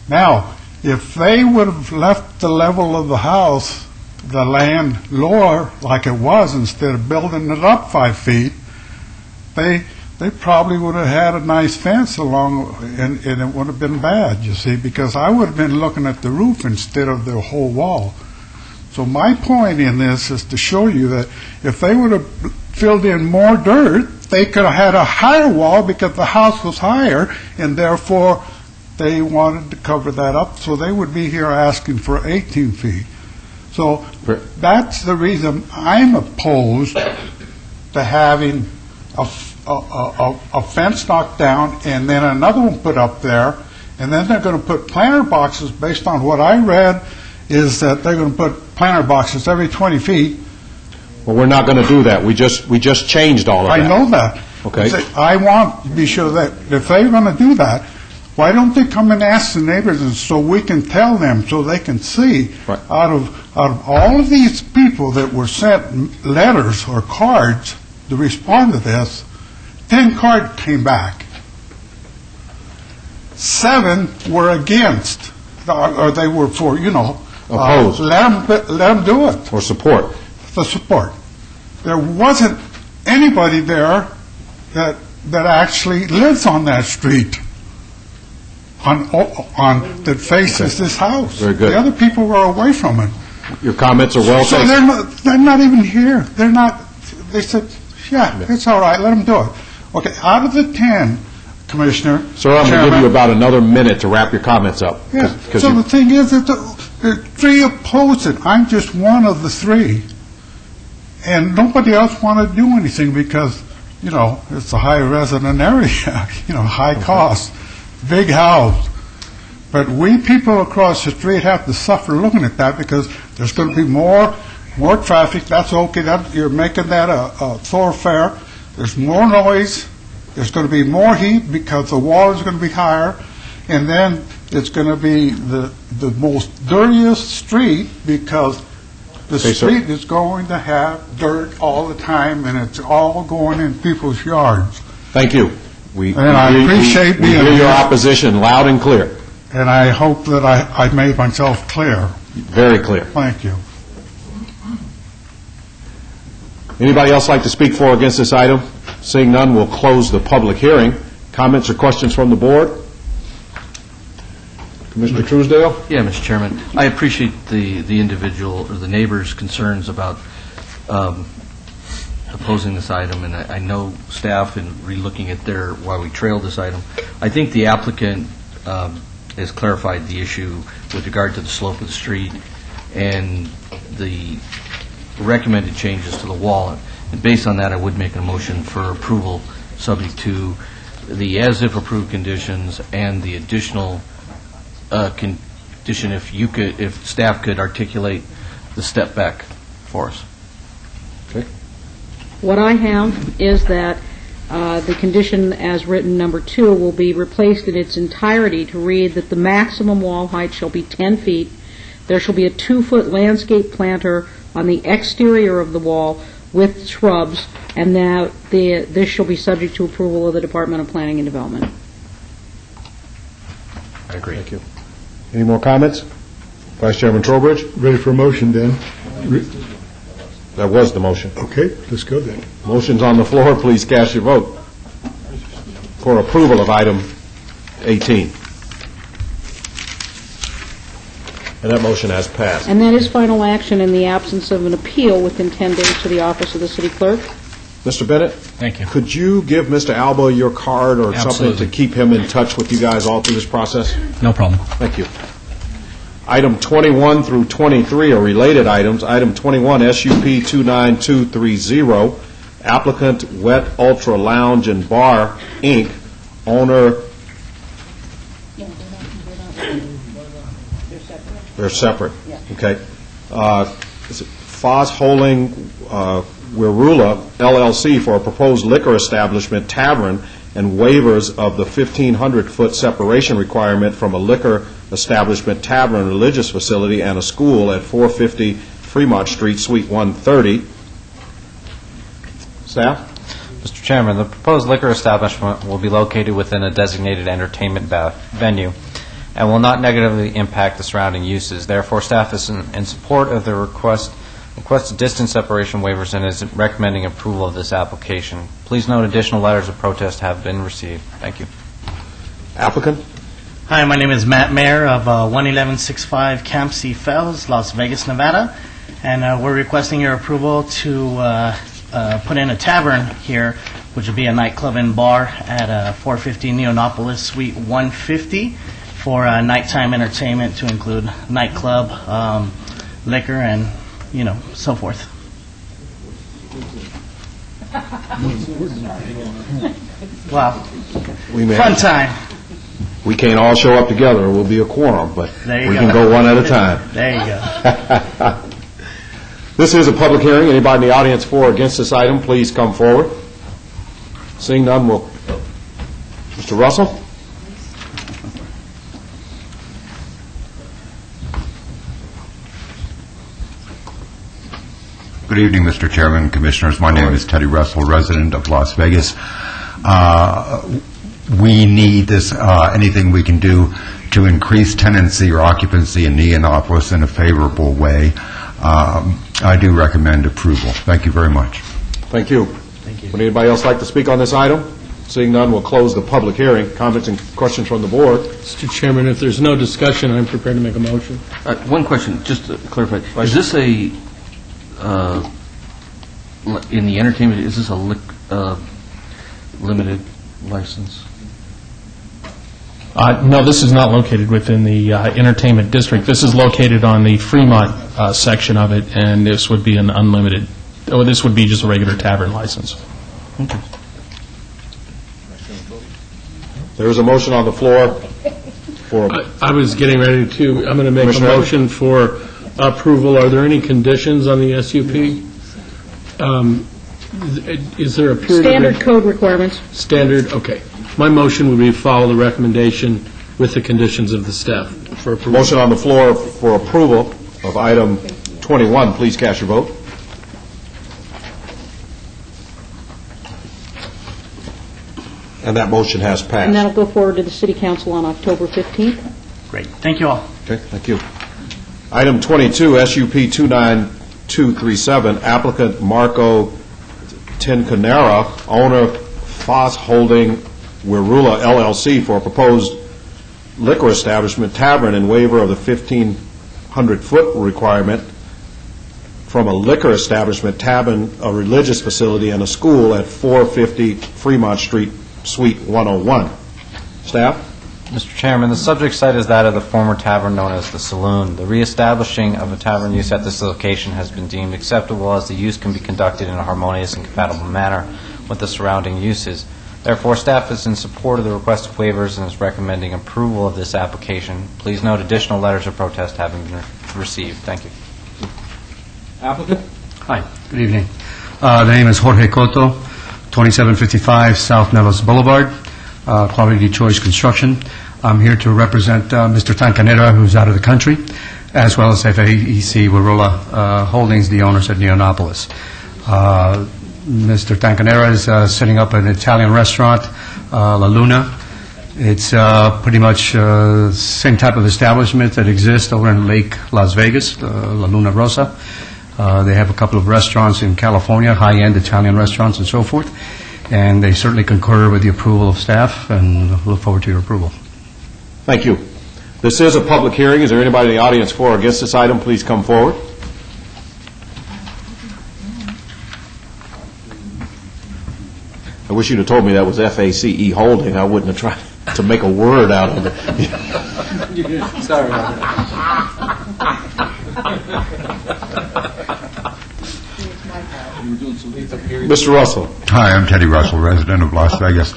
Now, if they would have left the level of the house, the land lower like it was, instead of building it up 5 feet, they probably would have had a nice fence along, and it would have been bad, you see, because I would have been looking at the roof instead of the whole wall. So my point in this is to show you that if they would have filled in more dirt, they could have had a higher wall because the house was higher, and therefore they wanted to cover that up, so they would be here asking for 18 feet. So that's the reason I'm opposed to having a fence knocked down and then another one put up there, and then they're going to put planter boxes. Based on what I read, is that they're going to put planter boxes every 20 feet. Well, we're not going to do that. We just changed all of that. I know that. Okay. I want to be sure that if they're going to do that, why don't they come and ask the neighbors, and so we can tell them, so they can see, right, out of all of these people that were sent letters or cards to respond to this, 10 cards came back. 7 were against, or they were for, opposed. Let them do it. Or support. The support. There wasn't anybody there that actually lives on that street, that faces this house. Very good. The other people were away from it. Your comments are well So taken. they're not even here. They're not. They said, yeah, it's all right. Let them do it. Okay. Out of the 10, Commissioner. Sir, I'm going to give you about another minute to wrap your comments up. Yeah. So the thing is that the 3 oppose it. I'm just one of the 3, and nobody else wanted to do anything because it's a high resident area. High cost, big house. But we people across the street have to suffer looking at that because there's going to be more traffic. That's okay. You're making that a thoroughfare. There's more noise. There's going to be more heat because the wall is going to be higher. And then it's going to be the most dirtiest street because the Okay, sir. street is going to have dirt all the time, and it's all going in people's yards. Thank you. We And I appreciate we being hear your here. opposition loud and clear. And I hope that I made myself clear. Very clear. Thank you. Anybody else like to speak for or against this item? Seeing none, we'll close the public hearing. Comments or questions from the board? Commissioner Truesdale? Yeah, Mr. Chairman. I appreciate the individual or the neighbor's concerns about opposing this item, and I know staff in relooking at why we trailed this item. I think the applicant has clarified the issue with regard to the slope of the street and the recommended changes to the wall. And based on that, I would make a motion for approval subject to the as-if approved conditions and the additional condition if staff could articulate the step back for us. Okay. What I have is that the condition as written, number 2, will be replaced in its entirety to read that the maximum wall height shall be 10 feet. There shall be a 2-foot landscape planter on the exterior of the wall with shrubs, and that this shall be subject to approval of the Department of Planning and Development. I agree. Thank you. Any more comments? Vice Chairman Trowbridge? Ready for a motion, then? That was the motion. Okay, let's go then. Motion's on the floor. Please cast your vote for approval of item 18. And that motion has passed. And that is final action in the absence of an appeal within 10 days to the office of the city clerk. Mr. Bennett? Thank you. Could you give Mr. Alba your card or something Absolutely. to keep him in touch with you guys all through this process? No problem. Thank you. Item 21 through 23 are related items. Item 21, SUP 29230, applicant Wet Ultra Lounge and Bar, Inc., owner... They're separate. Okay. Is it Foz Holding Wirula LLC for a proposed liquor establishment, tavern, and waivers of the 1,500-foot separation requirement from a liquor establishment, tavern, religious facility, and a school at 450 Fremont Street, Suite 130. Staff? Mr. Chairman, the proposed liquor establishment will be located within a designated entertainment venue and will not negatively impact the surrounding uses. Therefore, staff is in support of the requested distance separation waivers and is recommending approval of this application. Please note additional letters of protest have been received. Thank you. Applicant? Hi, my name is Matt Mayer of 11165 Camp C. Fells, Las Vegas, Nevada, and we're requesting your approval to put in a tavern here, which will be a nightclub and bar at 450 Neonopolis, Suite 150, for nighttime entertainment to include nightclub, liquor, and, so forth. Wow. Fun time. We can't all show up together, or we'll be a quorum, but There you we go. can go one at a time. There you go. This is a public hearing. Anybody in the audience for or against this item, please come forward. Seeing none, we'll... Mr. Russell? Good evening, Mr. Chairman, Commissioners. My name is Teddy Russell, resident of Las Vegas. We need this, anything we can do to increase tenancy or occupancy in Neonopolis in a favorable way. I do recommend approval. Thank you very much. Thank you. Would anybody else like to speak on this item? Seeing none, we'll close the public hearing. Comments and questions from the board? Mr. Chairman, if there's no discussion, I'm prepared to make a motion. One question, just to clarify. Is this a, in the entertainment, is this a limited license? No, this is not located within the entertainment district. This is located on the Fremont section of it, and this would be an unlimited, or this would be just a regular tavern license. Okay. There is a motion on the floor for... I was getting ready to, I'm going to make a Commissioner Evans? motion for approval. Are there any conditions on the SUP? Is there a period? Standard code requirements. Standard, okay. My motion would be to follow the recommendation with the conditions of the staff for approval. Motion on the floor for approval of item 21. Please cast your vote. And that motion has passed. And that'll go forward to the City Council on October 15th. Great. Thank you all. Okay, thank you. Item 22, SUP 29237, applicant Marco Tincanera, owner Foss Holding Wirula LLC for a proposed liquor establishment, tavern, and waiver of the 1,500-foot requirement from a liquor establishment, tavern, a religious facility, and a school at 450 Fremont Street, Suite 101. Staff? Mr. Chairman, the subject site is that of the former tavern known as the Saloon. The reestablishing of a tavern use at this location has been deemed acceptable as the use can be conducted in a harmonious and compatible manner with the surrounding uses. Therefore, staff is in support of the requested waivers and is recommending approval of this application. Please note additional letters of protest having been received. Thank you. Applicant? Hi, good evening. The name is Jorge Cotto, 2755 South Nellis Boulevard, Quality Choice Construction. I'm here to represent Mr. Tancanera, who's out of the country, as well as FAEC Wirula Holdings, the owners at Neonopolis. Mr. Tancanera is setting up an Italian restaurant, La Luna. It's pretty much the same type of establishment that exists over in Lake Las Vegas, La Luna Rosa. They have a couple of restaurants in California, high-end Italian restaurants and so forth, and they certainly concur with the approval of staff and look forward to your approval. Thank you. This is a public hearing. Is there anybody in the audience for or against this item? Please come forward. I wish you'd have told me that was FACE Holding. I wouldn't have tried to make a word out of it. Sorry about Mr. Russell. Hi, I'm Teddy Russell, resident of Las Vegas.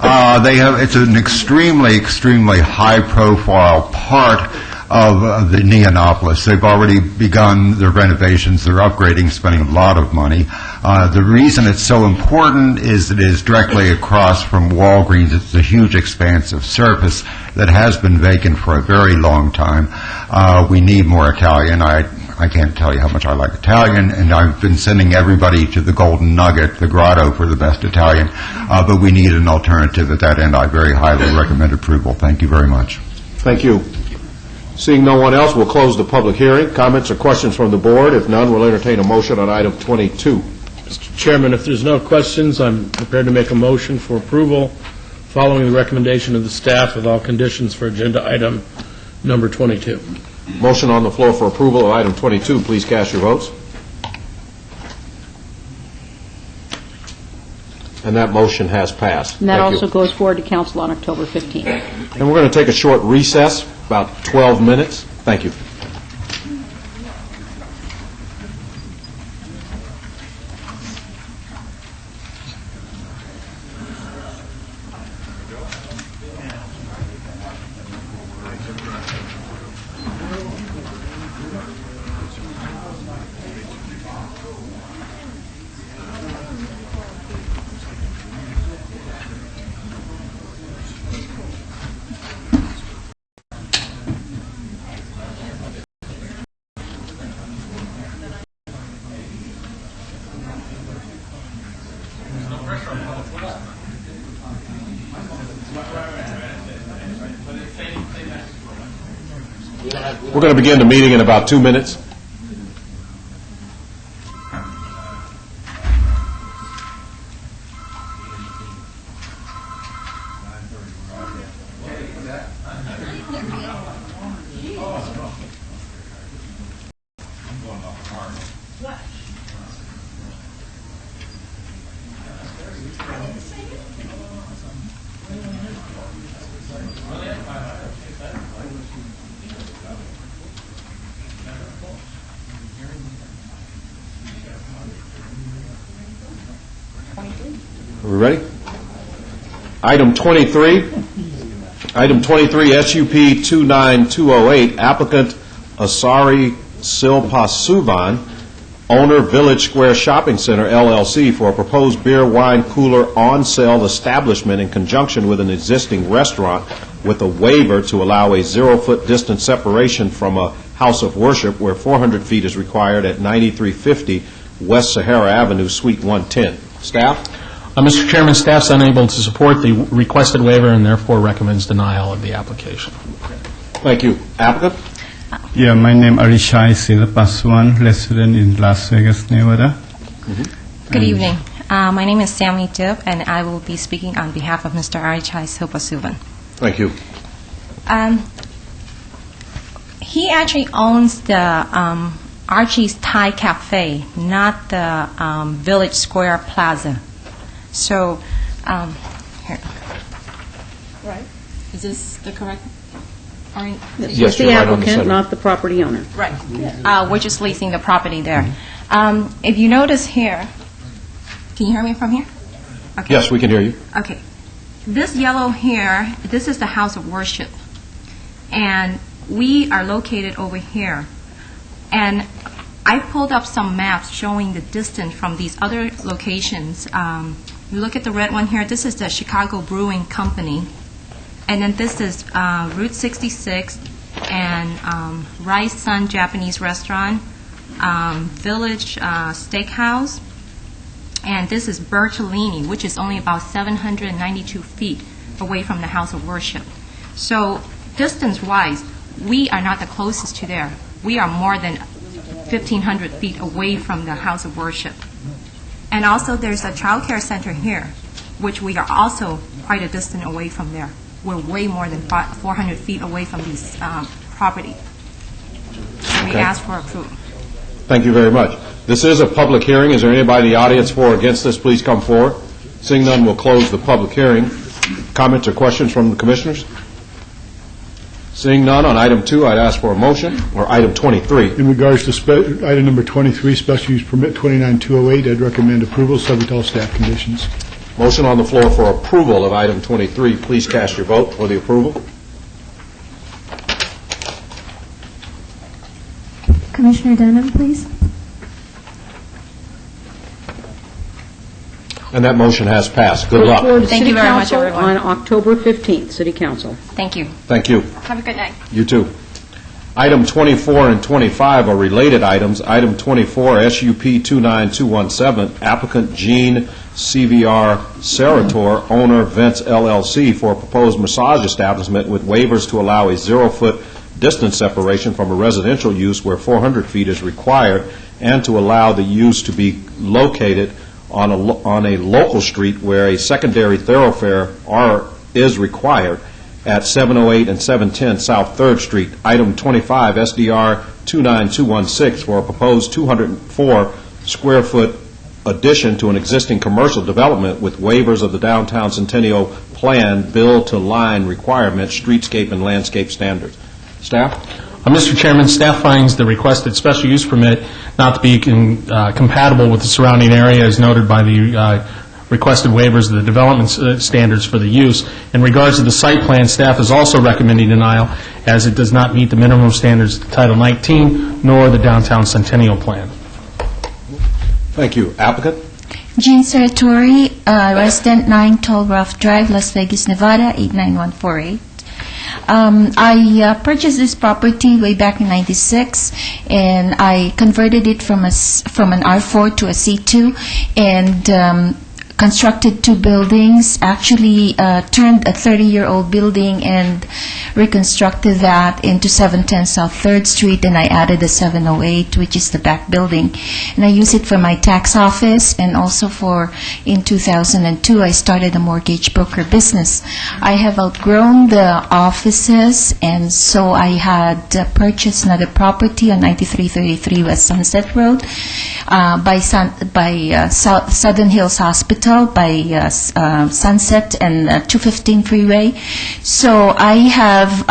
It's an extremely high-profile part of the Neonopolis. They've already begun their renovations, they're upgrading, spending a lot of money. The reason it's so important is it is directly across from Walgreens. It's a huge expanse of surface that has been vacant for a very long time. We need more Italian. I can't tell you how much I like Italian, and I've been sending everybody to the Golden Nugget, the Grotto, for the best Italian, but we need an alternative at that end. I very highly recommend approval. Thank you very much. Thank you. Seeing no one else, we'll close the public hearing. Comments or questions from the board? If none, we'll entertain a motion on item 22. Mr. Chairman, if there's no questions, I'm prepared to make a motion for approval following the recommendation of the staff with all conditions for agenda item number 22. Motion on the floor for approval of item 22. Please cast your votes. And that motion has passed. And that Thank also you. goes forward to council on October 15th. And we're going to take a short recess, about 12 minutes. Thank you. We're going to begin the meeting in about 2 minutes. Are we ready? Item 23. Item 23, SUP 29208, applicant Asari Silpasuvan, owner Village Square Shopping Center, LLC, for a proposed beer, wine, cooler on-sale establishment in conjunction with an existing restaurant with a waiver to allow a 0-foot distance separation from a house of worship where 400 feet is required at 9350 West Sahara Avenue, Suite 110. Staff? Mr. Chairman, staff's unable to support the requested waiver and therefore recommends denial of the application. Thank you. Applicant? Yeah, my name is Arishai Silapaswan, resident in Las Vegas, Nevada. Good evening. My name is Sammy Tip, and I will be speaking on behalf of Mr. Arichai Silpasuvan. Thank you. He actually owns the Archie's Thai Cafe, not the Village Square Plaza. So, here. Right. Is this the correct? It's just the applicant, not the property owner. Right. We're just leasing the property there. If you notice here, can you hear me from here? Okay. Yes, we can hear you. Okay. This yellow here, this is the house of worship. And we are located over here. And I pulled up some maps showing the distance from these other locations. You look at the red one here, this is the Chicago Brewing Company. And then this is Route 66 and Rice Sun Japanese Restaurant, Village Steakhouse, and this is Bertolini, which is only about 792 feet away from the house of worship. So distance-wise, we are not the closest to there. We are more than 1,500 feet away from the house of worship. And also there's a child care center here, which we are also quite a distance away from there. We're way more than 400 feet away from this property. So we Okay. ask for approval. Thank you very much. This is a public hearing. Is there anybody in the audience for or against this? Please come forward. Seeing none, we'll close the public hearing. Comments or questions from the commissioners? Seeing none, on item 2, I'd ask for a motion, or item 23. In regards to item number 23, special use permit 29208, I'd recommend approval, subject to all staff conditions. Motion on the floor for approval of item 23. Please cast your vote for the approval. Commissioner Dunham, please. And that motion has passed. Good luck. Report to Thank City you very much, Council everyone. On October 15th, City Council. Thank you. Thank you. Have a good night. You too. Item 24 and 25 are related items. Item 24, SUP 29217, applicant Gene CVR Serator, owner Vince LLC, for a proposed massage establishment with waivers to allow a 0-foot distance separation from a residential use where 400 feet is required, and to allow the use to be located on a local street where a secondary thoroughfare is required at 708 and 710 South 3rd Street. Item 25, SDR 29216, for a proposed 204-square-foot addition to an existing commercial development with waivers of the Downtown Centennial Plan build-to-line requirements, streetscape and landscape standards. Staff? Mr. Chairman, staff finds the requested special use permit not to be compatible with the surrounding area as noted by the requested waivers of the development standards for the use. In regards to the site plan, staff is also recommending denial as it does not meet the minimum standards of Title 19 nor the Downtown Centennial Plan. Thank you. Applicant? Jean Saratori, resident 9 Tallgrass Drive, Las Vegas, Nevada, 89148. I purchased this property way back in '96, and I converted it from an R4 to a C2, and constructed 2 buildings, actually turned a 30-year-old building and reconstructed that into 710 South 3rd Street, and I added a 708, which is the back building. And I use it for my tax office, and also in 2002, I started a mortgage broker business. I have outgrown the offices, and so I had purchased another property on 9333 West Sunset Road by Southern Hills Hospital, by Sunset and 215 Freeway. So I have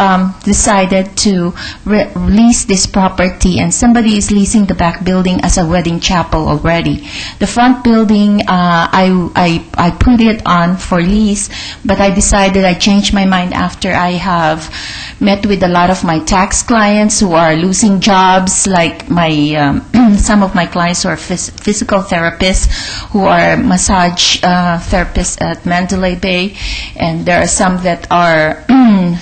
decided to lease this property, and somebody is leasing the back building as a wedding chapel already. The front building, I put it on for lease, but I changed my mind after I have met with a lot of my tax clients who are losing jobs, like some of my clients who are physical therapists, who are massage massage therapist at Mandalay Bay, and there are some that are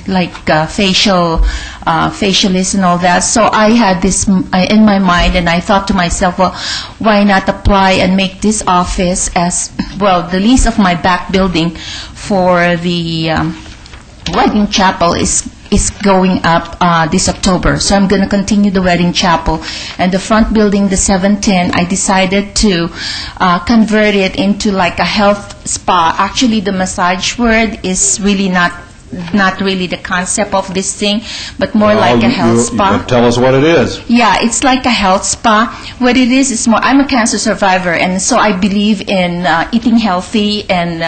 like facialists and all that. So I had this in my mind, and I thought to myself, well, why not apply and make this office as, well, the lease of my back building for the wedding chapel is going up this October. So I'm going to continue the wedding chapel. And the front building, the 710, I decided to convert it into like a health spa. Actually, the massage word is really not really the concept of this thing, but more like a health spa. Tell us what it is. Yeah, it's like a health spa. What it is more, I'm a cancer survivor, and so I believe in eating healthy and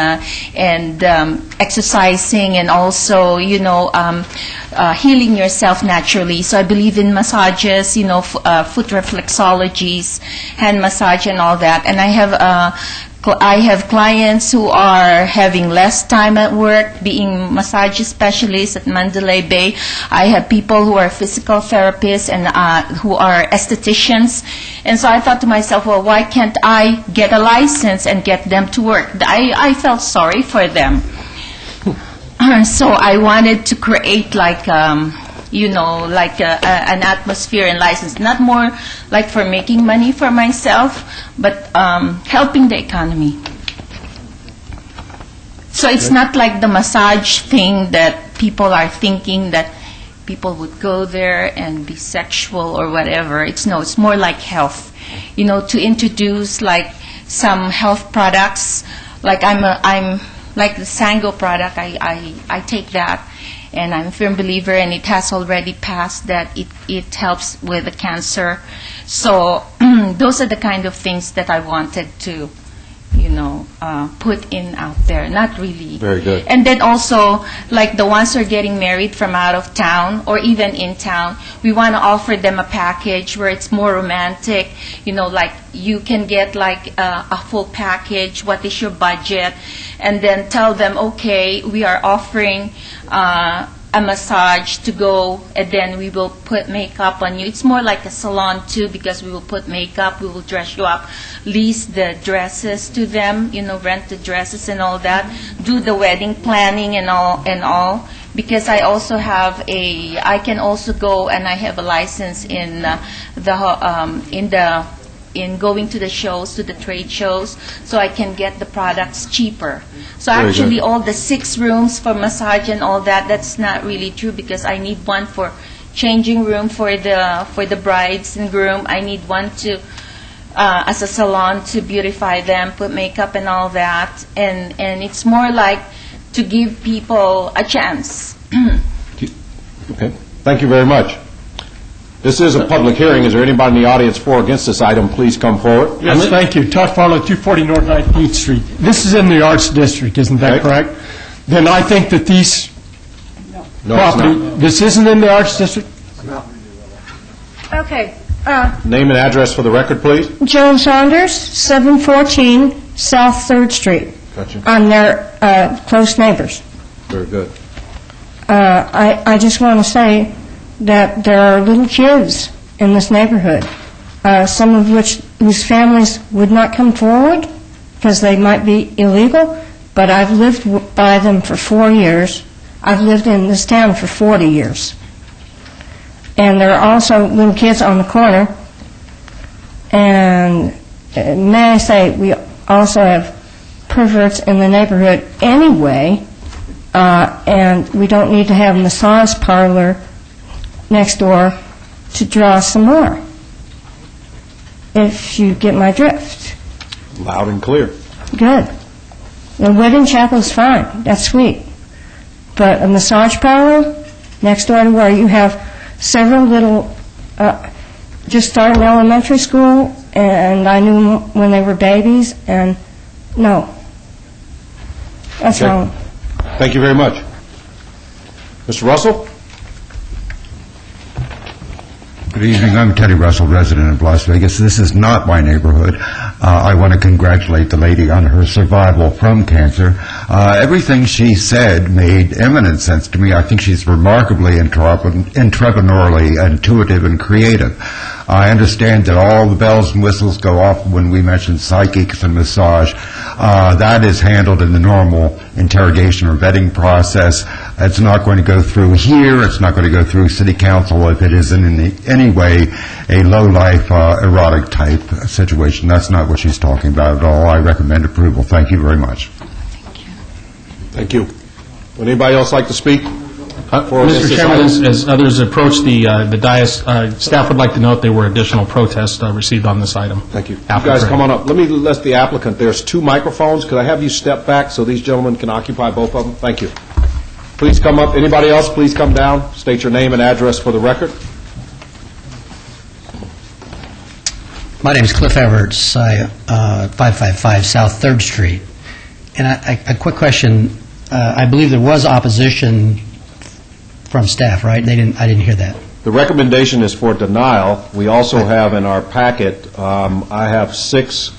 exercising, and also, healing yourself naturally. So I believe in massages, foot reflexologies, hand massage and all that. And I have clients who are having less time at work, being massage specialists at Mandalay Bay. I have people who are physical therapists and who are estheticians. And so I thought to myself, well, why can't I get a license and get them to work? I felt sorry for them. So I wanted to create like an atmosphere and license, not more like for making money for myself, but helping the economy. So it's not like the massage thing that people are thinking that people would go there and be sexual or whatever. It's more like health. To introduce like some health products, like I'm like the Sango product, I take that. And I'm a firm believer, and it has already passed that it helps with the cancer. So those are the kind of things that I wanted to, put in out there. Not really. Very good. And then also, like the ones who are getting married from out of town or even in town, we want to offer them a package where it's more romantic. Like you can get like a full package. What is your budget? And then tell them, okay, we are offering a massage to go, and then we will put makeup on you. It's more like a salon too, because we will put makeup, we will dress you up, lease the dresses to them, rent the dresses and all that, do the wedding planning and all. Because I also have I can also go, and I have a license in going to the shows, to the trade shows, so I can get the products cheaper. So Very actually, good. all the 6 rooms for massage and all that, that's not really true, because I need one for changing room for the brides and groom. I need one to as a salon to beautify them, put makeup and all that, and it's more like to give people a chance. Okay. Thank you very much. This is a public hearing. Is there anybody in the audience for or against this item? Please come forward. Yes, thank you. Todd Farlow, 240 North 19th Street. This is in the Arts District, isn't that Okay. correct? Then I think that these No, it's property, not. this isn't in the Arts District? Okay. Name and address for the record, please. Joan Saunders, 714 South 3rd Street. Gotcha. I'm their close neighbors. Very good. I just want to say that there are little kids in this neighborhood, some of whose families would not come forward because they might be illegal, but I've lived by them for 4 years. I've lived in this town for 40 years. And there are also little kids on the corner. And may I say, we also have perverts in the neighborhood anyway, and we don't need to have a massage parlor next door to draw some more, if you get my drift. Loud and clear. Good. The wedding chapel's fine, that's sweet. But a massage parlor next door to where you have several little, just started elementary school, and I knew them when they were babies, and no. That's Okay. wrong. Thank you very much. Mr. Russell? Good evening. I'm Teddy Russell, resident of Las Vegas. This is not my neighborhood. I want to congratulate the lady on her survival from cancer. Everything she said made eminent sense to me. I think she's remarkably entrepreneurially intuitive and creative. I understand that all the bells and whistles go off when we mention psychics and massage. That is handled in the normal interrogation or vetting process. It's not going to go through here. It's not going to go through City Council if it isn't in any way a low-life, erotic type situation. That's not what she's talking about at all. I recommend approval. Thank you very much. Thank you. Would anybody else like to speak? Mr. Chairman, as others approach the dais, staff would like to note there were additional protests received on this item. Thank you. You guys come on up. Let me let the applicant, there's 2 microphones. Could I have you step back so these gentlemen can occupy both of them? Thank you. Please come up. Anybody else, please come down. State your name and address for the record. My name is Cliff Everts, 555 South 3rd Street. And a quick question. I believe there was opposition from staff, right? I didn't hear that. The recommendation is for denial. We also have in our packet, I have 6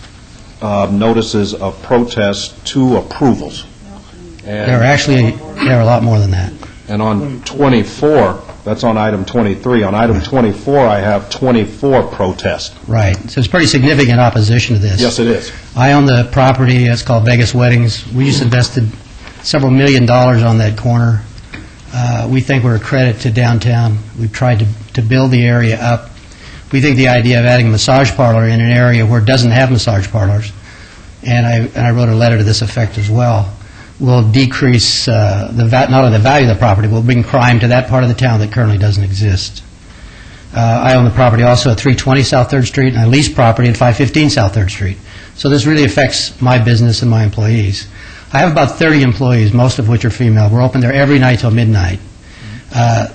notices of protest, 2 approvals. There are a lot more than that. And on 24, that's on item 23. On item 24, I have 24 protests. Right. So it's pretty significant opposition to this. Yes, it is. I own the property. It's called Vegas Weddings. We just invested several $1 million on that corner. We think we're a credit to downtown. We've tried to build the area up. We think the idea of adding a massage parlor in an area where it doesn't have massage parlors, and I wrote a letter to this effect as well, will decrease not only the value of the property, will bring crime to that part of the town that currently doesn't exist. I own the property also at 320 South 3rd Street, and I lease property at 515 South 3rd Street. So this really affects my business and my employees. I have about 30 employees, most of which are female. We're open there every night till midnight.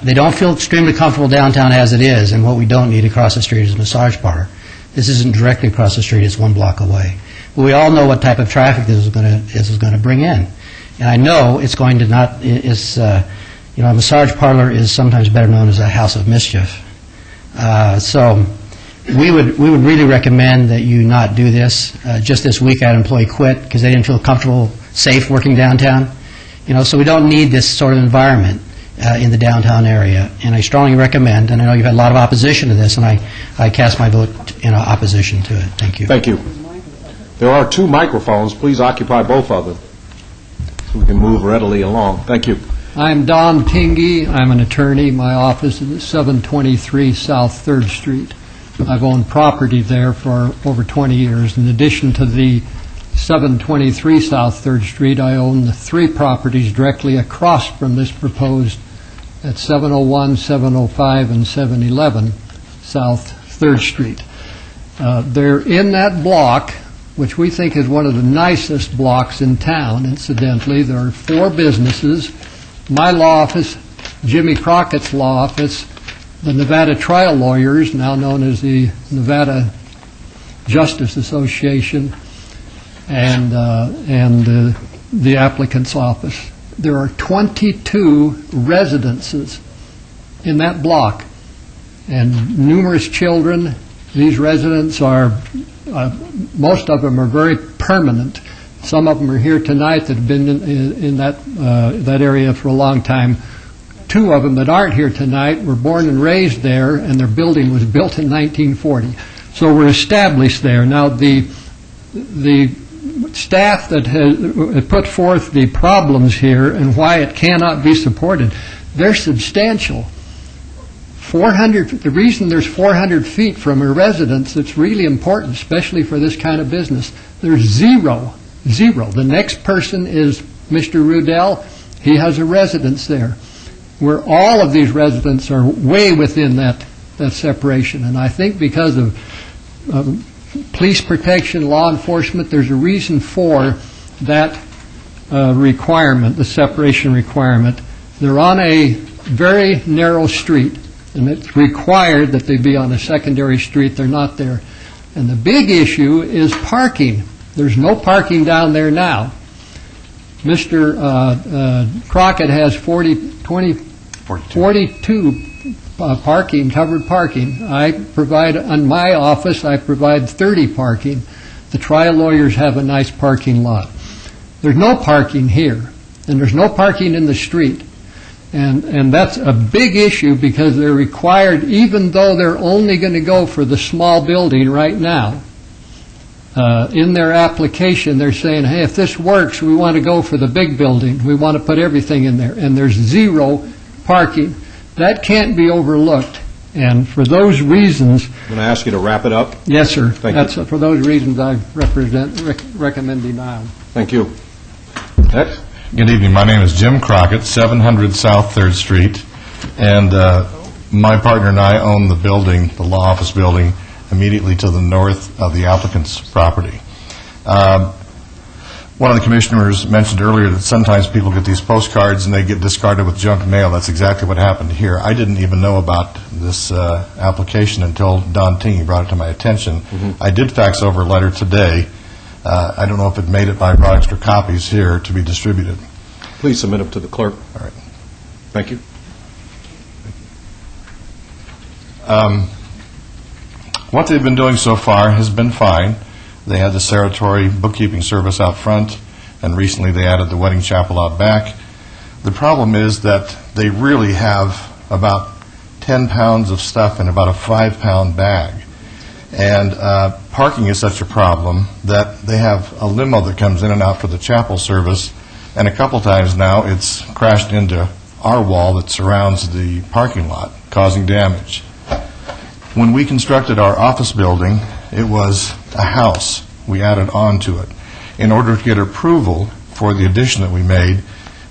They don't feel extremely comfortable downtown as it is, and what we don't need across the street is a massage parlor. This isn't directly across the street, it's 1 block away. But we all know what type of traffic this is going to bring in. And I know it's going to not, a massage parlor is sometimes better known as a house of mischief. So we would really recommend that you not do this. Just this week I had an employee quit because they didn't feel comfortable, safe working downtown. So we don't need this sort of environment in the downtown area. And I strongly recommend, and I know you've had a lot of opposition to this, and I cast my vote in opposition to it. Thank you. Thank you. There are 2 microphones. Please occupy both of them so we can move readily along. Thank you. I'm Don Tingy. I'm an attorney. My office is at 723 South 3rd Street. I've owned property there for over 20 years. In addition to the 723 South 3rd Street, I own the 3 properties directly across from this proposed at 701, 705, and 711 South 3rd Street. They're in that block, which we think is one of the nicest blocks in town, incidentally. There are 4 businesses, my law office, Jimmy Crockett's law office, the Nevada Trial Lawyers, now known as the Nevada Justice Association, and the applicant's office. There are 22 residences in that block, and numerous children. These residents are, most of them are very permanent. Some of them are here tonight that have been in that area for a long time. 2 of them that aren't here tonight were born and raised there, and their building was built in 1940. So we're established there. Now, the staff that has put forth the problems here and why it cannot be supported, they're substantial. The reason there's 400 feet from a residence, it's really important, especially for this kind of business. There's zero. The next person is Mr. Rudell. He has a residence there, where all of these residents are way within that separation. And I think because of police protection, law enforcement, there's a reason for that requirement, the separation requirement. They're on a very narrow street, and it's required that they be on a secondary street. They're not there. And the big issue is parking. There's no parking down there now. Mr. Crockett has 42 covered parking. I provide, on my office, I provide 30 parking. The trial lawyers have a nice parking lot. There's no parking here, and there's no parking in the street. And that's a big issue because they're required, even though they're only going to go for the small building right now. In their application, they're saying, hey, if this works, we want to go for the big building. We want to put everything in there. And there's 0 parking. That can't be overlooked. And for those reasons... I'm going to ask you to wrap it up. Yes, sir. Thank you. For those reasons, I recommend denial. Thank you. Next. Good evening. My name is Jim Crockett, 700 South 3rd Street, and my partner and I own the building, the law office building, immediately to the north of the applicant's property. One of the commissioners mentioned earlier that sometimes people get these postcards and they get discarded with junk mail. That's exactly what happened here. I didn't even know about this application until Don Tingy brought it to my attention. I did fax over a letter today. I don't know if it made it, but I brought extra copies here to be distributed. Please submit them to the clerk. All right. Thank you. What they've been doing so far has been fine. They had the Saratory bookkeeping service out front, and recently they added the wedding chapel out back. The problem is that they really have about 10 pounds of stuff in about a 5-pound bag. And parking is such a problem that they have a limo that comes in and out for the chapel service, and a couple times now it's crashed into our wall that surrounds the parking lot, causing damage. When we constructed our office building, it was a house. We added on to it. In order to get approval for the addition that we made,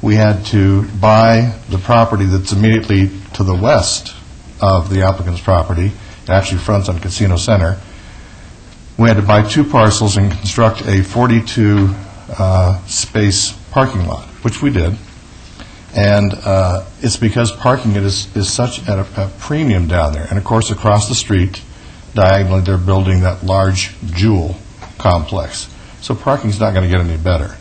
we had to buy the property that's immediately to the west of the applicant's property. It actually fronts on Casino Center. We had to buy 2 parcels and construct a 42-space parking lot, which we did. And it's because parking is such at a premium down there. And, of course, across the street, diagonally, they're building that large Jewel complex. So parking's not going to get any better.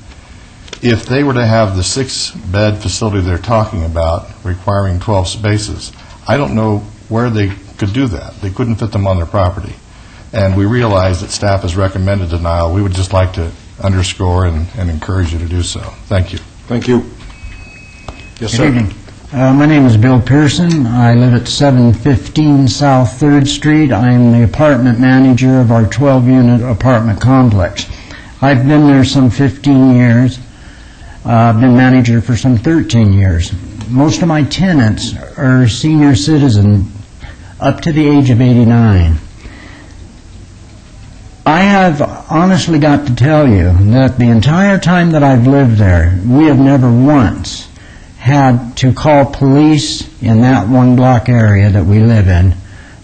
If they were to have the 6-bed facility they're talking about requiring 12 spaces, I don't know where they could do that. They couldn't fit them on their property. And we realize that staff has recommended denial. We would just like to underscore and encourage you to do so. Thank you. Thank you. Yes, sir. Good evening. My name is Bill Pearson. I live at 715 South 3rd Street. I am the apartment manager of our 12-unit apartment complex. I've been there some 15 years. I've been manager for some 13 years. Most of my tenants are senior citizens up to the age of 89. I have honestly got to tell you that the entire time that I've lived there, we have never once had to call police in that 1-block area that we live in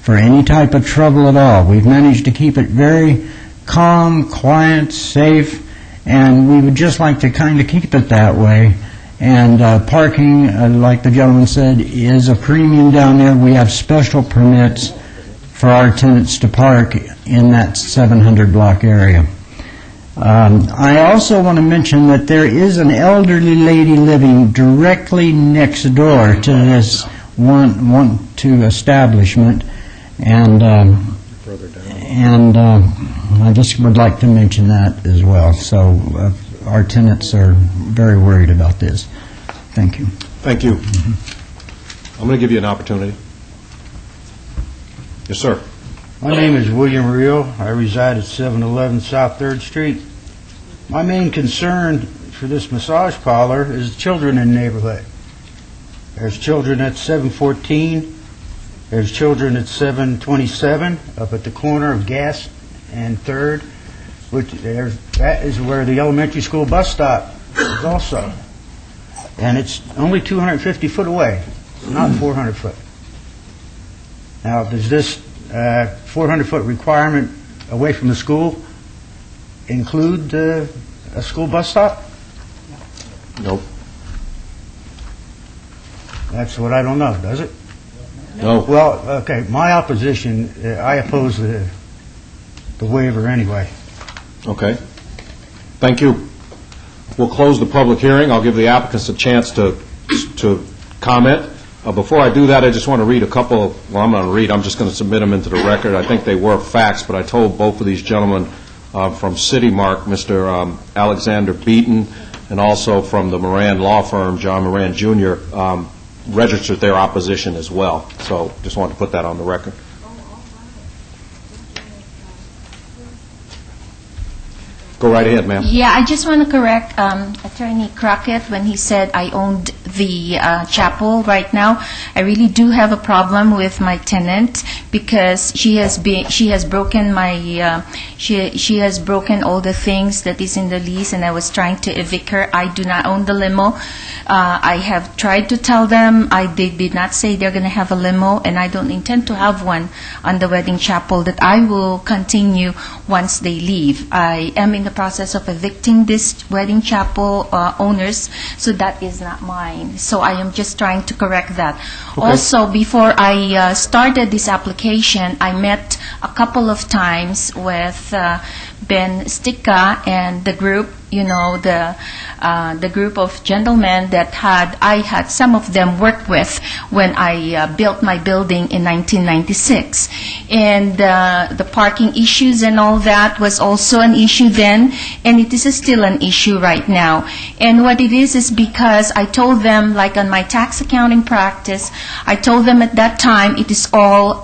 for any type of trouble at all. We've managed to keep it very calm, quiet, safe, and we would just like to kind of keep it that way. And parking, like the gentleman said, is a premium down there. We have special permits for our tenants to park in that 700-block area. I also want to mention that there is an elderly lady living directly next door to this one-to establishment, and I just would like to mention that as well. So our tenants are very worried about this. Thank you. Thank you. I'm going to give you an opportunity. Yes, sir. My name is William Rio. I reside at 711 South 3rd Street. My main concern for this massage parlor is children in the neighborhood. There's children at 714. There's children at 727 up at the corner of Gas and 3rd, that is where the elementary school bus stop is also. And it's only 250 foot away, not 400 foot. Now, does this 400-foot requirement away from the school include a school bus stop? Nope. That's what I don't know, does it? No. Well, okay, my opposition, I oppose the waiver anyway. Okay. Thank you. We'll close the public hearing. I'll give the applicants a chance to comment. Before I do that, I just want to read a couple. Well, I'm not going to read. I'm just going to submit them into the record. I think they were facts, but I told both of these gentlemen from City Mark, Mr. Alexander Beaton, and also from the Moran Law Firm, John Moran Jr., registered their opposition as well. So just wanted to put that on the record. Go right ahead, ma'am. Yeah, I just want to correct Attorney Crockett when he said I owned the chapel right now. I really do have a problem with my tenant because she has broken my she has broken all the things that is in the lease, and I was trying to evict her. I do not own the limo. I have tried to tell them. They did not say they're going to have a limo, and I don't intend to have one on the wedding chapel. That I will continue once they leave. I am in the process of evicting this wedding chapel owners, so that is not mine. So I am just trying to correct that. Okay. Also, before I started this application, I met a couple of times with Ben Sticka and the group, the group of gentlemen that I had some of them work with when I built my building in 1996. And the parking issues and all that was also an issue then, and it is still an issue right now. And what it is because I told them, like on my tax accounting practice, I told them at that time it is all,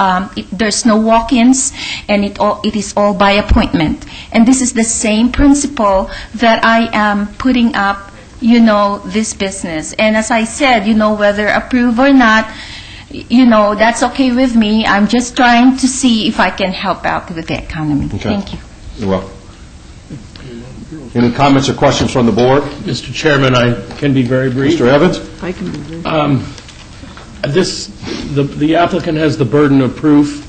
there's no walk-ins, and it is all by appointment. And this is the same principle that I am putting up, this business. And as I said, whether approved or not, that's okay with me. I'm just trying to see if I can help out with the economy. Okay. Thank you. You're welcome. Any comments or questions from the board? Mr. Chairman, I can be very brief. Mr. Evans? I can be brief. The applicant has the burden of proof.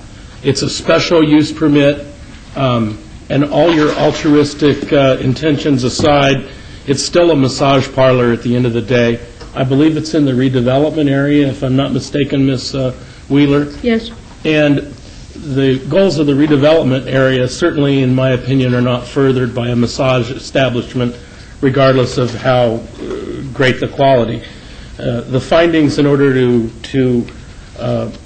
It's a special use permit, and all your altruistic intentions aside, it's still a massage parlor at the end of the day. I believe it's in the redevelopment area, if I'm not mistaken, Ms. Wheeler. Yes. And the goals of the redevelopment area, certainly in my opinion, are not furthered by a massage establishment, regardless of how great the quality. The findings in order to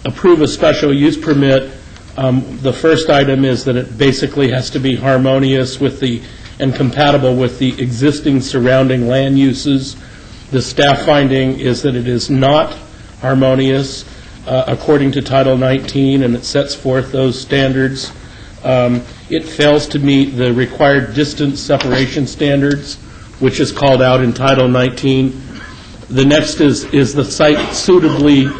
approve a special use permit, the first item is that it basically has to be harmonious with and compatible with the existing surrounding land uses. The staff finding is that it is not harmonious according to Title 19, and it sets forth those standards. It fails to meet the required distance separation standards, which is called out in Title 19. The next is the site suitable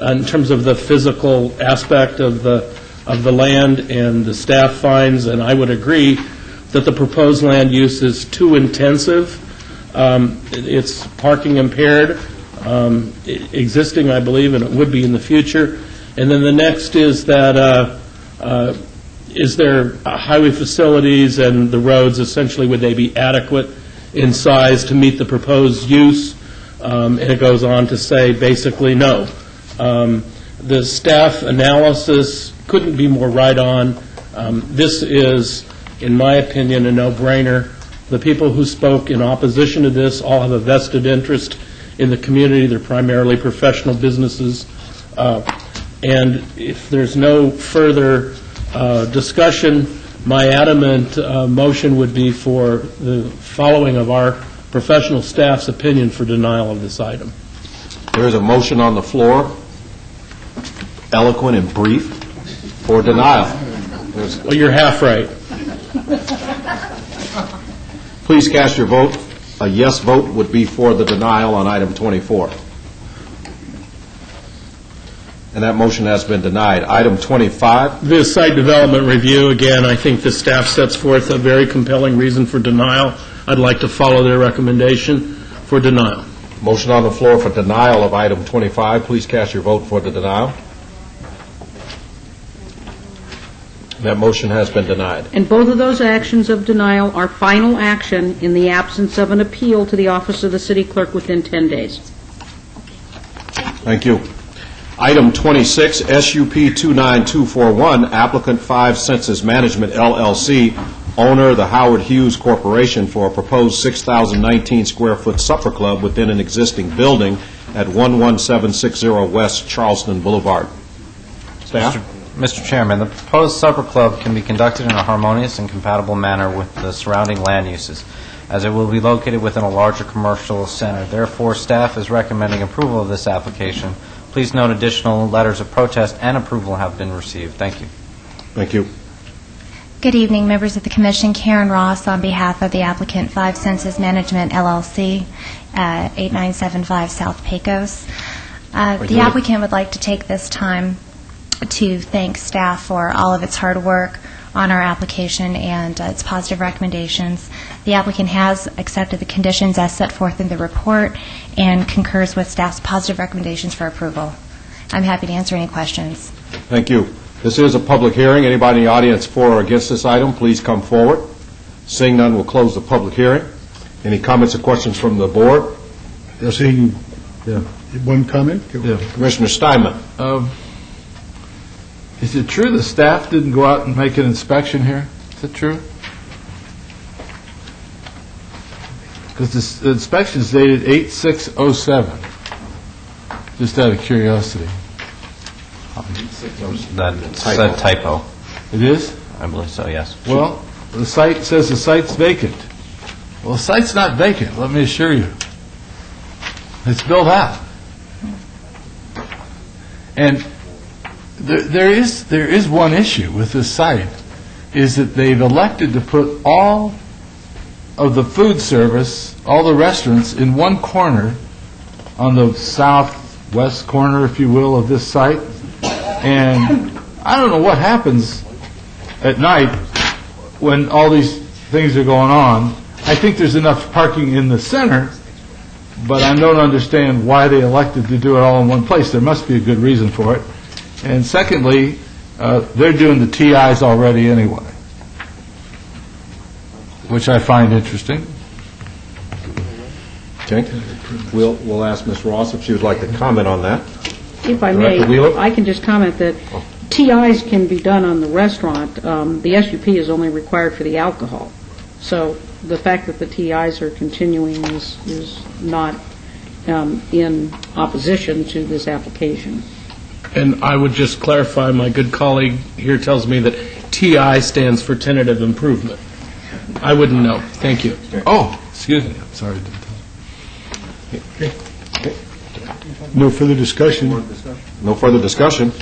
in terms of the physical aspect of the land, and the staff finds, and I would agree, that the proposed land use is too intensive. It's parking impaired, existing, I believe, and it would be in the future. And then the next is that is there highway facilities and the roads, essentially, would they be adequate in size to meet the proposed use? And it goes on to say basically no. The staff analysis couldn't be more right on. This is, in my opinion, a no-brainer. The people who spoke in opposition to this all have a vested interest in the community. They're primarily professional businesses. And if there's no further discussion, my adamant motion would be for the following of our professional staff's opinion for denial of this item. There is a motion on the floor, eloquent and brief, for denial. Well, you're half right. Please cast your vote. A yes vote would be for the denial on item 24. And that motion has been denied. Item 25. This site development review, again, I think the staff sets forth a very compelling reason for denial. I'd like to follow their recommendation for denial. Motion on the floor for denial of item 25. Please cast your vote for the denial. That motion has been denied. And both of those actions of denial are final action in the absence of an appeal to the office of the city clerk within 10 days. Thank you. Item 26, SUP 29241, applicant 5 Census Management, LLC, owner the Howard Hughes Corporation, for a proposed 6,019 square foot supper club within an existing building at 11760 West Charleston Boulevard. Staff? Mr. Chairman, the proposed supper club can be conducted in a harmonious and compatible manner with the surrounding land uses. as it will be located within a larger commercial center. Therefore, staff is recommending approval of this application. Please note additional letters of protest and approval have been received. Thank you. Thank you. Good evening, members of the Commission. Karen Ross on behalf of the applicant, 5 Census Management, LLC, 8975 South Pecos. The applicant would like to take this time to thank staff for all of its hard work on our application and its positive recommendations. The applicant has accepted the conditions as set forth in the report and concurs with staff's positive recommendations for approval. I'm happy to answer any questions. Thank you. This is a public hearing. Anybody in the audience for or against this item, please come forward. Seeing none, we'll close the public hearing. Any comments or questions from the board? Seeing one comment? Commissioner Steinman. Is it true the staff didn't go out and make an inspection here? Is it true? Because the inspection is dated 8/6/07. Just out of curiosity. That's a typo. It is? I believe so, yes. Well, the site says the site's vacant. Well, the site's not vacant, let me assure you. It's built out. And there is one issue with this site, is that they've elected to put all of the food service, all the restaurants in one corner on the southwest corner, if you will, of this site. And I don't know what happens at night when all these things are going on. I think there's enough parking in the center, but I don't understand why they elected to do it all in one place. There must be a good reason for it. And secondly, they're doing the TIs already anyway, which I find interesting. Okay. We'll ask Ms. Ross if she would like to comment on that. If I may, I can just comment that TIs can be done on the restaurant. The SUP is only required for the alcohol. So the fact that the TIs are continuing is not in opposition to this application. And I would just clarify, my good colleague here tells me that TI stands for tentative improvement. I wouldn't know. Thank you. Oh, excuse me. I'm sorry. No further discussion. No further discussion.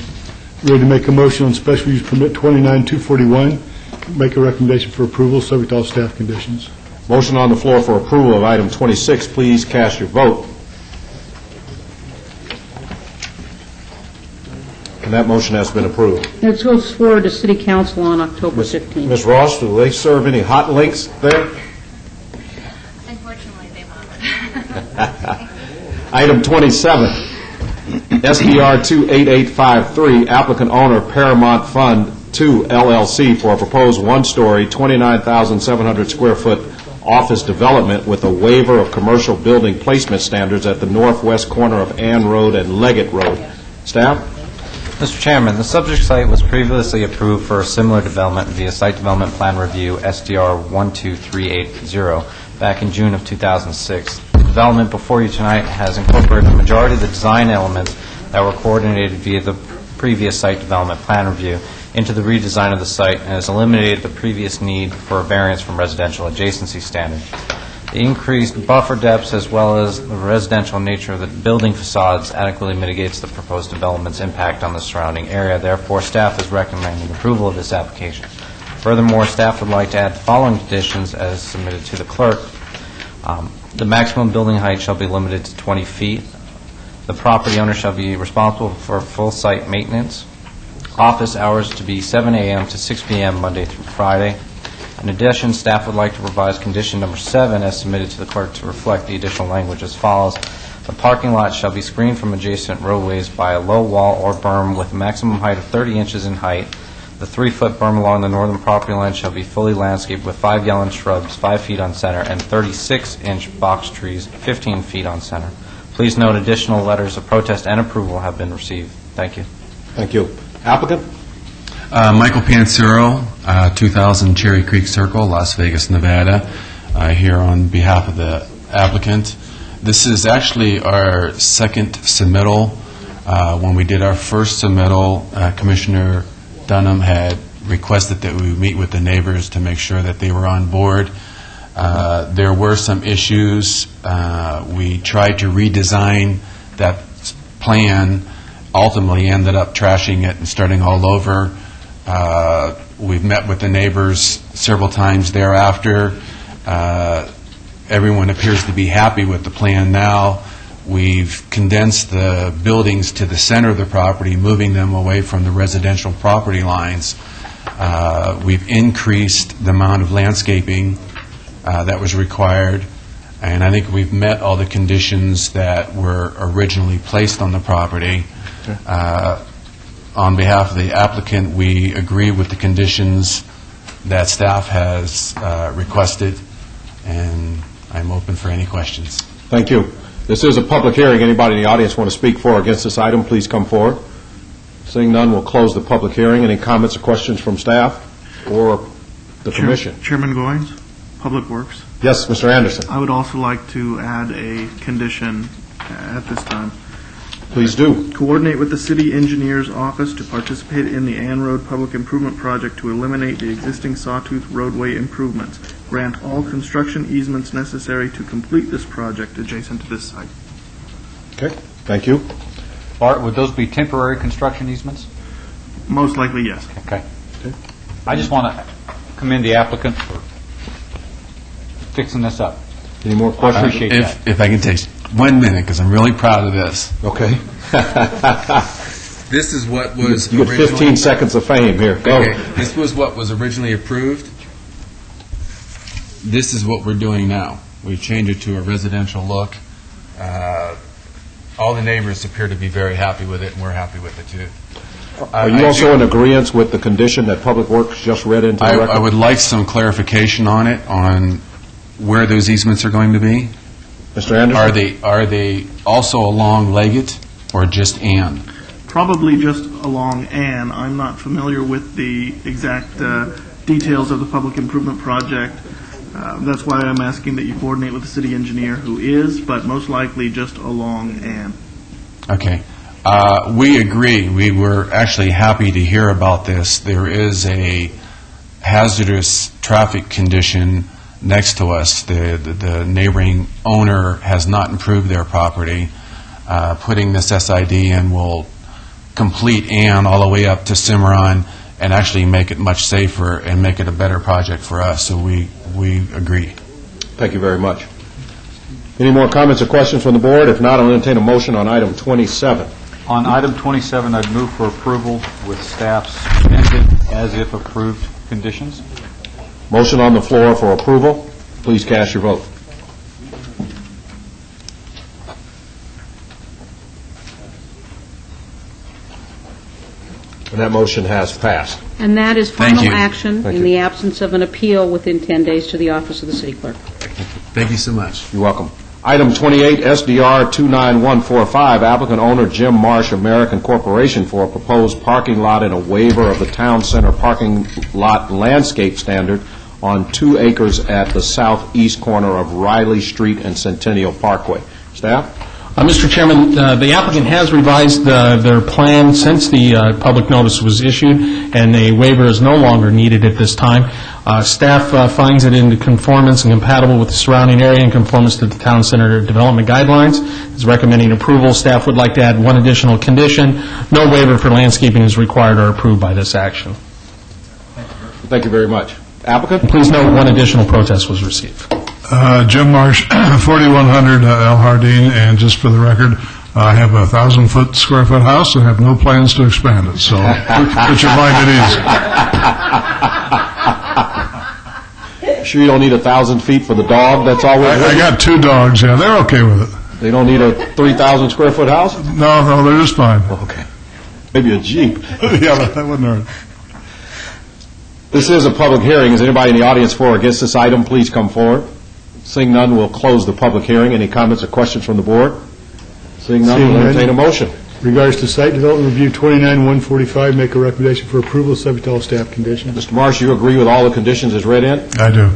Ready to make a motion on special use permit 29241. Make a recommendation for approval, subject to all staff conditions. Motion on the floor for approval of item 26. Please cast your vote. And that motion has been approved. It goes forward to City Council on October 15th. Ms. Ross, do they serve any hot links there? Unfortunately, they won't. Item 27, SDR 28853, applicant owner Paramount Fund 2 LLC for a proposed one-story, 29,700 square foot office development with a waiver of commercial building placement standards at the northwest corner of Ann Road and Leggett Road. Staff? Mr. Chairman, the subject site was previously approved for a similar development via Site Development Plan Review SDR 12380 back in June of 2006. The development before you tonight has incorporated the majority of the design elements that were coordinated via the previous Site Development Plan Review into the redesign of the site and has eliminated the previous need for a variance from residential adjacency standard. The increased buffer depths as well as the residential nature of the building facades adequately mitigates the proposed development's impact on the surrounding area. Therefore, staff is recommending approval of this application. Furthermore, staff would like to add the following conditions as submitted to the clerk. The maximum building height shall be limited to 20 feet. The property owner shall be responsible for full site maintenance. Office hours to be 7 a.m. to 6 p.m. Monday through Friday. In addition, staff would like to revise condition number 7 as submitted to the clerk to reflect the additional language as follows. The parking lot shall be screened from adjacent roadways by a low wall or berm with a maximum height of 30 inches in height. The 3-foot berm along the northern property line shall be fully landscaped with 5 yellow shrubs 5 feet on center and 36-inch box trees 15 feet on center. Please note additional letters of protest and approval have been received. Thank you. Thank you. Applicant? Michael Pansero, 2000 Cherry Creek Circle, Las Vegas, Nevada, here on behalf of the applicant. This is actually our second submittal. When we did our first submittal, Commissioner Dunham had requested that we meet with the neighbors to make sure that they were on board. There were some issues. We tried to redesign that plan, ultimately ended up trashing it and starting all over. We've met with the neighbors several times thereafter. Everyone appears to be happy with the plan now. We've condensed the buildings to the center of the property, moving them away from the residential property lines. We've increased the amount of landscaping that was required, and I think we've met all the conditions that were originally placed on the property. On behalf of the applicant, we agree with the conditions that staff has requested, and I'm open for any questions. Thank you. This is a public hearing. Anybody in the audience want to speak for or against this item, please come forward. Seeing none, we'll close the public hearing. Any comments or questions from staff or the commission? Chairman Goins, Public Works. Yes, Mr. Anderson. I would also like to add a condition at this time. Please do. Coordinate with the city engineer's office to participate in the Ann Road Public Improvement Project to eliminate the existing Sawtooth roadway improvements. Grant all construction easements necessary to complete this project adjacent to this site. Okay, thank you. Bart, would those be temporary construction easements? Most likely, yes. Okay. I just want to commend the applicant for fixing this up. Any more questions? I appreciate that. If I can take 1 minute, because I'm really proud of this. Okay. This is what was You get 15 seconds of fame here. Go. Okay. This was what was originally approved. This is what we're doing now. We've changed it to a residential look. All the neighbors appear to be very happy with it, and we're happy with it, too. Are you also in agreement with the condition that Public Works just read into the record? I would like some clarification on it, on where those easements are going to be. Mr. Anderson? Are they also along Leggett or just Ann? Probably just along Ann. I'm not familiar with the exact details of the public improvement project. That's why I'm asking that you coordinate with the city engineer, who is, but most likely just along Ann. Okay. We agree. We were actually happy to hear about this. There is a hazardous traffic condition next to us. The neighboring owner has not improved their property. Putting this SID in will complete Ann all the way up to Cimarron and actually make it much safer and make it a better project for us. So we agree. Thank you very much. Any more comments or questions from the board? If not, I'll entertain a motion on item 27. On item 27, I'd move for approval with staff's amended as if approved conditions. Motion on the floor for approval. Please cast your vote. And that motion has passed. And that is Thank final you. action Thank in you. the absence of an appeal within 10 days to the office of the city clerk. Thank you so much. You're welcome. Item 28, SDR 29145, applicant owner Jim Marsh American Corporation for a proposed parking lot and a waiver of the town center parking lot landscape standard on 2 acres at the southeast corner of Riley Street and Centennial Parkway. Staff? Mr. Chairman, the applicant has revised their plan since the public notice was issued, and a waiver is no longer needed at this time. Staff finds it in conformance and compatible with the surrounding area and conformance to the town center development guidelines. Is recommending approval. Staff would like to add one additional condition. No waiver for landscaping is required or approved by this action. Thank you very much. Applicant? Please note one additional protest was received. Jim Marsh, 4100 El Jardín, and just for the record, I have a 1,000 square foot house and have no plans to expand it, so put your mind at ease. Sure you don't need 1,000 feet for the dog that's always I got 2 dogs, yeah, they're okay with it. They don't need a 3,000 square foot house? No, they're just fine. Okay. Maybe a Jeep. Yeah, that wouldn't hurt. This is a public hearing. Is anybody in the audience for or against this item? Please come forward. Seeing none, we'll close the public hearing. Any comments or questions from the board? Seeing none, we'll entertain a motion. Regards to site development review 29-145, make a recommendation for approval subject to all staff conditions. Mr. Marsh, you agree with all the conditions as read in? I do.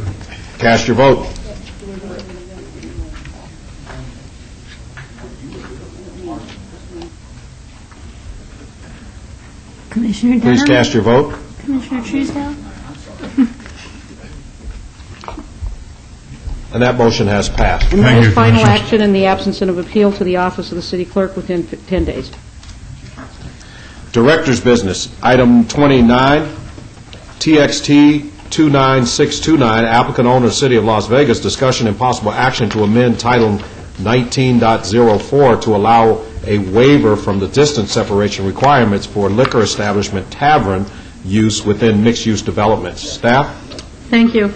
Cast your vote. Commissioner Dunham? Please cast your vote. Commissioner Truesdale? And that motion has passed. And that is final action in the absence of appeal to the office of the city clerk within 10 days. Director's business, item 29, TXT 29629, applicant owner, City of Las Vegas, discussion and possible action to amend Title 19.04 to allow a waiver from the distance separation requirements for liquor establishment tavern use within mixed-use developments. Staff? Thank you.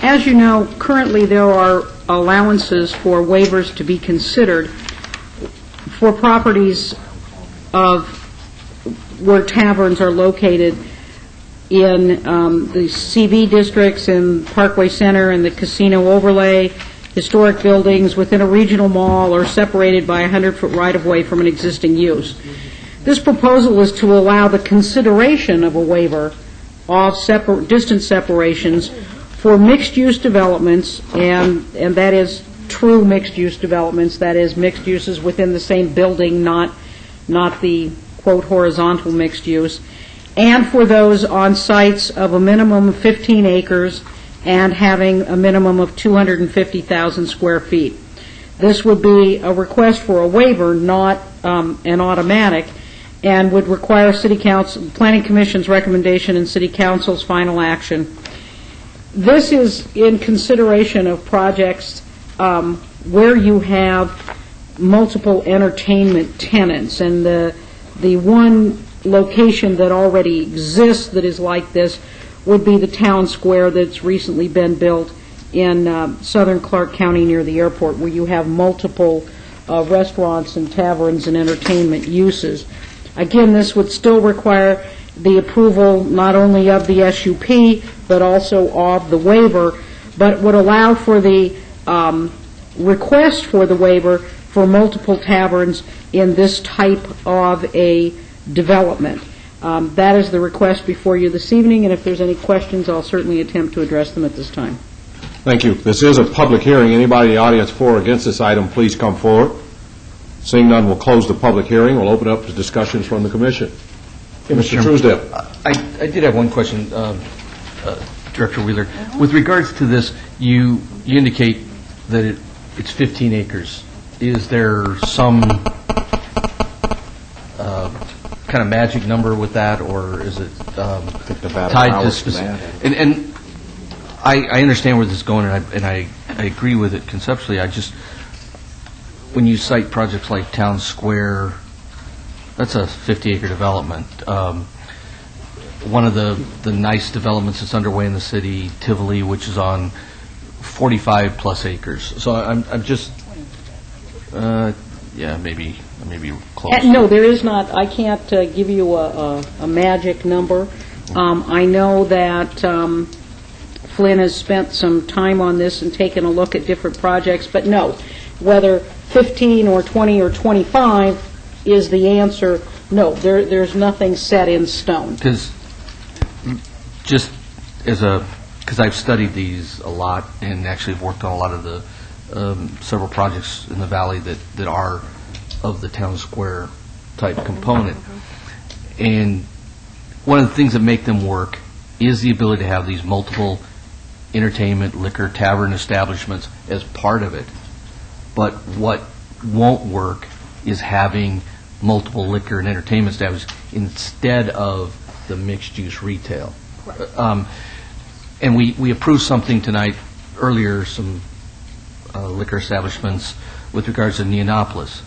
As you know, currently there are allowances for waivers to be considered for properties of where taverns are located in the CV districts, in Parkway Center, and the casino overlay, historic buildings within a regional mall, or separated by a 100-foot right-of-way from an existing use. This proposal is to allow the consideration of a waiver of distance separations for mixed-use developments, and that is true mixed-use developments, that is mixed uses within the same building, not the, quote, horizontal mixed use, and for those on sites of a minimum of 15 acres and having a minimum of 250,000 square feet. This would be a request for a waiver, not an automatic, and would require City Council, Planning Commission's recommendation and City Council's final action. This is in consideration of projects where you have multiple entertainment tenants, and the one location that already exists that is like this would be the town square that's recently been built in southern Clark County near the airport, where you have multiple restaurants and taverns and entertainment uses. Again, this would still require the approval not only of the SUP, but also of the waiver, but would allow for the request for the waiver for multiple taverns in this type of a development. That is the request before you this evening, and if there's any questions, I'll certainly attempt to address them at this time. Thank you. This is a public hearing. Anybody in the audience for or against this item, please come forward. Seeing none, we'll close the public hearing. We'll open up to discussions from the Commission. Mr. Truesdale. I did have one question, Director Wheeler. With regards to this, you indicate that it's 15 acres. Is there some kind of magic number with that, or is it tied to specific? And I understand where this is going, and I agree with it conceptually. I just, when you cite projects like Town Square, that's a 50-acre development. One of the nice developments that's underway in the city, Tivoli, which is on 45-plus acres. So I'm just, maybe close. No, there is not. I can't give you a magic number. I know that Flynn has spent some time on this and taken a look at different projects, but no, whether 15 or 20 or 25 is the answer. No, there's nothing set in stone. Because I've studied these a lot and actually have worked on a lot of the several projects in the valley that are of the town square type component. And one of the things that make them work is the ability to have these multiple entertainment, liquor, tavern establishments as part of it. But what won't work is having multiple liquor and entertainment establishments instead of the mixed-use retail. And we approved something tonight, earlier, some liquor establishments with regards to Neonopolis,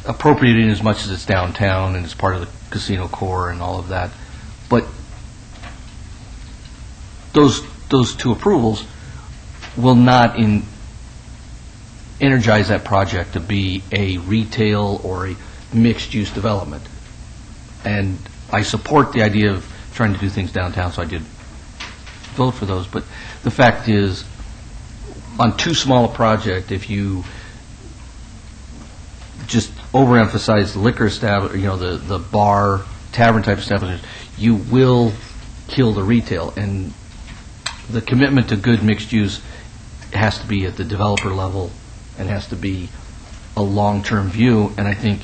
appropriating as much as it's downtown and it's part of the casino core and all of that. But those two approvals will not energize that project to be a retail or a mixed-use development. And I support the idea of trying to do things downtown, so I did vote for those. But the fact is, on too small a project, if you just overemphasize the liquor establishment, the bar, tavern type establishment, you will kill the retail. And the commitment to good mixed use has to be at the developer level and has to be a long-term view. And I think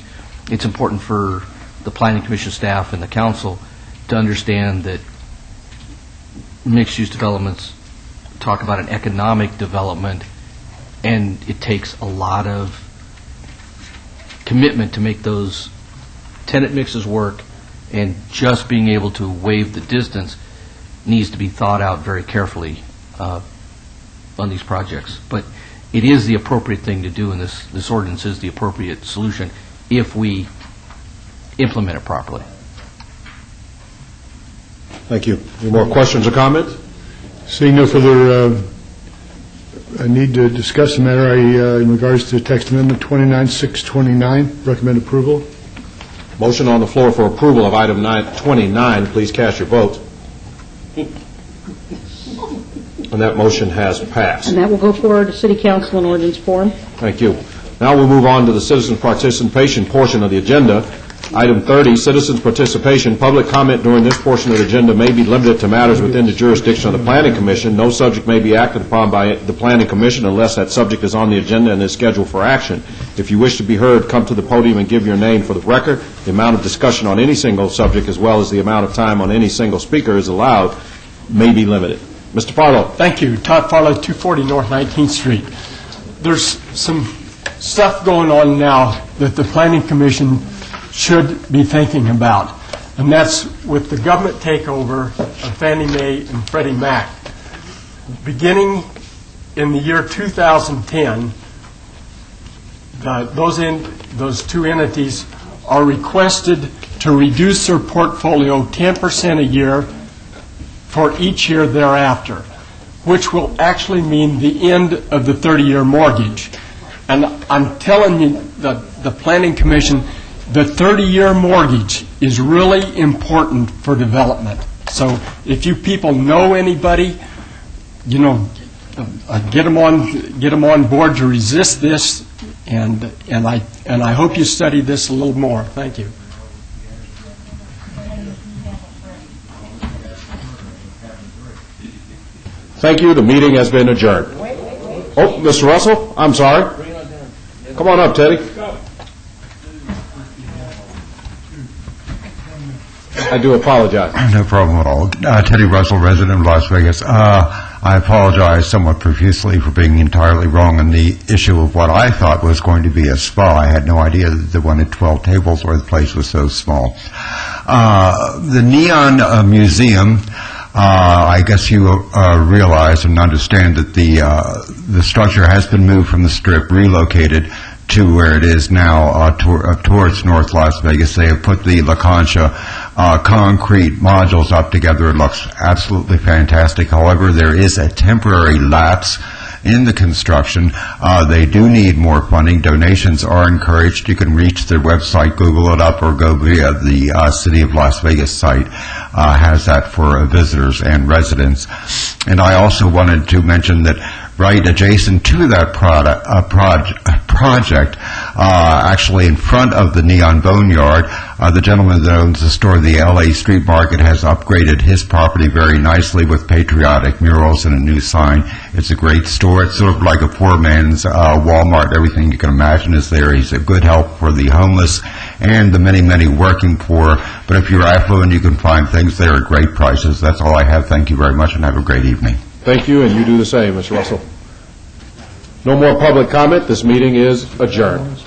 it's important for the Planning Commission staff and the council to understand that mixed-use developments talk about an economic development, and it takes a lot of commitment to make those tenant mixes work, and just being able to waive the distance needs to be thought out very carefully on these projects. But it is the appropriate thing to do, and this ordinance is the appropriate solution if we implement it properly. Thank you. Any more questions or comments? Seeing no further need to discuss the matter, in regards to text amendment 29629, recommend approval. Motion on the floor for approval of item 29. Please cast your vote. And that motion has passed. And that will go forward to City Council in ordinance form. Thank you. Now we'll move on to the citizen participation portion of the agenda. Item 30, citizens' participation. Public comment during this portion of the agenda may be limited to matters within the jurisdiction of the Planning Commission. No subject may be acted upon by the Planning Commission unless that subject is on the agenda and is scheduled for action. If you wish to be heard, come to the podium and give your name for the record. The amount of discussion on any single subject, as well as the amount of time on any single speaker is allowed, may be limited. Mr. Farlow. Thank you. Todd Farlow, 240 North 19th Street. There's some stuff going on now that the Planning Commission should be thinking about, and that's with the government takeover of Fannie Mae and Freddie Mac. Beginning in the year 2010, those two entities are requested to reduce their portfolio 10% a year for each year thereafter, which will actually mean the end of the 30-year mortgage. And I'm telling you, the Planning Commission, the 30-year mortgage is really important for development. So if you people know anybody, get them on board to resist this, and I hope you study this a little more. Thank you. Thank you. The meeting has been adjourned. Oh, Mr. Russell, I'm sorry. Come on up, Teddy. I do apologize. No problem at all. Teddy Russell, resident of Las Vegas. I apologize somewhat profusely for being entirely wrong on the issue of what I thought was going to be a spa. I had no idea that they wanted 12 tables or the place was so small. The Neon Museum, I guess you realize and understand that the structure has been moved from the Strip, relocated to where it is now towards North Las Vegas. They have put the La Concha concrete modules up together. It looks absolutely fantastic. However, there is a temporary lapse in the construction. They do need more funding. Donations are encouraged. You can reach their website, Google it up, or go via the City of Las Vegas site. Has that for visitors and residents. And I also wanted to mention that right adjacent to that project, actually in front of the Neon Boneyard, the gentleman that owns the store, the LA Street Market, has upgraded his property very nicely with patriotic murals and a new sign. It's a great store. It's sort of like a poor man's Walmart. Everything you can imagine is there. He's a good help for the homeless and the many, many working poor. But if you're affluent, you can find things there at great prices. That's all I have. Thank you very much, and have a great evening. Thank you, and you do the same, Mr. Russell. No more public comment. This meeting is adjourned.